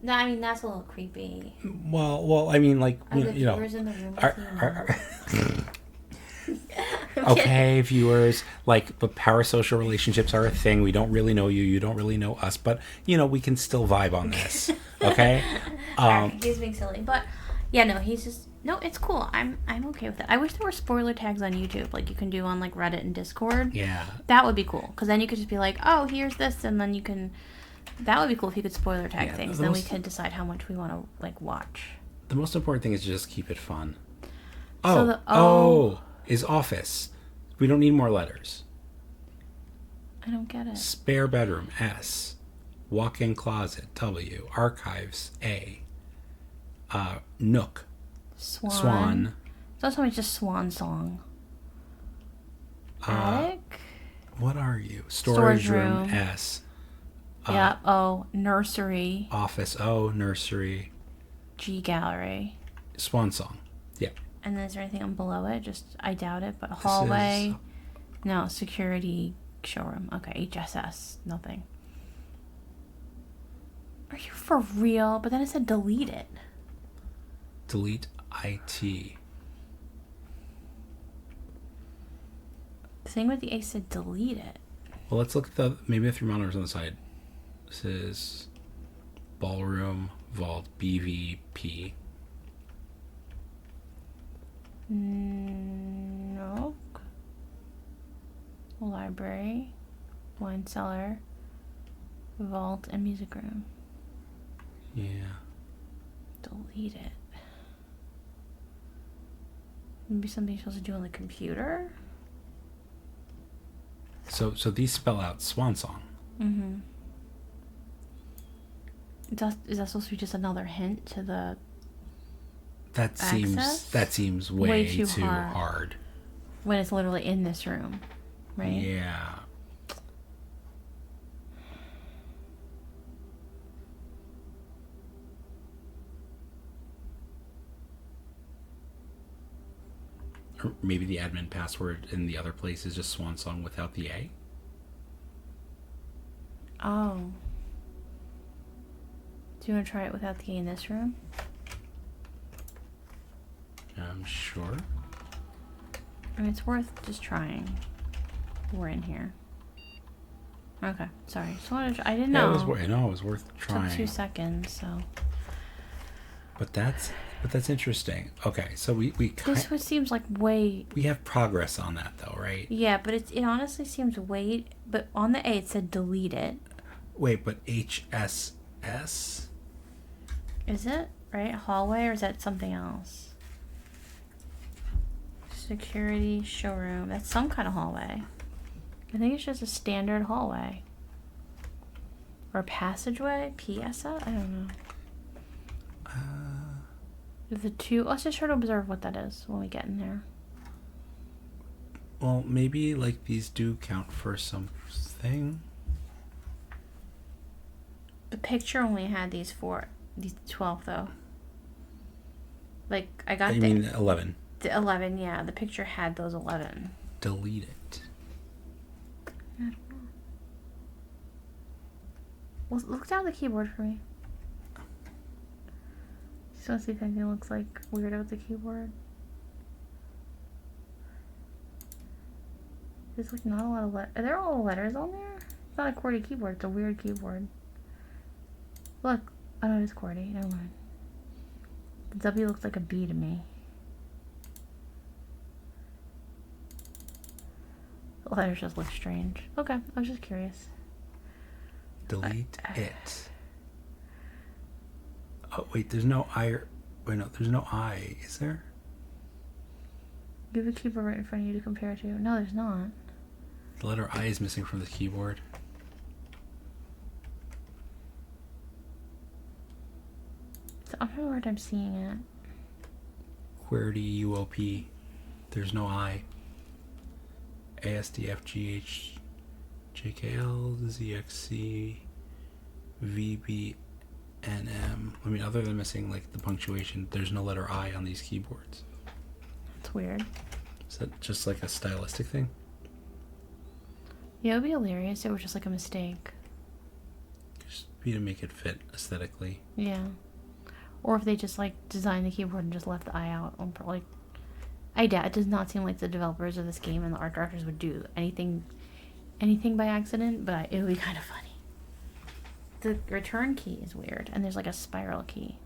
No, I mean that's a little creepy. Well, I mean, Are the viewers in the room? Okay, viewers, but parasocial relationships are a thing. We don't really know you. You don't really know us, but we can still vibe on this. Okay. He's being silly, but yeah, no, he's just no. It's cool. I'm okay with it. I wish there were spoiler tags on YouTube, like you can do on Reddit and Discord. Yeah. That would be cool, because then you could just be like, oh, here's this, and then you can. That would be cool if you could spoiler tag things. Then we could decide how much we want to watch. The most important thing is to just keep it fun. So is office. We don't need more letters. I don't get it. Spare bedroom, S. Walk-in closet, W. Archives, A. Nook. Swan. Sometimes just swan song. Attic. What are you? Storage room, S. Yeah. O. Nursery. Office, O. Nursery. G. Gallery. Swan song. Yeah. And then is there anything below it? I doubt it, but hallway. No, security showroom. Okay, HSS. Nothing. Are you for real? But then it said delete it. Delete IT. The thing with the A said delete it. Well, let's look at maybe the 3 monitors on the side. This is ballroom, vault, BVP. No. Library, wine cellar, vault, and music room. Yeah. Delete it. Maybe something you're supposed to do on the computer? So these spell out swan song. Mm-hmm. Is that supposed to be just another hint to the That seems way too hard. When it's literally in this room, right? Yeah. Or maybe the admin password in the other place is just swan song without the A. Oh. Do you want to try it without the A in this room? Sure. I mean, it's worth just trying. We're in here. Okay, sorry. Just wanted to I didn't know. It was worth trying. Took 2 seconds, so. But that's interesting. Okay, so we This one seems like way. We have progress on that though, right? Yeah, but it honestly seems way. But on the A it said delete it. Wait, but HSS? Is it right? Hallway, or is that something else? Security showroom. That's some kind of hallway. I think it's just a standard hallway. Or passageway? PSA? I don't know. The two. Let's just try to observe what that is when we get in there. Well, maybe like these do count for something. The picture only had these 12 though. Like I got. You mean 11? The 11, yeah. The picture had those 11. Delete it. I don't know. Well, look down the keyboard for me. Just want to see if anything looks like weird about the keyboard. There's like not a lot of letters. Are there all letters on there? It's not a QWERTY keyboard. It's a weird keyboard. Look. Oh no, it's QWERTY. Never mind. The W looks like a B to me. The letters just look strange. Okay, I was just curious. Delete it. Oh wait, there's no I. Wait, no, there's no I. Is there? You have a keyboard right in front of you to compare to. No, there's not. The letter I is missing from the keyboard. So I'm having a hard time seeing it. QWERTY UOP. There's no I. ASDFGH JKL ZXC VBNM. I mean, other than missing like the punctuation, there's no letter I on these keyboards. That's weird. Is that just like a stylistic thing? Yeah, it would be hilarious if it was just like a mistake. Just be to make it fit aesthetically. Yeah. Or if they just like designed the keyboard and just left the I out. Like, I doubt it. Does not seem like the developers of this game and the art directors would do anything by accident, but it would be kind of funny. The return key is weird, and there's like a spiral key.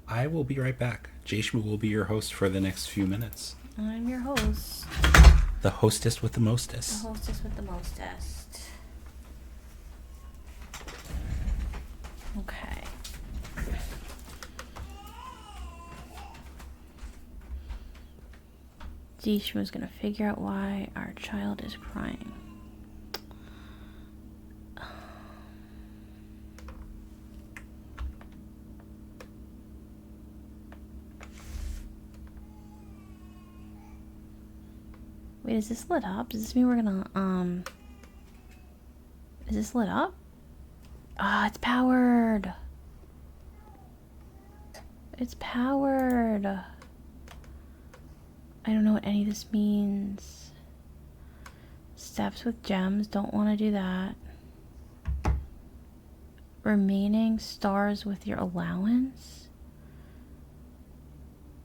I will be right back. JShmoo will be your host for the next few minutes. I'm your host. The hostess with the mostest. The hostess with the mostest. Okay. JShmoo is going to figure out why our child is crying. Wait, is this lit up? Does this mean we're gonna, is this lit up? Ah, it's powered. It's powered. I don't know what any of this means. Steps with gems. Don't want to do that. Remaining stars with your allowance.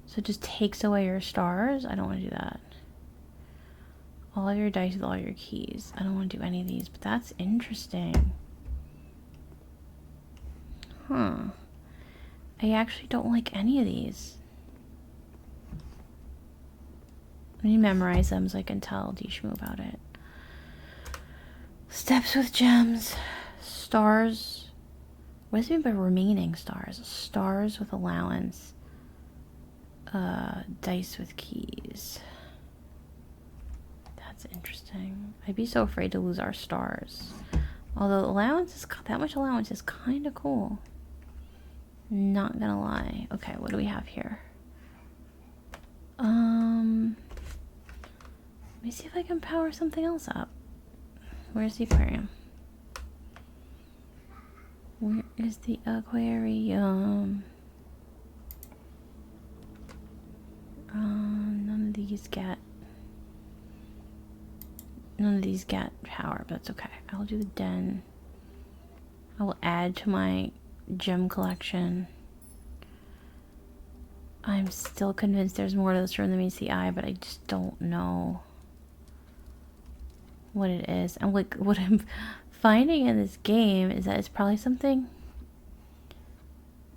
So it just takes away your stars? I don't want to do that. All of your dice with all your keys. I don't want to do any of these, but that's interesting. Huh. I actually don't like any of these. Let me memorize them so I can tell DShmoo about it. Steps with gems. Stars. What does it mean by remaining stars? Stars with allowance. Dice with keys. That's interesting. I'd be so afraid to lose our stars. Although allowance is, that much allowance is kind of cool. Not gonna lie. Okay, what do we have here? Let me see if I can power something else up. Where's the aquarium? Where is the aquarium? None of these get power, but that's okay. I'll do the den. I will add to my gem collection. I'm still convinced there's more to this room than meets the eye, but I just don't know what it is. And like what I'm finding in this game is that it's probably something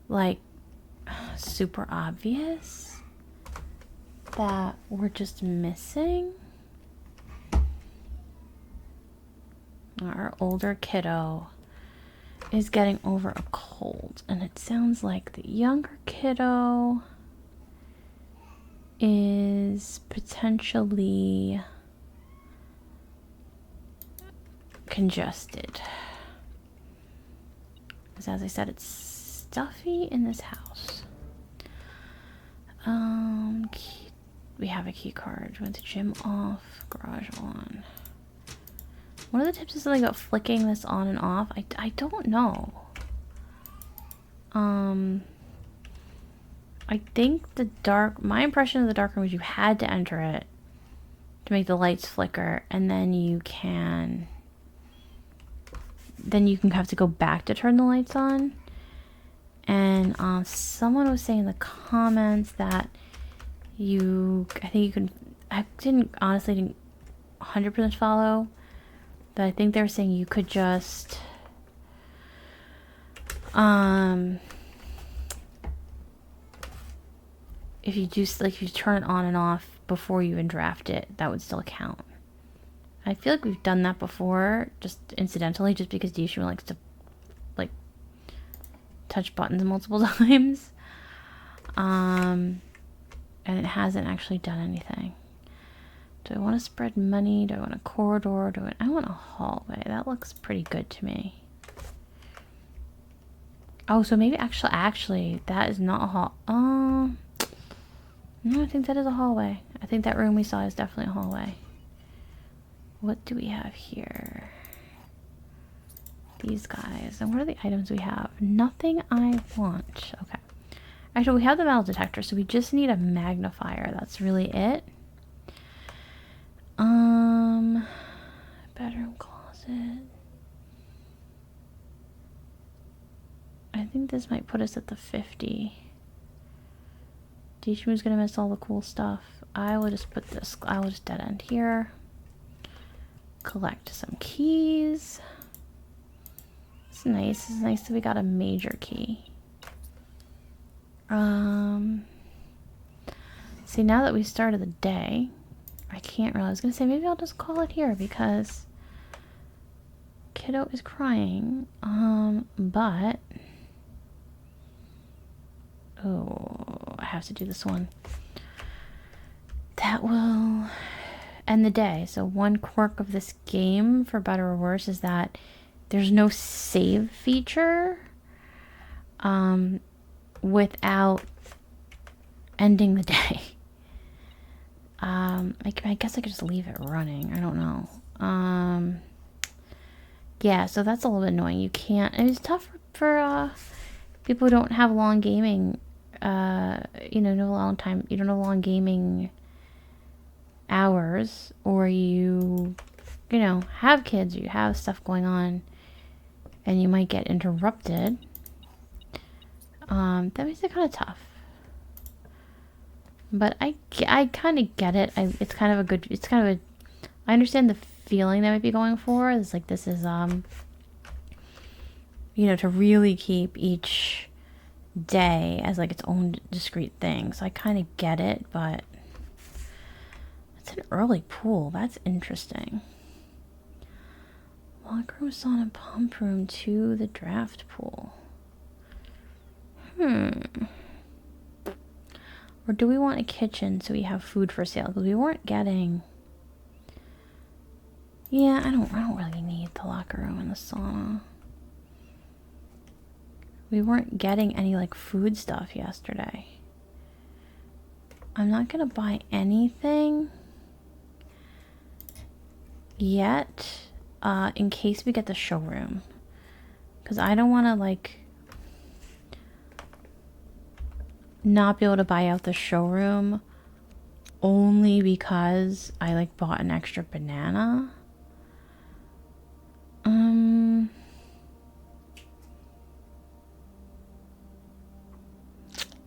like super obvious that we're just missing. Our older kiddo is getting over a cold, and it sounds like the younger kiddo is potentially congested. Because as I said, it's stuffy in this house. We have a key card. Went to gym off, garage on. One of the tips is something about flicking this on and off. I don't know. I think my impression of the dark room was you had to enter it to make the lights flicker, and then you can have to go back to turn the lights on. And someone was saying in the comments that I didn't 100% follow, but I think they were saying you could just if you turn it on and off before you even draft it, that would still count. I feel like we've done that before, just incidentally, just because DShmoo likes to like touch buttons multiple times. And it hasn't actually done anything. Do I want to spread money? Do I want a corridor? I want a hallway. That looks pretty good to me. Oh, so maybe actually that is not a hall. No, I think that is a hallway. I think that room we saw is definitely a hallway. What do we have here? These guys. And what are the items we have? Nothing I want. Okay. Actually, we have the metal detector, so we just need a magnifier. That's really it. Bedroom closet. I think this might put us at the 50. DShmoo's gonna miss all the cool stuff. I will just dead end here. Collect some keys. It's nice. It's nice that we got a major key. See, now that we started the day, I can't really. I was gonna say maybe I'll just call it here because kiddo is crying. But oh, I have to do this one. That will end the day. So one quirk of this game, for better or worse, is that there's no save feature without ending the day. I guess I could just leave it running. I don't know. Yeah, so that's a little bit annoying. You can't. It's tough for people who don't have long gaming. No long time. You don't have long gaming hours, or you have kids, or you have stuff going on, and you might get interrupted. That makes it kind of tough. But I kind of get it. It's kind of I understand the feeling they might be going for. It's like this is you know, to really keep each day as like its own discrete thing. So I kind of get it, but it's an early pool. That's interesting. Locker room, sauna, pump room to the draft pool. Or do we want a kitchen so we have food for sale? Because we weren't getting... Yeah, I don't really need the locker room and the sauna. We weren't getting any like food stuff yesterday. I'm not gonna buy anything yet, in case we get the showroom. Because I don't want to like not be able to buy out the showroom only because I like bought an extra banana.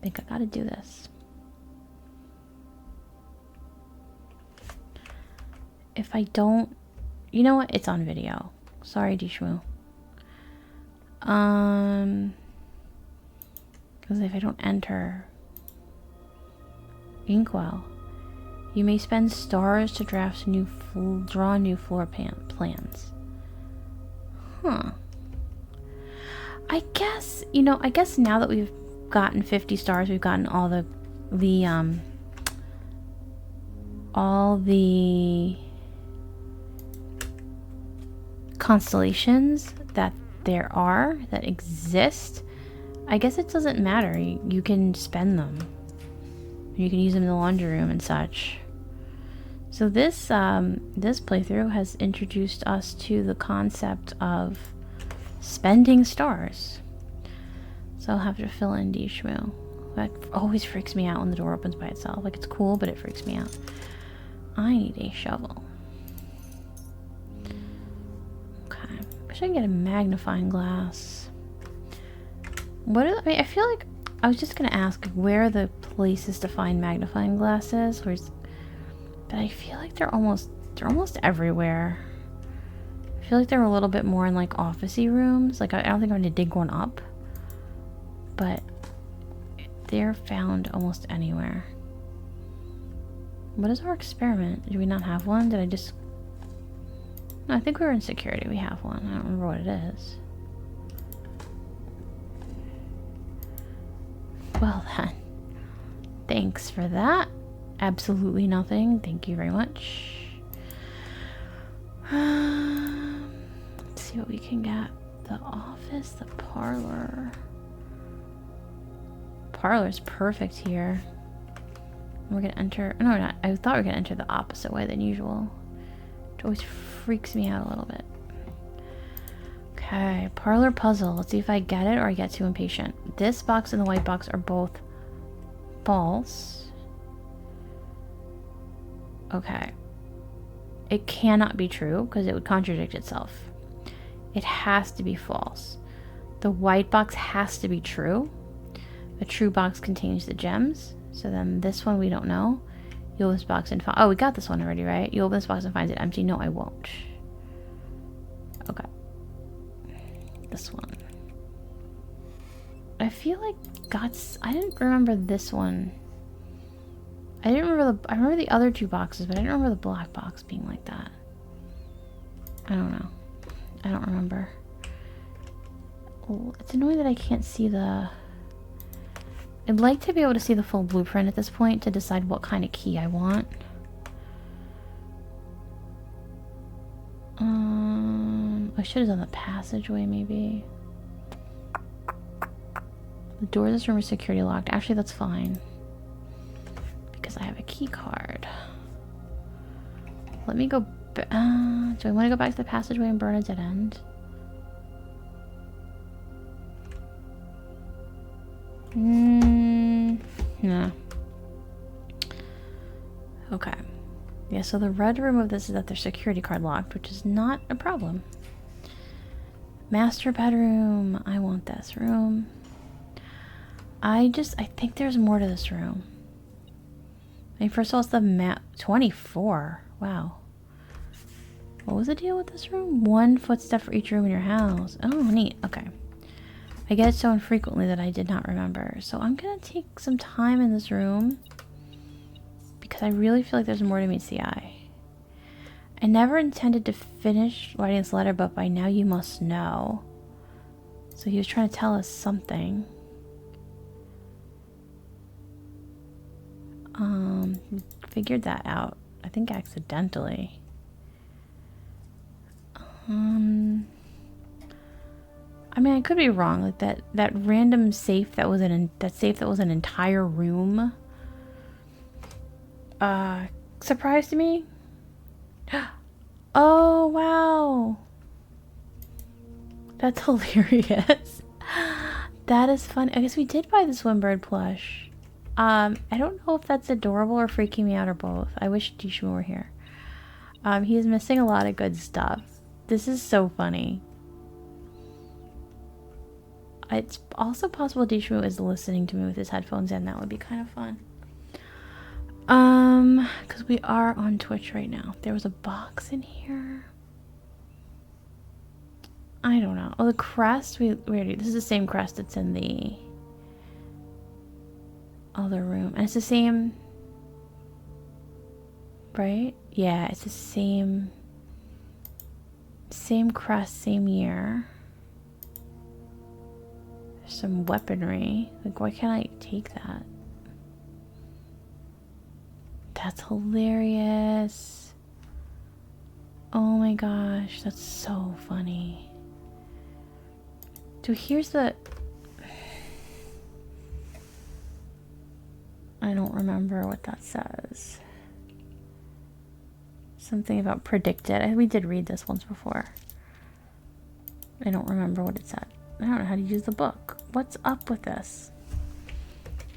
I think I gotta do this. If I don't, you know what? It's on video. Sorry, JShmoo. Because if I don't enter Inkwell, you may spend stars to draft draw new floor plans. Huh. I guess, you know, I guess now that we've gotten 50 stars, we've gotten all the constellations that that exist. I guess it doesn't matter. You can spend them. You can use them in the laundry room and such. So this this playthrough has introduced us to the concept of spending stars. So I'll have to fill in DShmoo. That always freaks me out when the door opens by itself. Like, it's cool, but it freaks me out. I need a shovel. Okay. Wish I could get a magnifying glass. I mean, I feel like I was just gonna ask where are the places to find magnifying glasses, but I feel like they're almost everywhere. I feel like they're a little bit more in like officey rooms. Like I don't think I'm gonna dig one up, but they're found almost anywhere. What is our experiment? Do we not have one? Did I just... No, I think we were in security. We have one. I don't remember what it is. Well then. Thanks for that. Absolutely nothing. Thank you very much. Let's see what we can get. The office, the parlor. Parlor's perfect here. We're gonna enter... No, we're not. I thought we were gonna enter the opposite way than usual. It always freaks me out a little bit. Okay, parlor puzzle. Let's see if I get it or I get too impatient. This box and the white box are both false. Okay. It cannot be true because it would contradict itself. It has to be false. The white box has to be true. A true box contains the gems. So then this one we don't know. You open this box and find... Oh, we got this one already, right? You open this box and finds it empty. No, I won't. Okay. This one. I feel like I didn't remember this one. I remember the other two boxes, but I didn't remember the black box being like that. I don't know. I don't remember. Oh, it's annoying that I can't see the... I'd like to be able to see the full blueprint at this point to decide what kind of key I want. I should have done the passageway maybe. The door of this room is security locked. Actually, that's fine. Because I have a key card. Let me go... do I want to go back to the passageway and burn a dead end? No. Okay. Yeah, so the red room of this is that their security card locked, which is not a problem. Master bedroom. I want this room. I think there's more to this room. I mean, first of all, it's the map. 24. Wow. What was the deal with this room? 1 footstep for each room in your house. Oh, neat. Okay. I get it so infrequently that I did not remember. So I'm gonna take some time in this room because I really feel like there's more to meets the eye. I never intended to finish writing this letter, but by now you must know. So he was trying to tell us something. Figured that out. I think accidentally. I mean, I could be wrong. Like that random safe that was an entire room. Surprised me. Oh wow, that's hilarious. That is fun. I guess we did buy the Swimbird plush. I don't know if that's adorable or freaking me out or both. I wish JShmoo were here. He is missing a lot of good stuff. This is so funny. It's also possible JShmoo is listening to me with his headphones in. That would be kind of fun. Because we are on Twitch right now. There was a box in here. I don't know. Oh, the crest. We already. This is the same crest that's in the other room, and it's the same, right? Yeah, it's the same crest, same year. There's some weaponry. Like, why can't I take that? That's hilarious. Oh my gosh, that's so funny. So here's the... I don't remember what that says. Something about predicted. We did read this once before. I don't remember what it said. I don't know how to use the book. What's up with this?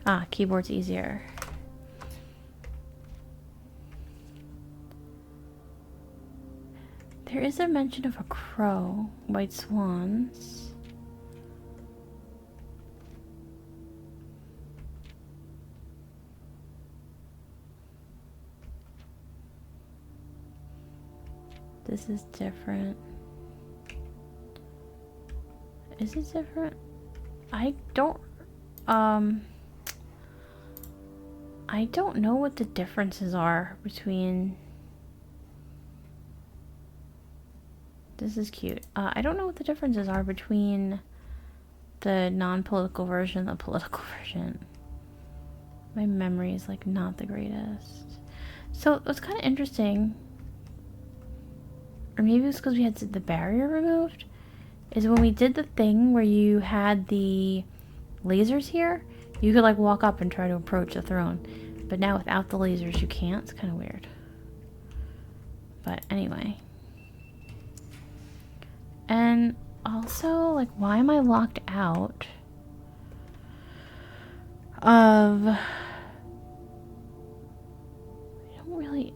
Ah, keyboard's easier. There is a mention of a crow, white swans. This is different. Is it different? I don't know what the differences are between... This is cute. I don't know what the differences are between the non-political version and the political version. My memory is like not the greatest. So what's kind of interesting, or maybe it's because we had the barrier removed, is when we did the thing where you had the lasers here, you could like walk up and try to approach the throne. But now without the lasers you can't. It's kind of weird. But anyway. And also, like, why am I locked out of...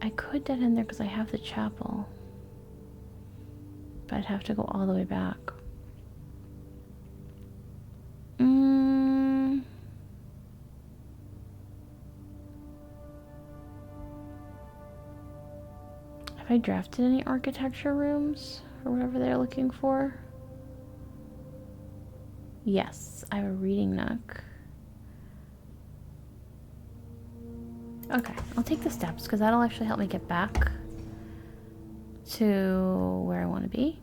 I could dead end there because I have the chapel. But I'd have to go all the way back. Have I drafted any architecture rooms? Or whatever they're looking for? Yes, I have a reading nook. Okay, I'll take the steps because that'll actually help me get back to where I want to be.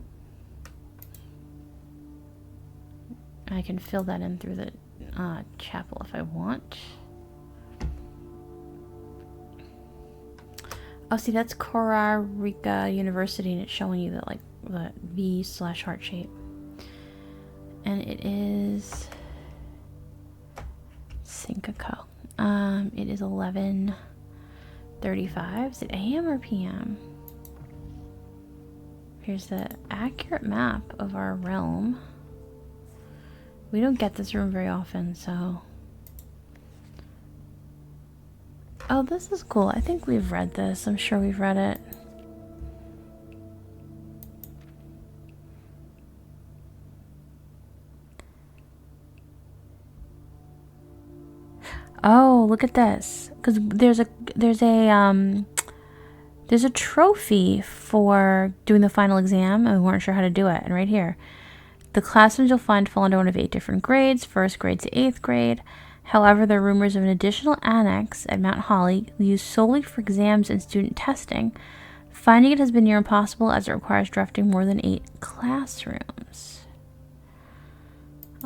I can fill that in through the chapel if I want. Oh, see, that's Costa Rica University, and it's showing you that, like, the V/heart shape. And it is Cinco. It is 11:35. Is it AM or PM? Here's the accurate map of our realm. We don't get this room very often, so... Oh, this is cool. I think we've read this. I'm sure we've read it. Oh, look at this. Because there's There's a trophy for doing the final exam, and we weren't sure how to do it. And right here, the classrooms you'll find fall into one of 8 different grades, 1st grade to 8th grade. However, there are rumors of an additional annex at Mount Holly used solely for exams and student testing. Finding it has been near impossible as it requires drafting more than 8 classrooms.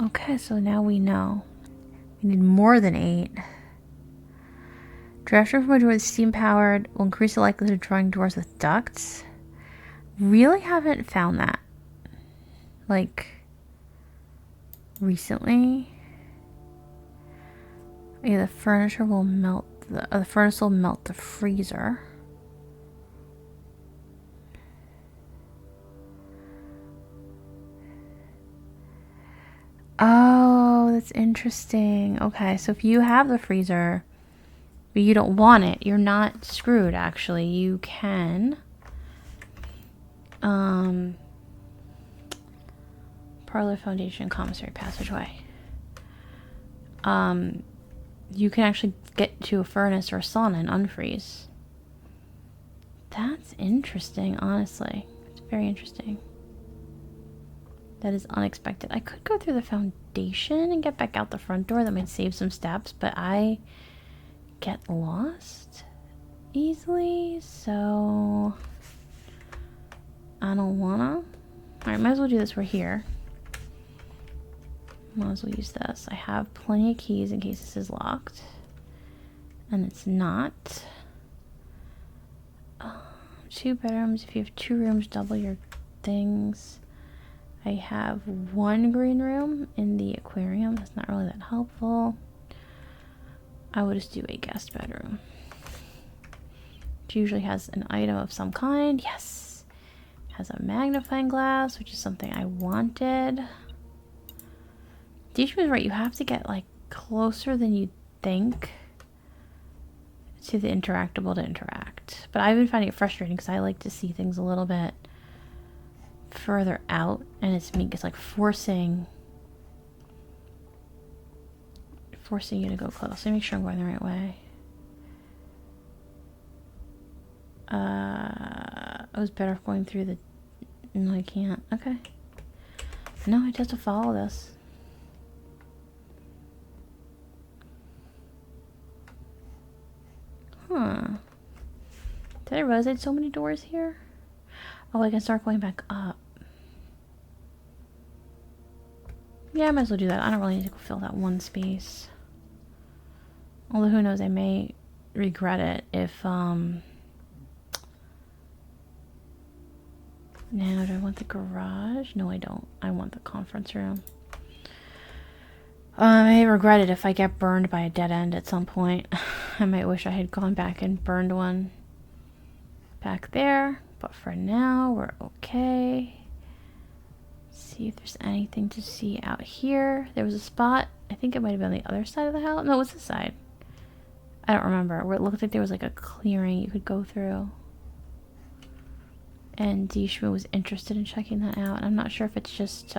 Okay, so now we know. We need more than 8. Drafting from a door that's steam-powered will increase the likelihood of drawing doors with ducts. Really haven't found that. Like, recently. Yeah, the furniture will melt. The furnace will melt the freezer. Oh, that's interesting. Okay, so if you have the freezer, but you don't want it, you're not screwed, actually. You can parlor, foundation, commissary, passageway. You can actually get to a furnace or a sauna and unfreeze. That's interesting, honestly. It's very interesting. That is unexpected. I could go through the foundation and get back out the front door. That might save some steps, but I get lost easily, so I don't wanna. Alright, might as well do this. We're here. Might as well use this. I have plenty of keys in case this is locked. And it's not. 2 bedrooms. If you have 2 rooms, double your things. I have 1 green room in the aquarium. That's not really that helpful. I would just do a guest bedroom. Which usually has an item of some kind. Yes! It has a magnifying glass, which is something I wanted. DShmoo is right. You have to get, like, closer than you'd think to the interactable to interact. But I've been finding it frustrating because I like to see things a little bit further out, and it's like forcing you to go close. Let me make sure I'm going the right way. I was better off going through the... No, I can't. Okay. No, I just have to follow this. Huh. Did I realize I had so many doors here? Oh, I can start going back up. Yeah, I might as well do that. I don't really need to fill that 1 space. Although, who knows, I may regret it if, Now, do I want the garage? No, I don't. I want the conference room. I may regret it if I get burned by a dead end at some point. I might wish I had gone back and burned one back there. But for now, we're okay. See if there's anything to see out here. There was a spot. I think it might have been on the other side of the house. No, it was this side. I don't remember. Where it looked like there was like a clearing you could go through. And DShmoo was interested in checking that out. I'm not sure if it's just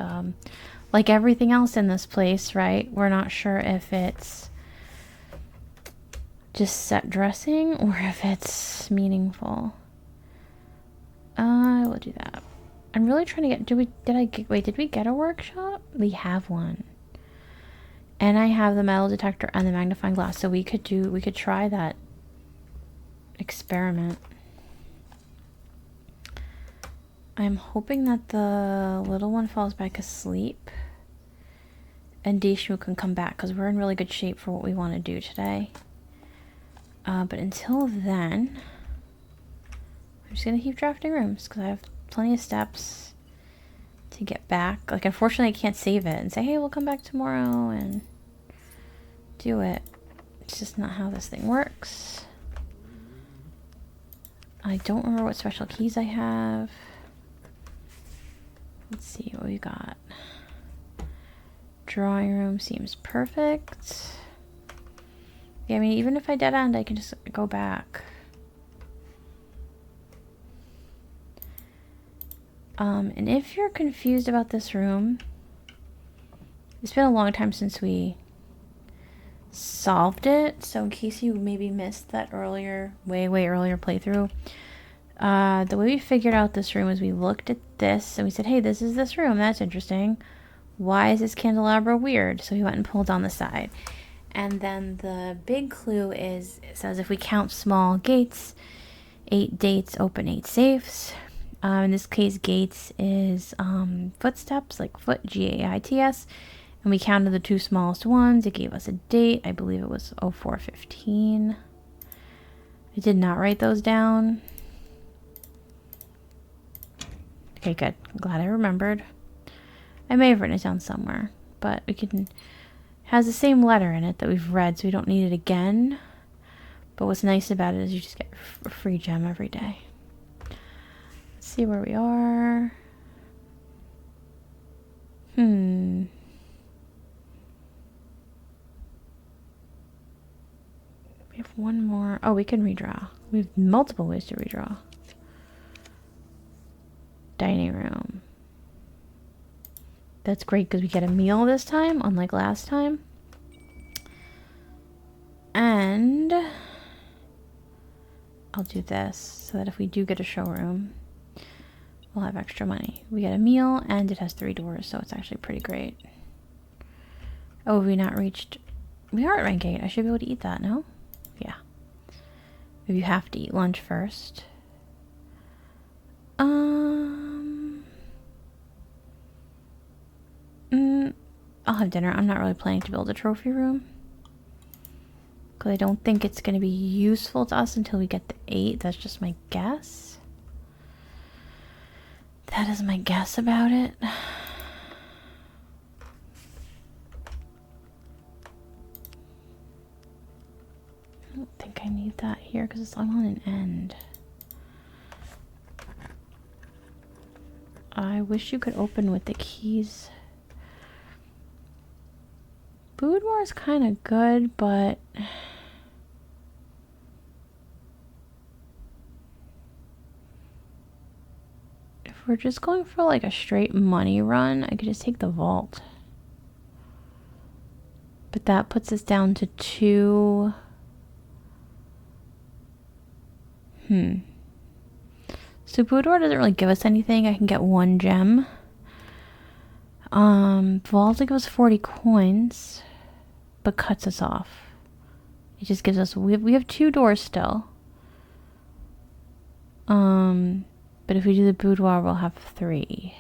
like everything else in this place, right? We're not sure if it's just set dressing or if it's meaningful. I will do that. I'm really trying to get... Did we get a workshop? We have one. And I have the metal detector and the magnifying glass, so we could try that experiment. I'm hoping that the little one falls back asleep and DShmoo can come back, because we're in really good shape for what we want to do today. But until then, I'm just going to keep drafting rooms, because I have plenty of steps to get back. Like, unfortunately, I can't save it and say, hey, we'll come back tomorrow and do it. It's just not how this thing works. I don't remember what special keys I have. Let's see what we got. Drawing room seems perfect. Yeah, I mean, even if I dead end, I can just go back. And if you're confused about this room, it's been a long time since we solved it. So in case you maybe missed that earlier, way earlier playthrough, The way we figured out this room is we looked at this and we said, hey, this is this room. That's interesting. Why is this candelabra weird? So we went and pulled down the side. And then the big clue is, it says if we count small gates, 8 dates open 8 safes. In this case, gates is footsteps, like foot, G-A-I-T-S. And we counted the 2 smallest ones. It gave us a date. I believe it was 0415. I did not write those down. Okay, good. I'm glad I remembered. I may have written it down somewhere, but we can... It has the same letter in it that we've read, so we don't need it again. But what's nice about it is you just get a free gem every day. Let's see where we are. We have one more. Oh, we can redraw. We have multiple ways to redraw. Dining room. That's great because we get a meal this time, unlike last time. And I'll do this so that if we do get a showroom, we'll have extra money. We get a meal and it has 3 doors, so it's actually pretty great. Oh, have we not reached... We are at rank 8. I should be able to eat that, no? Yeah. Maybe you have to eat lunch first. I'll have dinner. I'm not really planning to build a trophy room, because I don't think it's going to be useful to us until we get the 8. That's just my guess. That is my guess about it. I don't think I need that here because I'm on an end. I wish you could open with the keys. Boudoir is kind of good, but if we're just going for like a straight money run, I could just take the vault. But that puts us down to 2. So boudoir doesn't really give us anything. I can get 1 gem. Vault gives us 40 coins, but cuts us off. It just gives us... We have 2 doors still. But if we do the boudoir, we'll have 3.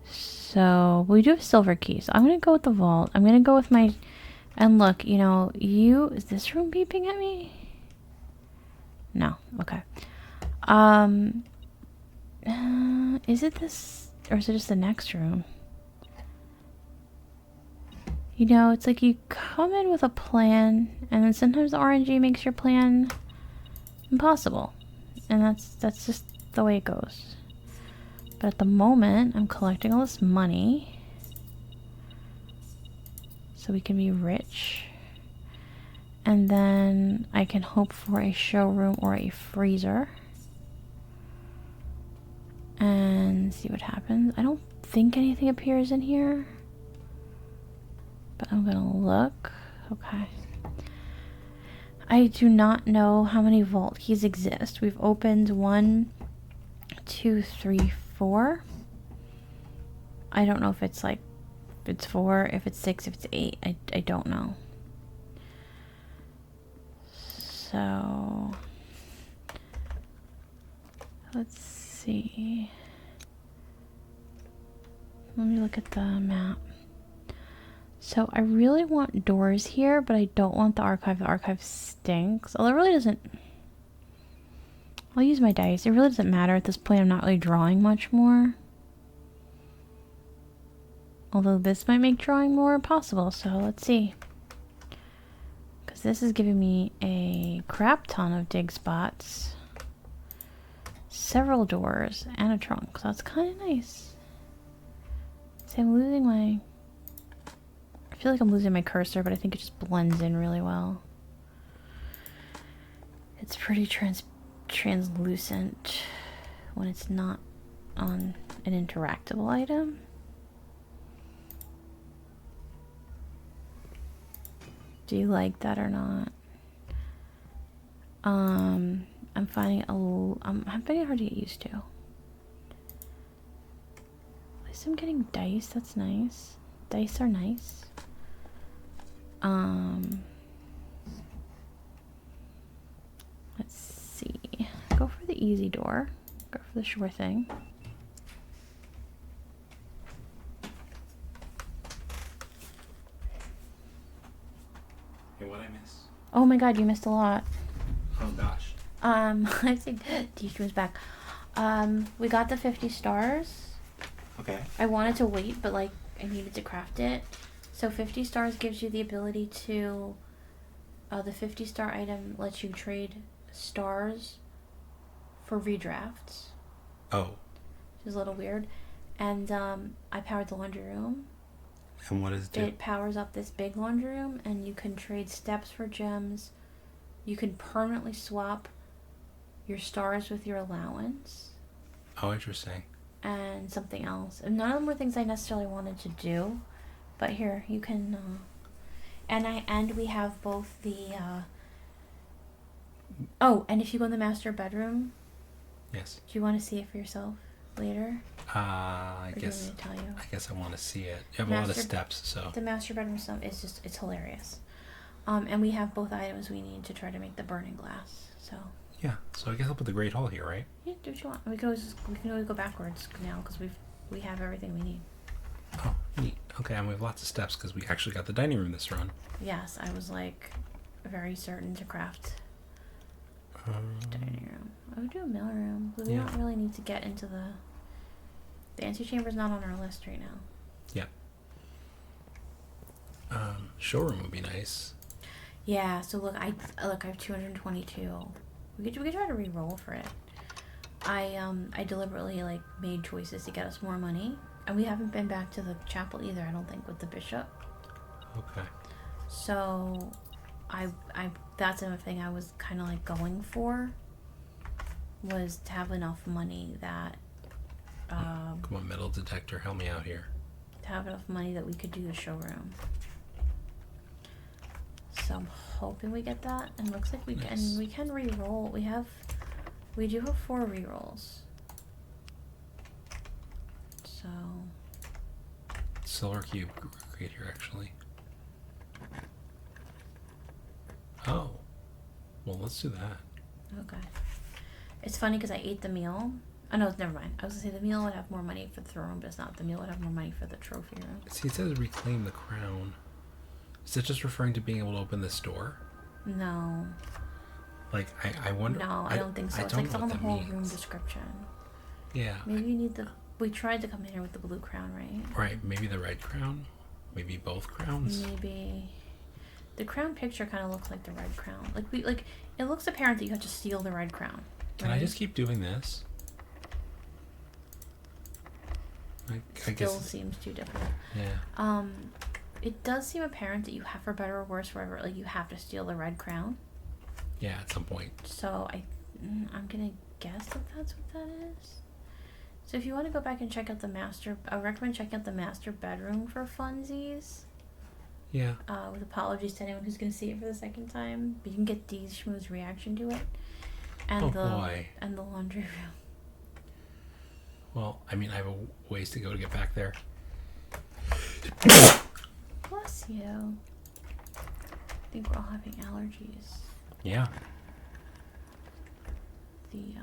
So we do have silver keys. So I'm going to go with the vault. I'm going to go with my... And look, you know, is this room beeping at me? No. Okay. Is it this... Or is it just the next room? You know, it's like you come in with a plan, and then sometimes the RNG makes your plan impossible. And that's just the way it goes. But at the moment, I'm collecting all this money so we can be rich. And then I can hope for a showroom or a freezer. And see what happens. I don't think anything appears in here, but I'm gonna look. Okay. I do not know how many vault keys exist. We've opened 1, 2, 3, 4. I don't know if it's like, if it's 4, if it's 6, if it's 8. I don't know. So let's see. Let me look at the map. So I really want doors here, but I don't want the archive. The archive stinks. Although it really doesn't... I'll use my dice. It really doesn't matter at this point. I'm not really drawing much more. Although this might make drawing more possible, so let's see. Because this is giving me a crap ton of dig spots. Several doors and a trunk, so that's kind of nice. See, I'm losing my... I feel like I'm losing my cursor, but I think it just blends in really well. It's pretty translucent when it's not on an interactable item. Do you like that or not? I'm finding I'm finding it hard to get used to. At least I'm getting dice. That's nice. Dice are nice. Let's see. Go for the easy door. Go for the sure thing. Hey, what I miss? Oh my god, you missed a lot. Oh gosh. I think DShmoo's back. We got the 50 stars. Okay. I wanted to wait, but like I needed to craft it. So 50 stars gives you the ability to the 50 star item lets you trade stars for redrafts. Oh. Which is a little weird. And I powered the laundry room. And what is it? It powers up this big laundry room, and you can trade steps for gems. You can permanently swap your stars with your allowance. Oh, interesting. And something else. And none of them were things I necessarily wanted to do. But here, you can... and we have both the... Oh, and if you go in the master bedroom... Yes. Do you want to see it for yourself later? I guess... Do you want me to tell you? I guess I want to see it. You have a lot of steps, so... The master bedroom stuff is just... It's hilarious. And we have both items we need to try to make the burning glass. So... Yeah, so I guess I'll put the Great Hall here, right? Yeah, do what you want. We can always go backwards now because we have everything we need. Oh, neat. Okay, and we have lots of steps because we actually got the dining room this run. Yes, I was like very certain to craft dining room. I would do a mail room, but we don't really need to get into the antechamber's not on our list right now. Yeah. Showroom would be nice. Yeah. So look, I have 222. We could try to re-roll for it. I deliberately like made choices to get us more money, and we haven't been back to the chapel either. I don't think with the bishop. Okay. So, I that's another thing I was kind of like going for. Was to have enough money that. Come on, metal detector, help me out here. To have enough money that we could do the showroom. So I'm hoping we get that, and looks like we can re-roll. We do have 4 re-rolls. So Solar cube great here actually. Oh, well let's do that. Okay. It's funny because I ate the meal. Oh no, never mind. I was gonna say the meal would have more money for the throne room, but it's not. The meal would have more money for the trophy room. See, it says reclaim the crown. Is it just referring to being able to open this door? No. Like, I wonder... No, I don't think so. It's on the whole room description. Yeah. Maybe you need the... We tried to come in here with the blue crown, right? Right, maybe the red crown? Maybe both crowns? Maybe... The crown picture kind of looks like the red crown. Like, it looks apparent that you have to steal the red crown. Can I just keep doing this? I guess... Still seems too difficult. Yeah. It does seem apparent that you have, for better or worse, forever, like you have to steal the red crown. Yeah, at some point. So I'm gonna guess that that's what that is. So if you want to go back and check out the master, I would recommend checking out the master bedroom for funsies. Yeah. With apologies to anyone who's gonna see it for the second time, but you can get DShmoo's reaction to it, and and the laundry room. Well, I mean, I have a ways to go to get back there. Bless you. I think we're all having allergies. Yeah. The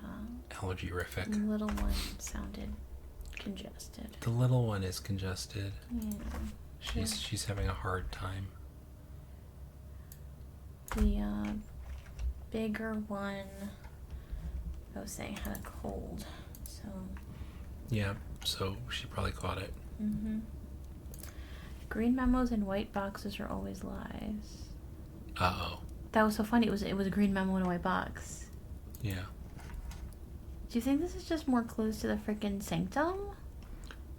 allergy-rific. little one sounded congested. The little one is congested. Yeah. She's having a hard time. The bigger one, I was saying, had a cold, so. Yeah, so she probably caught it. Mhm. Green memos and white boxes are always lies. Uh-oh. That was so funny. It was a green memo in a white box. Yeah. Do you think this is just more clues to the freaking sanctum?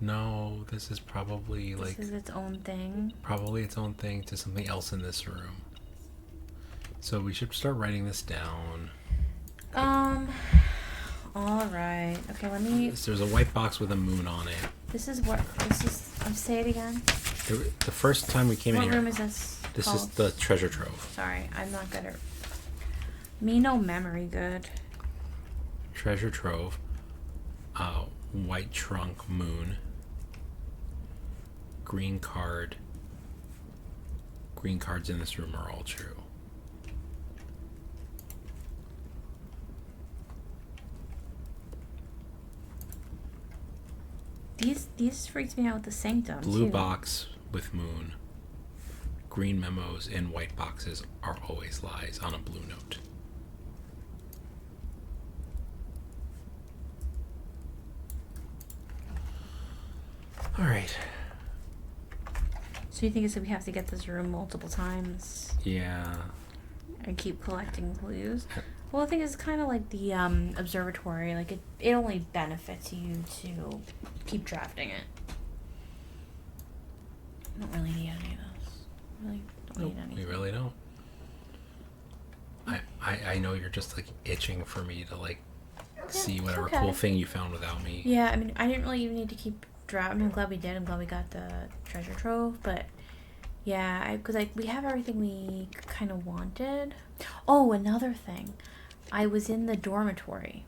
No, this is probably like... This is its own thing. Probably its own thing to something else in this room. So we should start writing this down. Alright. Okay, let me... There's a white box with a moon on it. Say it again. The first time we came in here... What room is this? This called? is the treasure trove. Sorry, I'm not good at... Me no memory good. treasure trove, white trunk, moon, green card. Green cards in this room are all true. These freaks me out with the sanctum. Blue too. box with moon. Green memos and white boxes are always lies on a blue note. All right. So you think it's that we have to get this room multiple times Yeah. and keep collecting clues? Well, the thing is, kind of like the observatory. Like it only benefits you to keep drafting it. I don't really need any of those. Really don't need any. We really don't. I know you're just like itching for me to like see whatever cool thing you found without me. Yeah, I mean, I didn't really even need to keep drafting. I mean, I'm glad we did. I'm glad we got the treasure trove, but yeah, because we have everything we kind of wanted. Oh, another thing. I was in the dormitory.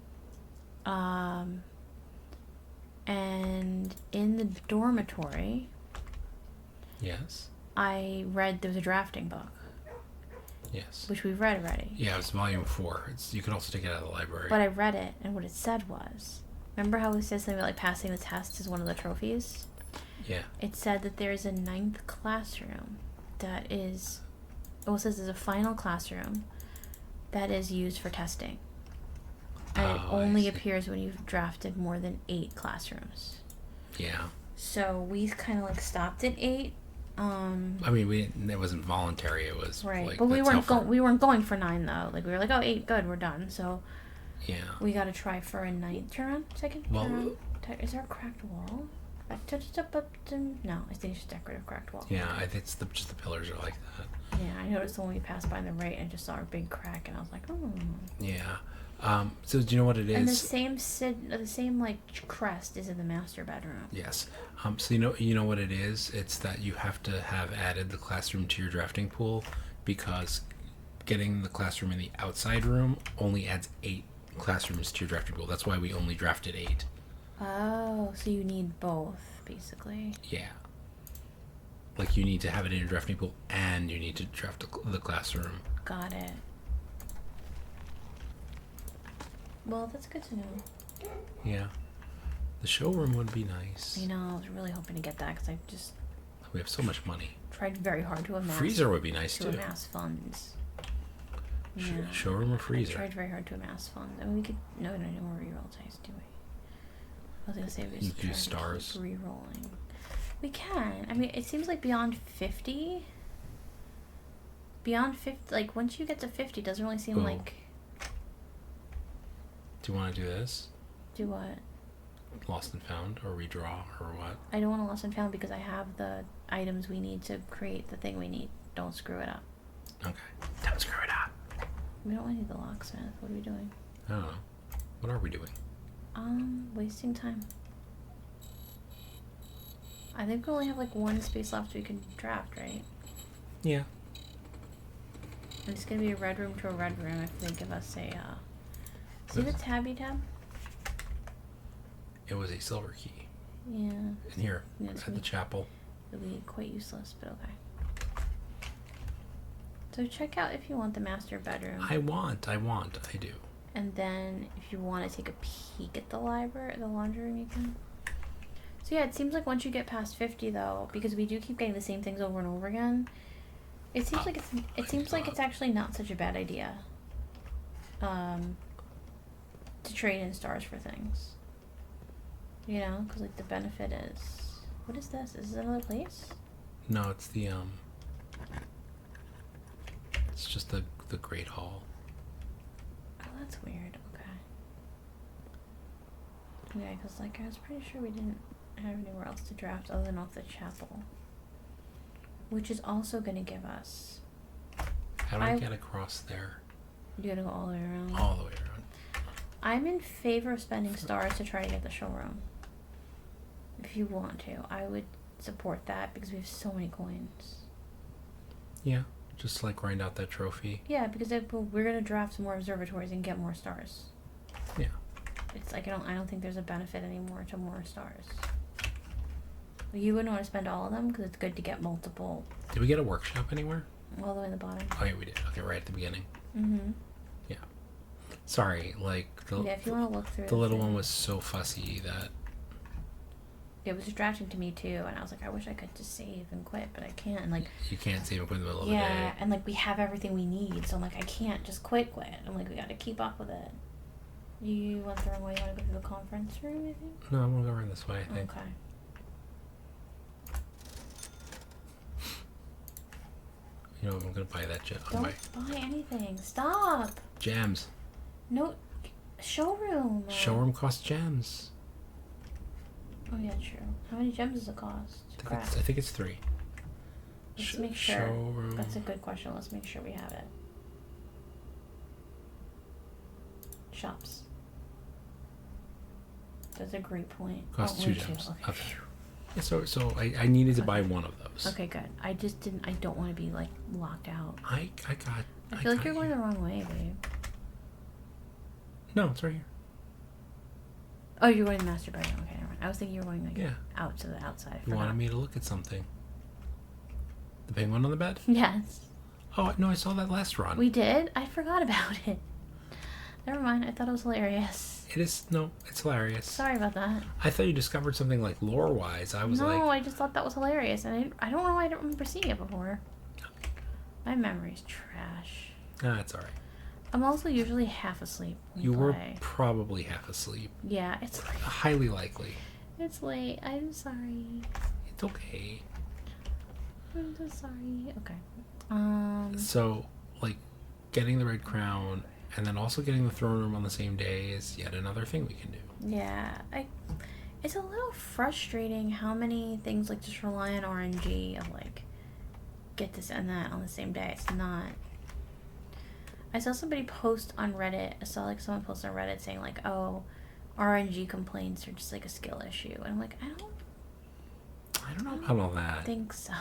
And in the dormitory, Yes. I read there was a drafting book, Yes. which we've read already. Yeah, it's volume 4. You can also take it out of the library. But I read it, and what it said was, remember how it says something about like passing the test is one of the trophies? Yeah. It said that there's a 9th classroom that is, it says there's a final classroom that is used for testing. And it only appears when you've drafted more than 8 classrooms. Yeah. So we kind of like stopped at 8. I mean, it wasn't voluntary. It was right, like, but we weren't going for 9 though. Like we were like, oh, 8, good, we're done. So yeah, we got to try for a 9th turn, second turn. Is there a cracked wall? No, I think it's just decorative cracked wall. Yeah, I think it's just the pillars are like that. Yeah, I noticed when we passed by on the right, I just saw a big crack, and I was like, oh. Yeah. So do you know what it is? And the same like crest is in the master bedroom. Yes. So you know what it is? It's that you have to have added the classroom to your drafting pool, because getting the classroom in the outside room only adds 8 classrooms to your drafting pool. That's why we only drafted 8. Oh, so you need both, basically. Yeah. Like you need to have it in your drafting pool, and you need to draft the classroom. Got it. Well, that's good to know. Yeah. The showroom would be nice. You know, I was really hoping to get that because We have so much money. tried very hard to amass. Freezer would be nice too. Amass funds. Yeah. Showroom or freezer? I tried very hard to amass funds. I mean, we could. No more reroll dice, do we? I was gonna say we You could use stars. Rerolling. We can. I mean, it seems like beyond 50. Beyond 50, like once you get to 50, it doesn't really seem like. Do you want to do this? Do what? Lost and found, or redraw, or what? I don't want to lost and found because I have the items we need to create the thing we need. Don't screw it up. Okay. Don't screw it up. We don't need the locksmith. What are we doing? I don't know. What are we doing? Wasting time. I think we only have like 1 space left we can draft, right? Yeah. And it's gonna be a red room to a red room if they give us a, see the tabby tab? It was a silver key. Yeah. In here, Yeah, at the chapel. It'll be quite useless, but okay. So check out if you want the master bedroom. I do. And then if you want to take a peek at the library, the laundry room, you can. So yeah, it seems like once you get past 50 though, because we do keep getting the same things over and over again, it seems like it's actually not such a bad idea. To trade in stars for things. You know, because like the benefit is, what is this? Is this another place? No, it's the it's just the Great Hall. Oh, that's weird. Okay. Yeah, because like I was pretty sure we didn't have anywhere else to draft other than off the chapel, which is also going to give us. How do I get across there? You gotta go all the way around. All the way around. I'm in favor of spending stars to try to get the showroom. If you want to, I would support that because we have so many coins. Yeah, just like grind out that trophy. Yeah, because we're gonna draft some more observatories and get more stars. Yeah. it's like I don't think there's a benefit anymore to more stars. You wouldn't want to spend all of them because it's good to get multiple. Did we get a workshop anywhere? All the way in the bottom. Oh yeah, we did. Okay, right at the beginning. Mm-hmm. Yeah. Sorry, like if you want to look through the little one was so fussy that it was distracting to me too, and I was like, I wish I could just save and quit, but I can't. And like you can't save and quit in the middle of the day. Yeah, and like we have everything we need, so I'm like, I can't just quit. I'm like, we got to keep up with it. You went the wrong way. You want to go through the conference room, I think? No, I'm gonna go around this way. I think. Okay. You know, I'm gonna buy that gem. Don't buy anything. Stop. Gems. No, showroom. Showroom costs gems. Oh yeah, true. How many gems does it cost? I think it's 3. Let's make sure. Showroom. That's a good question. Let's make sure we have it. Shops. That's a great point. Costs 2 gems. Okay. Yeah, so I needed to buy one of those. Okay, good. I don't want to be like locked out. I feel like you're going the wrong way, babe. No, it's right here. Oh, you're going to the master bedroom. Okay, never mind. I was thinking you were going like yeah. out to the outside. You wanted me to look at something. The penguin on the bed? Yes. Oh no, I saw that last run. We did? I forgot about it. Never mind. I thought it was hilarious. It is it's hilarious. Sorry about that. I thought you discovered something like lore-wise. I was like, no, I just thought that was hilarious, and I don't know why I don't remember seeing it before. My memory's trash. Ah, it's alright. I'm also usually half asleep. You were probably half asleep. Yeah, it's late. Highly likely. It's late. I'm sorry. It's okay. I'm so sorry. Okay. So, like, getting the red crown and then also getting the throne room on the same day is yet another thing we can do. Yeah, it's a little frustrating how many things like just rely on RNG of like get this and that on the same day. It's not. I saw somebody post on Reddit. I saw like someone post on Reddit saying like, "Oh, RNG complaints are just like a skill issue," and I'm like, I don't know about all that. I think so.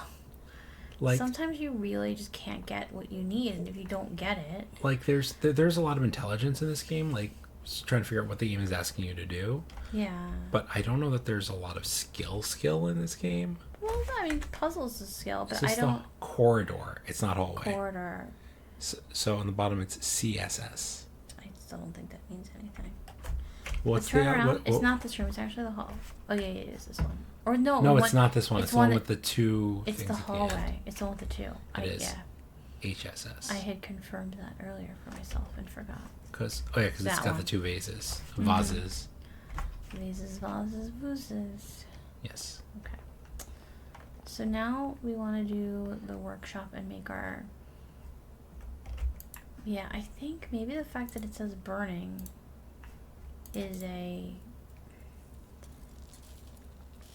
Like, sometimes you really just can't get what you need, and if you don't get it, like there's a lot of intelligence in this game, like trying to figure out what the game is asking you to do. Yeah. But I don't know that there's a lot of skill in this game. Well, I mean, puzzles is a skill, but I don't. The corridor. It's not hallway. Corridor. So on the bottom it's CSS. I still don't think that means anything. What's turn around. It's not this room. It's actually the hall. Oh yeah, it is this one. Or no. No, it's not this one. It's the one with the 2. It's the hallway. It's the one with the 2. It is. Yeah. HSS. I had confirmed that earlier for myself and forgot. Because it's got the 2 vases. Vases. Vases, vases, vooses. Yes. Okay. So now we want to do the workshop and make our. Yeah, I think maybe the fact that it says burning is a.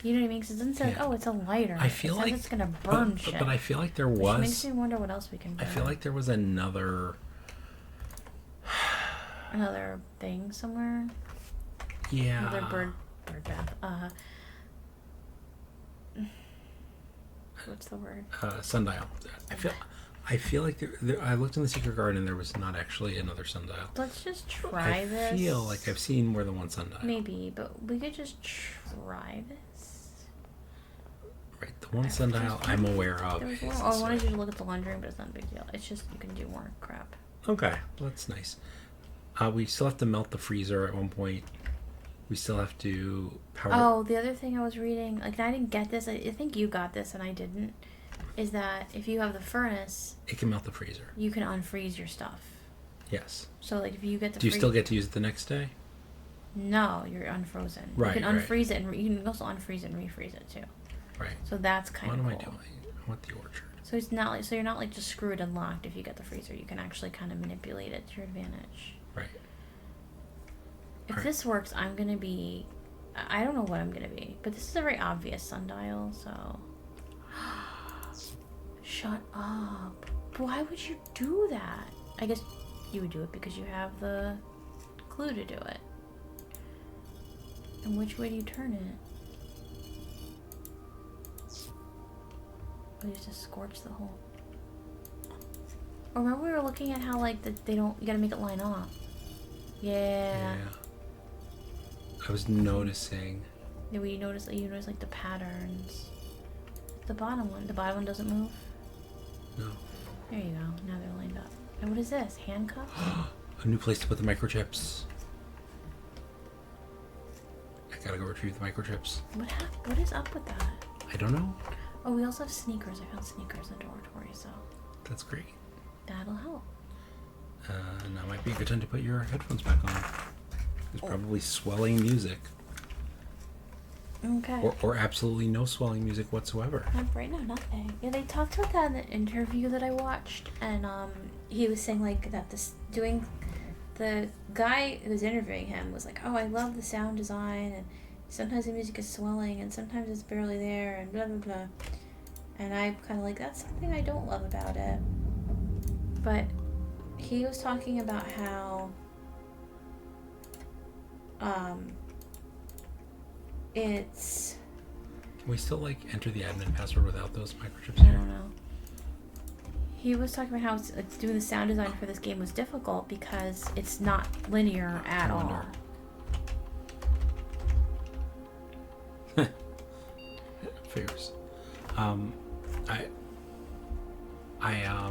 You know what I mean? Because it doesn't say, like, oh, it's a lighter. I feel like it's going to burn shit. But I feel like there was. Which makes me wonder what else we can burn. I feel like there was another thing somewhere. Yeah. Another bird bath. What's the word? Sundial. I feel like I looked in the secret garden and there was not actually another sundial. Let's just try this. I feel like I've seen more than one sundial. Maybe, but we could just try this. Right, the one sundial I'm aware of. I wanted you to look at the laundry room, but it's not a big deal. It's just you can do more crap. Okay, well, that's nice. We still have to melt the freezer at one point. We still have to power. Oh, the other thing I was reading, like I didn't get this. I think you got this and I didn't. Is that if you have the furnace, it can melt the freezer. You can unfreeze your stuff. Yes. So like if you get the. Do you still get to use it the next day? No, you're unfrozen. Right. You can unfreeze it and you can also unfreeze it and refreeze it too. Right. So that's kind of cool. What am I doing? I want the orchard. So it's not like you're not like just screwed and locked if you get the freezer. You can actually kind of manipulate it to your advantage. Right. If this works, I'm gonna be. I don't know what I'm gonna be, but this is a very obvious sundial. So. Shut up. Why would you do that? I guess you would do it because you have the clue to do it. And which way do you turn it? Oh, you just scorch the hole. Or remember we were looking at how like you gotta make it line up. Yeah. I was noticing. Yeah, you notice like the patterns. The bottom one doesn't move. No. There you go. Now they're lined up. And what is this? Handcuffs? A new place to put the microchips. I gotta go retrieve the microchips. What is up with that? I don't know. Oh, we also have sneakers. I found sneakers in the dormitory, so That's great. that'll help. Now might be a good time to put your headphones back on. There's probably swelling music. Okay. Or absolutely no swelling music whatsoever. Right now, nothing. Yeah, they talked about that in the interview that I watched, and he was saying like that the guy who was interviewing him was like, oh, I love the sound design, and sometimes the music is swelling, and sometimes it's barely there, and blah blah blah. And I'm kind of like, that's something I don't love about it. But he was talking about how it's... Can we still like enter the admin password without those microchips I here? don't know. He was talking about how doing the sound design for this game was difficult because it's not linear at all. Figures.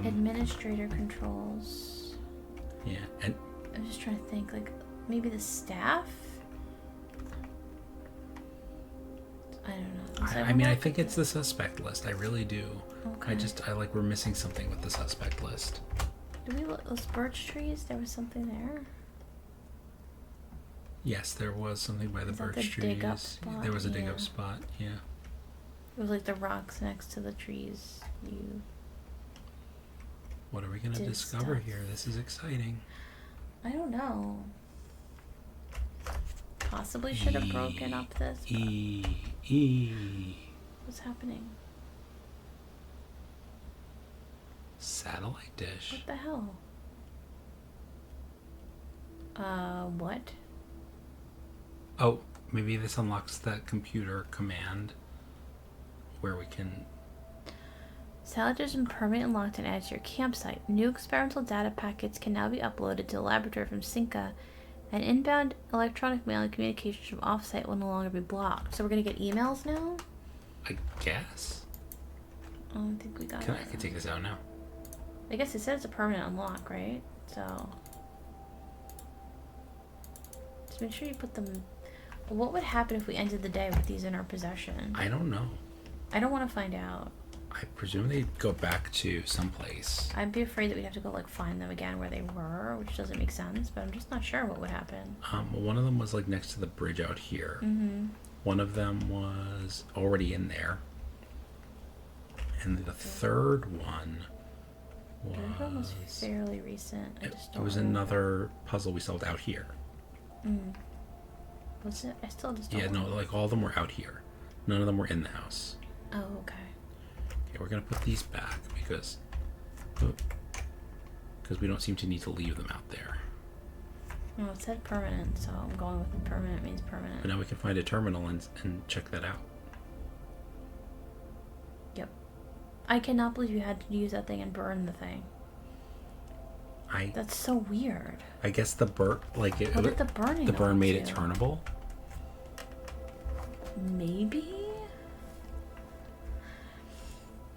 Administrator controls. Yeah, and I'm just trying to think, like maybe the staff. I don't know. I mean, I think it's the suspect list. I really do. Okay. I like we're missing something with the suspect list. Do we look those birch trees? There was something there. Yes, there was something by the Is that birch the trees. dig up spot? There was a dig Yeah. up spot. Yeah. It was like the rocks next to the trees. What are we gonna Did discover stuff. here? This is exciting. I don't know. Possibly should have broken up this. What's happening? Satellite dish. What the hell? What? Oh, maybe this unlocks that computer command where we can... Salad has been permanently unlocked and added to your campsite. New experimental data packets can now be uploaded to the laboratory from Cinca, and inbound electronic mail and communications from offsite will no longer be blocked. So we're gonna get emails now? I guess. I don't think we got it. I can take this out now. I guess it says it's a permanent unlock, right? So just make sure you put them. What would happen if we ended the day with these in our possession? I don't know. I don't want to find out. I presume they'd go back to someplace. I'd be afraid that we'd have to go like find them again where they were, which doesn't make sense. But I'm just not sure what would happen. One of them was like next to the bridge out here. Mm-hmm. One of them was already in there, and the third one was fairly recent. I just don't it was remember. another puzzle we solved out here. Was it? I still just don't Yeah, no, remember. like all of them were out here. None of them were in the house. Oh, okay. Okay, we're gonna put these back because we don't seem to need to leave them out there. Well, it said permanent, so I'm going with permanent means permanent. But now we can find a terminal and check that out. Yep. I cannot believe you had to use that thing and burn the thing. That's so weird. I guess the burn, like it. What did the burning? The burn made it do? turnable. Maybe.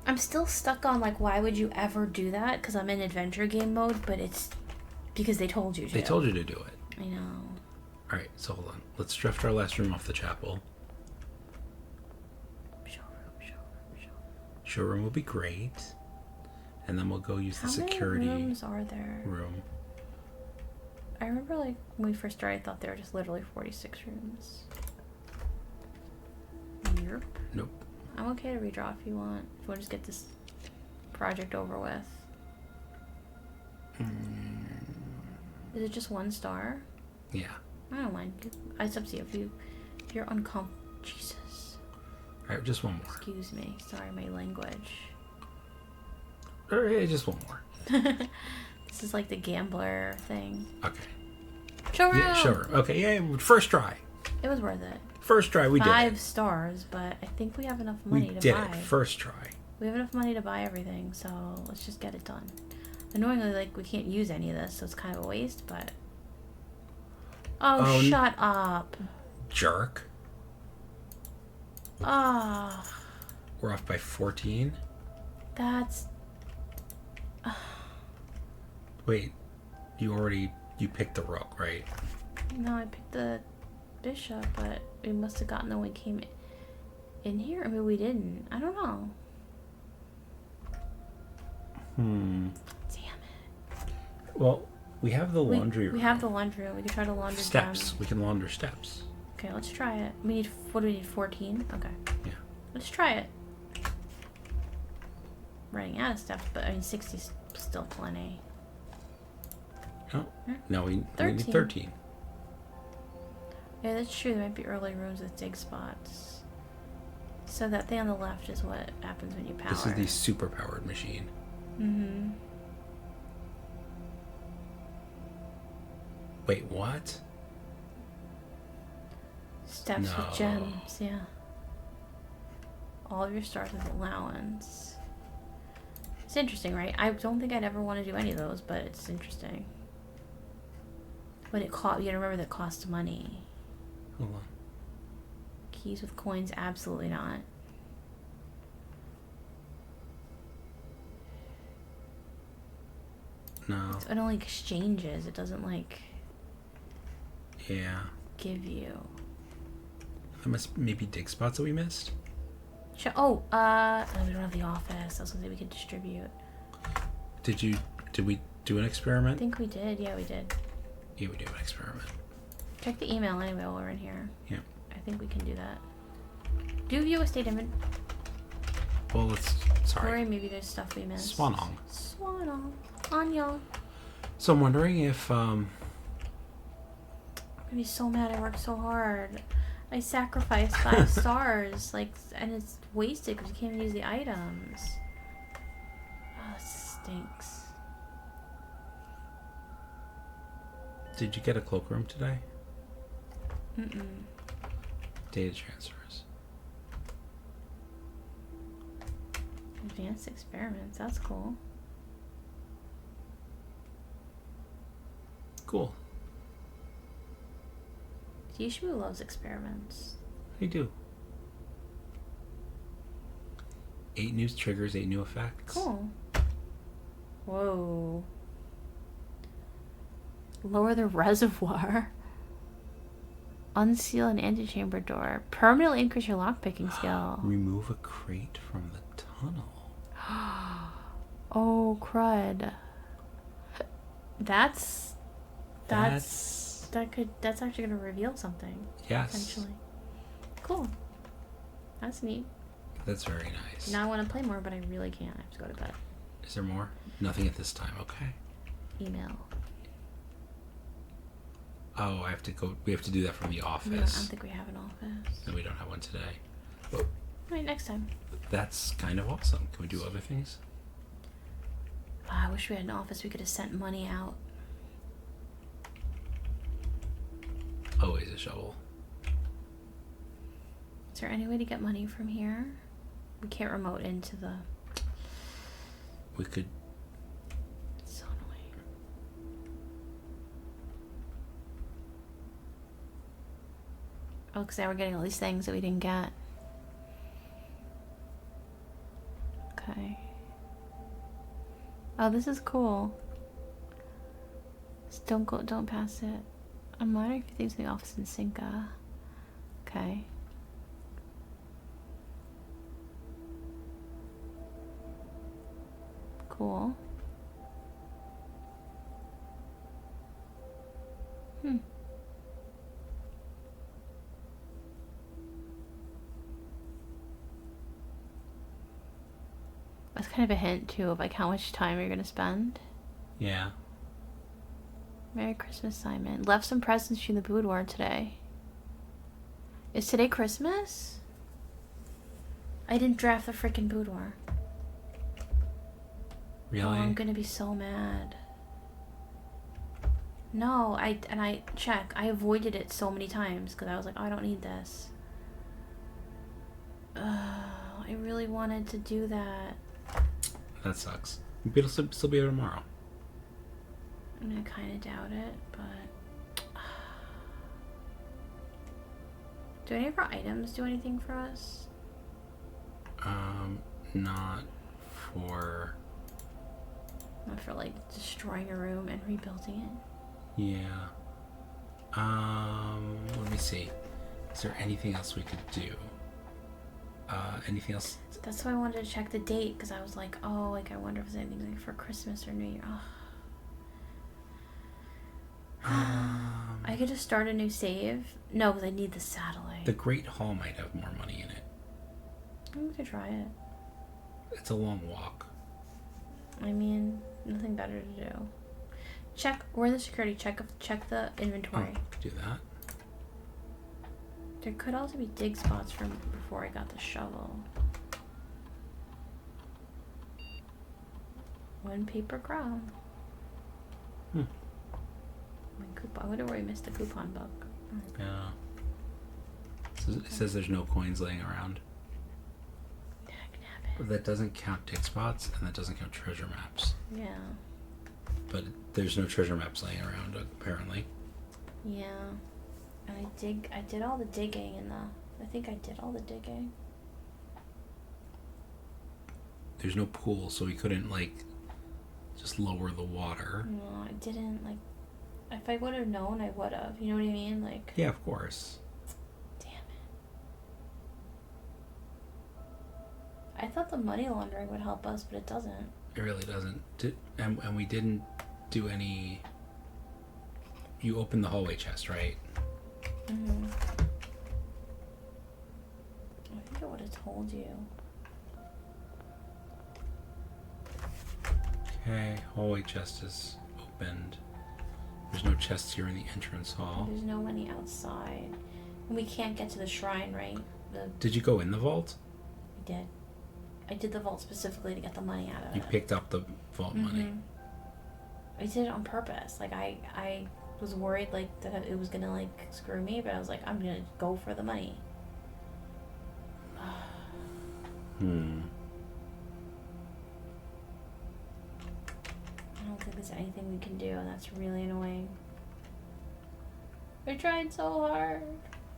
I'm still stuck on like why would you ever do that? Because I'm in adventure game mode, but it's because they told you to. They told you to do it. I know. All right, so hold on. Let's drift our last room off the chapel. Showroom will be great. And then we'll go use the security How many rooms are there? room. I remember like when we first started, I thought there were just literally 46 rooms. Yep. Nope. I'm okay to redraw if you want. If you want to just get this project over with. Is it just 1 star? Yeah. I don't mind. It's up to you. If you're uncomfortable. Jesus. All right, just one more. Excuse me. Sorry, my language. All right, just one more. This is like the gambler thing. Okay. Showroom! Yeah, showroom. Okay, yeah, first try. It was worth it. First try, we did it. 5 stars, but I think we have enough money We to did buy. it. First try. We have enough money to buy everything, so let's just get it done. Annoyingly, like, we can't use any of this, so it's kind of a waste, but... Oh, shut up. Jerk. Ah. We're off by 14. That's... Wait, you picked the rook, right? No, I picked the bishop, but we must have gotten the one came in here. I mean, we didn't. I don't know. Damn it. Well, we have the laundry room. We have the laundry room. We could try to launder steps. them. We can launder steps. Okay, let's try it. We need, what do we need, 14? Okay. Yeah. Let's try it. Running out of steps, but I mean 60's still plenty. Oh, no, we need 13. Yeah, that's true. There might be early rooms with dig spots. So that thing on the left is what happens when you power. This is the super powered machine. Mm-hmm. Wait, what? Steps with gems, yeah. All of your stars with allowance. It's interesting, right? I don't think I'd ever want to do any of those, but it's interesting. But it cost, you gotta remember that it costs money. Hold on. Keys with coins, absolutely not. No. It only exchanges, it doesn't like... Yeah. give you. There must maybe dig spots that we missed. Oh, no, we don't have the office. I was gonna say we could distribute. Did we do an experiment? I think we did. Yeah, we did. Yeah, we do an experiment. Check the email anyway while we're in here. Yeah. I think we can do that. Do view a state inventory. Well, sorry. Or maybe there's stuff we missed. Swanong. Swanong. Annyeong. So I'm wondering if I'm gonna be so mad. I worked so hard. I sacrificed 5 stars, like, and it's wasted because you can't even use the items. Oh, it stinks. Did you get a cloakroom today? Mm-mm. Data transfers. Advanced experiments. That's cool. Cool. JShmoo loves experiments. I do. 8 new triggers, 8 new effects. Cool. Whoa. Lower the reservoir. Unseal an antechamber door. Permanently increase your lockpicking skill. Remove a crate from the tunnel. Oh, crud. That's actually gonna reveal something. Yes. Essentially. Cool. That's neat. That's very nice. Now I want to play more, but I really can't. I have to go to bed. Is there more? Nothing at this time, okay. Email. Oh, I have to go. We have to do that from the office. Yeah, I don't think we have an office. No, we don't have one today. But Wait, next time. that's kind of awesome. Can we do other things? I wish we had an office we could have sent money out. Always a shovel. Is there any way to get money from here? We can't remote into the... We could... It's so annoying. Oh, because now we're getting all these things that we didn't get. Okay. Oh, this is cool. Just don't pass it. I'm wondering if things in the office in Sinka. Okay. Cool. That's kind of a hint too of like how much time you're gonna spend. Yeah. Merry Christmas, Simon. Left some presents for you in the boudoir today. Is today Christmas? I didn't draft the freaking boudoir. Really? Oh, I'm gonna be so mad. No, I check. I avoided it so many times because I was like, oh, I don't need this. I really wanted to do that. That sucks. It'll still be there tomorrow. I kind of doubt it, but Do any of our items do anything for us? Not for... Not for, like, destroying a room and rebuilding it? Yeah. Let me see. Is there anything else we could do? Anything else? That's why I wanted to check the date, because I was like, oh, like, I wonder if there's anything like for Christmas or New Year. Oh. I could just start a new save. No, because I need the satellite. The Great Hall might have more money in it. We could try it. It's a long walk. I mean, nothing better to do. Check. We're in the security. Check the inventory. Oh, do that. There could also be dig spots from before I got the shovel. 1 paper crown. My coupon. I wonder where we missed the coupon book. Yeah. It says there's no coins laying around. But that doesn't count dig spots, and that doesn't count treasure maps. Yeah. But there's no treasure maps laying around, apparently. Yeah. And I did all the digging in the... I think I did all the digging. There's no pool, so we couldn't, like, just lower the water. No, I didn't, like... If I would have known, I would have. You know what I mean? Like... Yeah, of course. Damn it. I thought the money laundering would help us, but it doesn't. It really doesn't. And we didn't do any... You opened the hallway chest, right? Mm-hmm. I think I would have told you. Okay, hallway chest is opened. There's no chests here in the entrance hall. There's no money outside. And we can't get to the shrine, right? Did you go in the vault? I did. I did the vault specifically to get the money out of it. You picked up the vault money. I did it on purpose. Like, I was worried, like, that it was gonna, like, screw me, but I was like, I'm gonna go for the money. I don't think there's anything we can do, and that's really annoying. I tried so hard.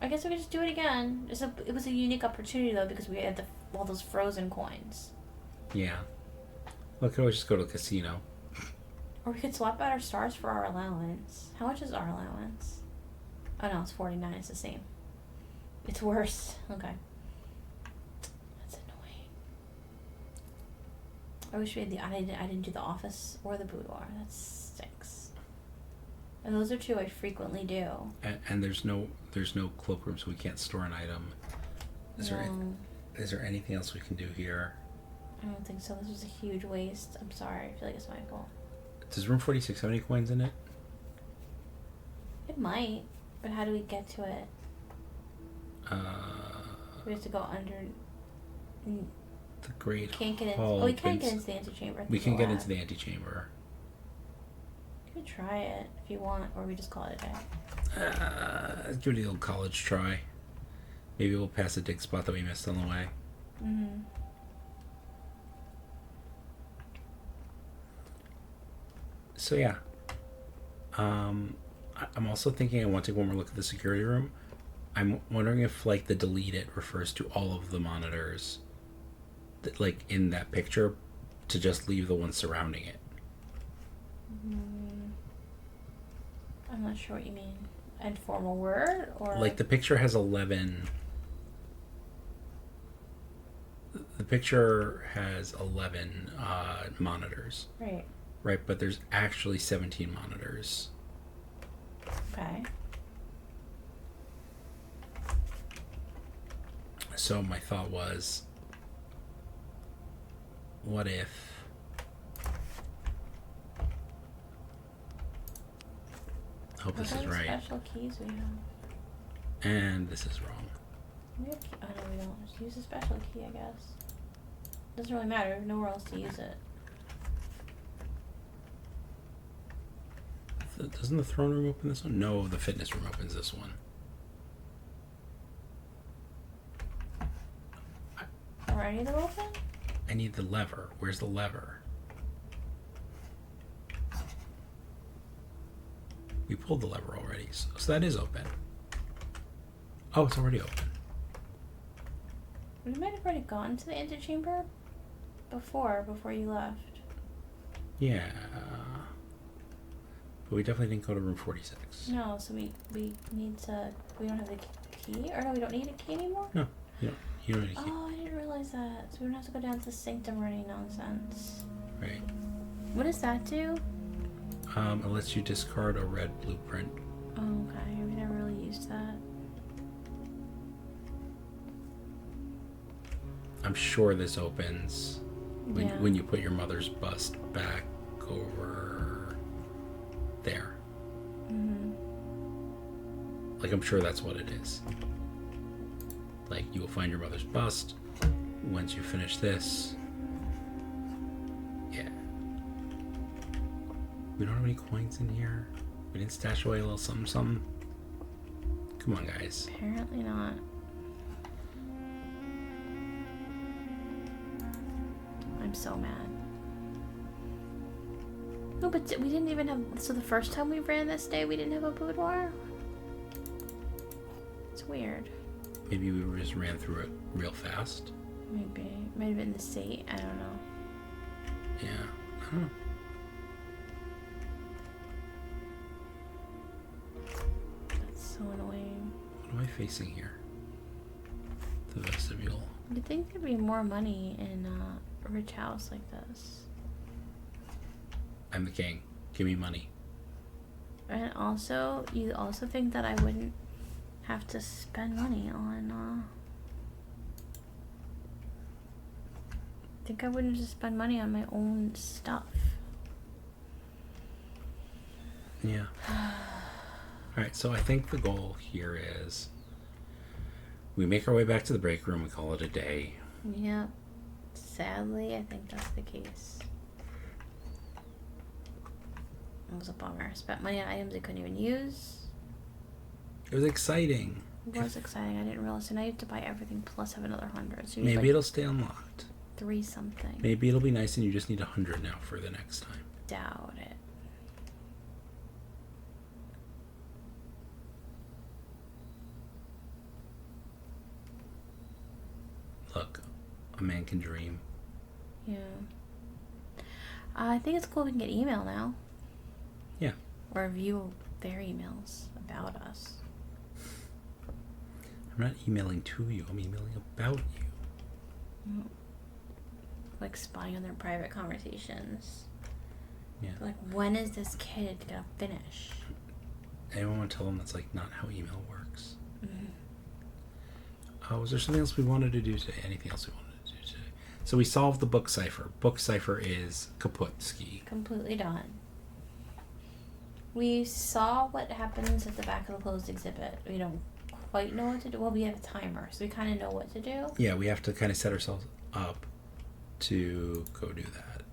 I guess we could just do it again. It was a unique opportunity, though, because we had all those frozen coins. Yeah. Well, we could always just go to the casino. Or we could swap out our stars for our allowance. How much is our allowance? Oh no, it's 49. It's the same. It's worse. Okay. That's annoying. I wish we had I didn't do the office or the boudoir. That stinks. And those are two I frequently do. And there's no cloakroom, so we can't store an item. Is there anything else we can do here? I don't think so. This was a huge waste. I'm sorry. I feel like it's my fault. Does room 46 have any coins in it? It might, but how do we get to it? We have to go under. The Great Can't get in. Hall. Oh, we can get into the antechamber. We can get into the antechamber. You could try it if you want, or we just call it a day. Give it the old college try. Maybe we'll pass a dig spot that we missed on the way. Mm-hmm. So yeah. I'm also thinking I want to go one more look at the security room. I'm wondering if, like, the delete it refers to all of the monitors that, like, in that picture, to just leave the ones surrounding it. I'm not sure what you mean. Informal word? Or like, the picture has 11... The picture has 11 monitors. Right. Right, but there's actually 17 monitors. Okay. So my thought was, what if... I hope this is right. Special keys we have. And this is wrong. We have oh no, we don't. Just use a special key, I guess. Doesn't really matter. We have nowhere else to use it. Doesn't the throne room open this one? No, the fitness room opens this one. Are any of them open? I need the lever. Where's the lever? We pulled the lever already, so that is open. Oh, it's already open. We might have already gone to the antechamber before you left. Yeah. But we definitely didn't go to room 46. No, so we need to... We don't have the key? Or no, we don't need a key anymore? No, you don't need a key. Oh, I didn't realize that. So we don't have to go down to the sanctum or any nonsense. Right. What does that do? It lets you discard a red blueprint. Oh, okay. We never really used that. I'm sure this opens when you put your mother's bust back over there. Mm-hmm. Like, I'm sure that's what it is. Like, you will find your mother's bust once you finish this. Yeah. We don't have any coins in here. We didn't stash away a little something something. Come on, guys. Apparently not. I'm so mad. No, but we didn't even have... So the first time we ran this day, we didn't have a boudoir? It's weird. Maybe we just ran through it real fast. Maybe. It might have been the state. I don't know. Yeah. I don't know. That's so annoying. What am I facing here? The vestibule. You'd think there'd be more money in a rich house like this. I'm the king. Give me money. And also, you also think that I wouldn't have to spend money on, I think I wouldn't just spend money on my own stuff. Yeah. Alright, so I think the goal here is we make our way back to the break room, we call it a day. Yeah. Sadly, I think that's the case. It was a bummer. Spent money on items I couldn't even use. It was exciting. It was exciting. I didn't realize. So now you have to buy everything plus have another 100. So Maybe like it'll stay unlocked. 3 something. Maybe it'll be nice and you just need 100 now for the next time. Doubt it. Look, a man can dream. Yeah. I think it's cool we can get email now. Yeah. Or view their emails about us. I'm not emailing to you, I'm emailing about you. Like spying on their private conversations. Yeah. Like, when is this kid gonna finish? Anyone want to tell them that's like not how email works? Mm-hmm. Was there something else we wanted to do today? Anything else we wanted to do today? So we solved the book cipher. Book cipher is kaputski. Completely done. We saw what happens at the back of the closed exhibit. We don't quite know what to do. Well, we have a timer, so we kind of know what to do. Yeah, we have to kind of set ourselves up to go do that.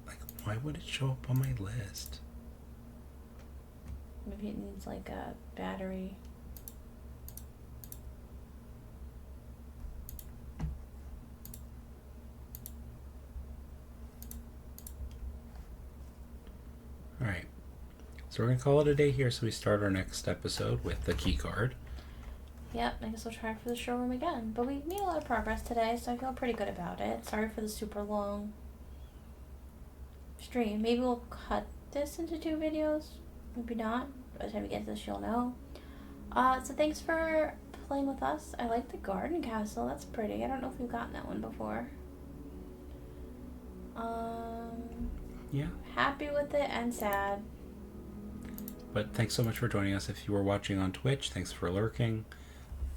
Like, why would it show up on my list? Maybe it needs like a battery. Alright. So we're going to call it a day here, so we start our next episode with the key card. Yep, I guess we'll try for the showroom again. But we made a lot of progress today, so I feel pretty good about it. Sorry for the super long stream. Maybe we'll cut this into 2 videos. Maybe not. By the time we get to this, you'll know. So thanks for playing with us. I like the garden castle. That's pretty. I don't know if we've gotten that one before. Yeah. Happy with it and sad. But thanks so much for joining us. If you were watching on Twitch, thanks for lurking.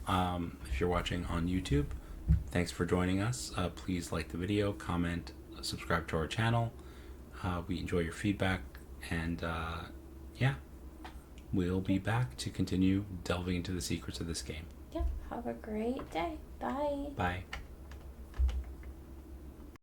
If you're watching on YouTube, thanks for joining us. Please like the video, comment, subscribe to our channel. We enjoy your feedback. And yeah, we'll be back to continue delving into the secrets of this game. Yep. Have a great day. Bye. Bye.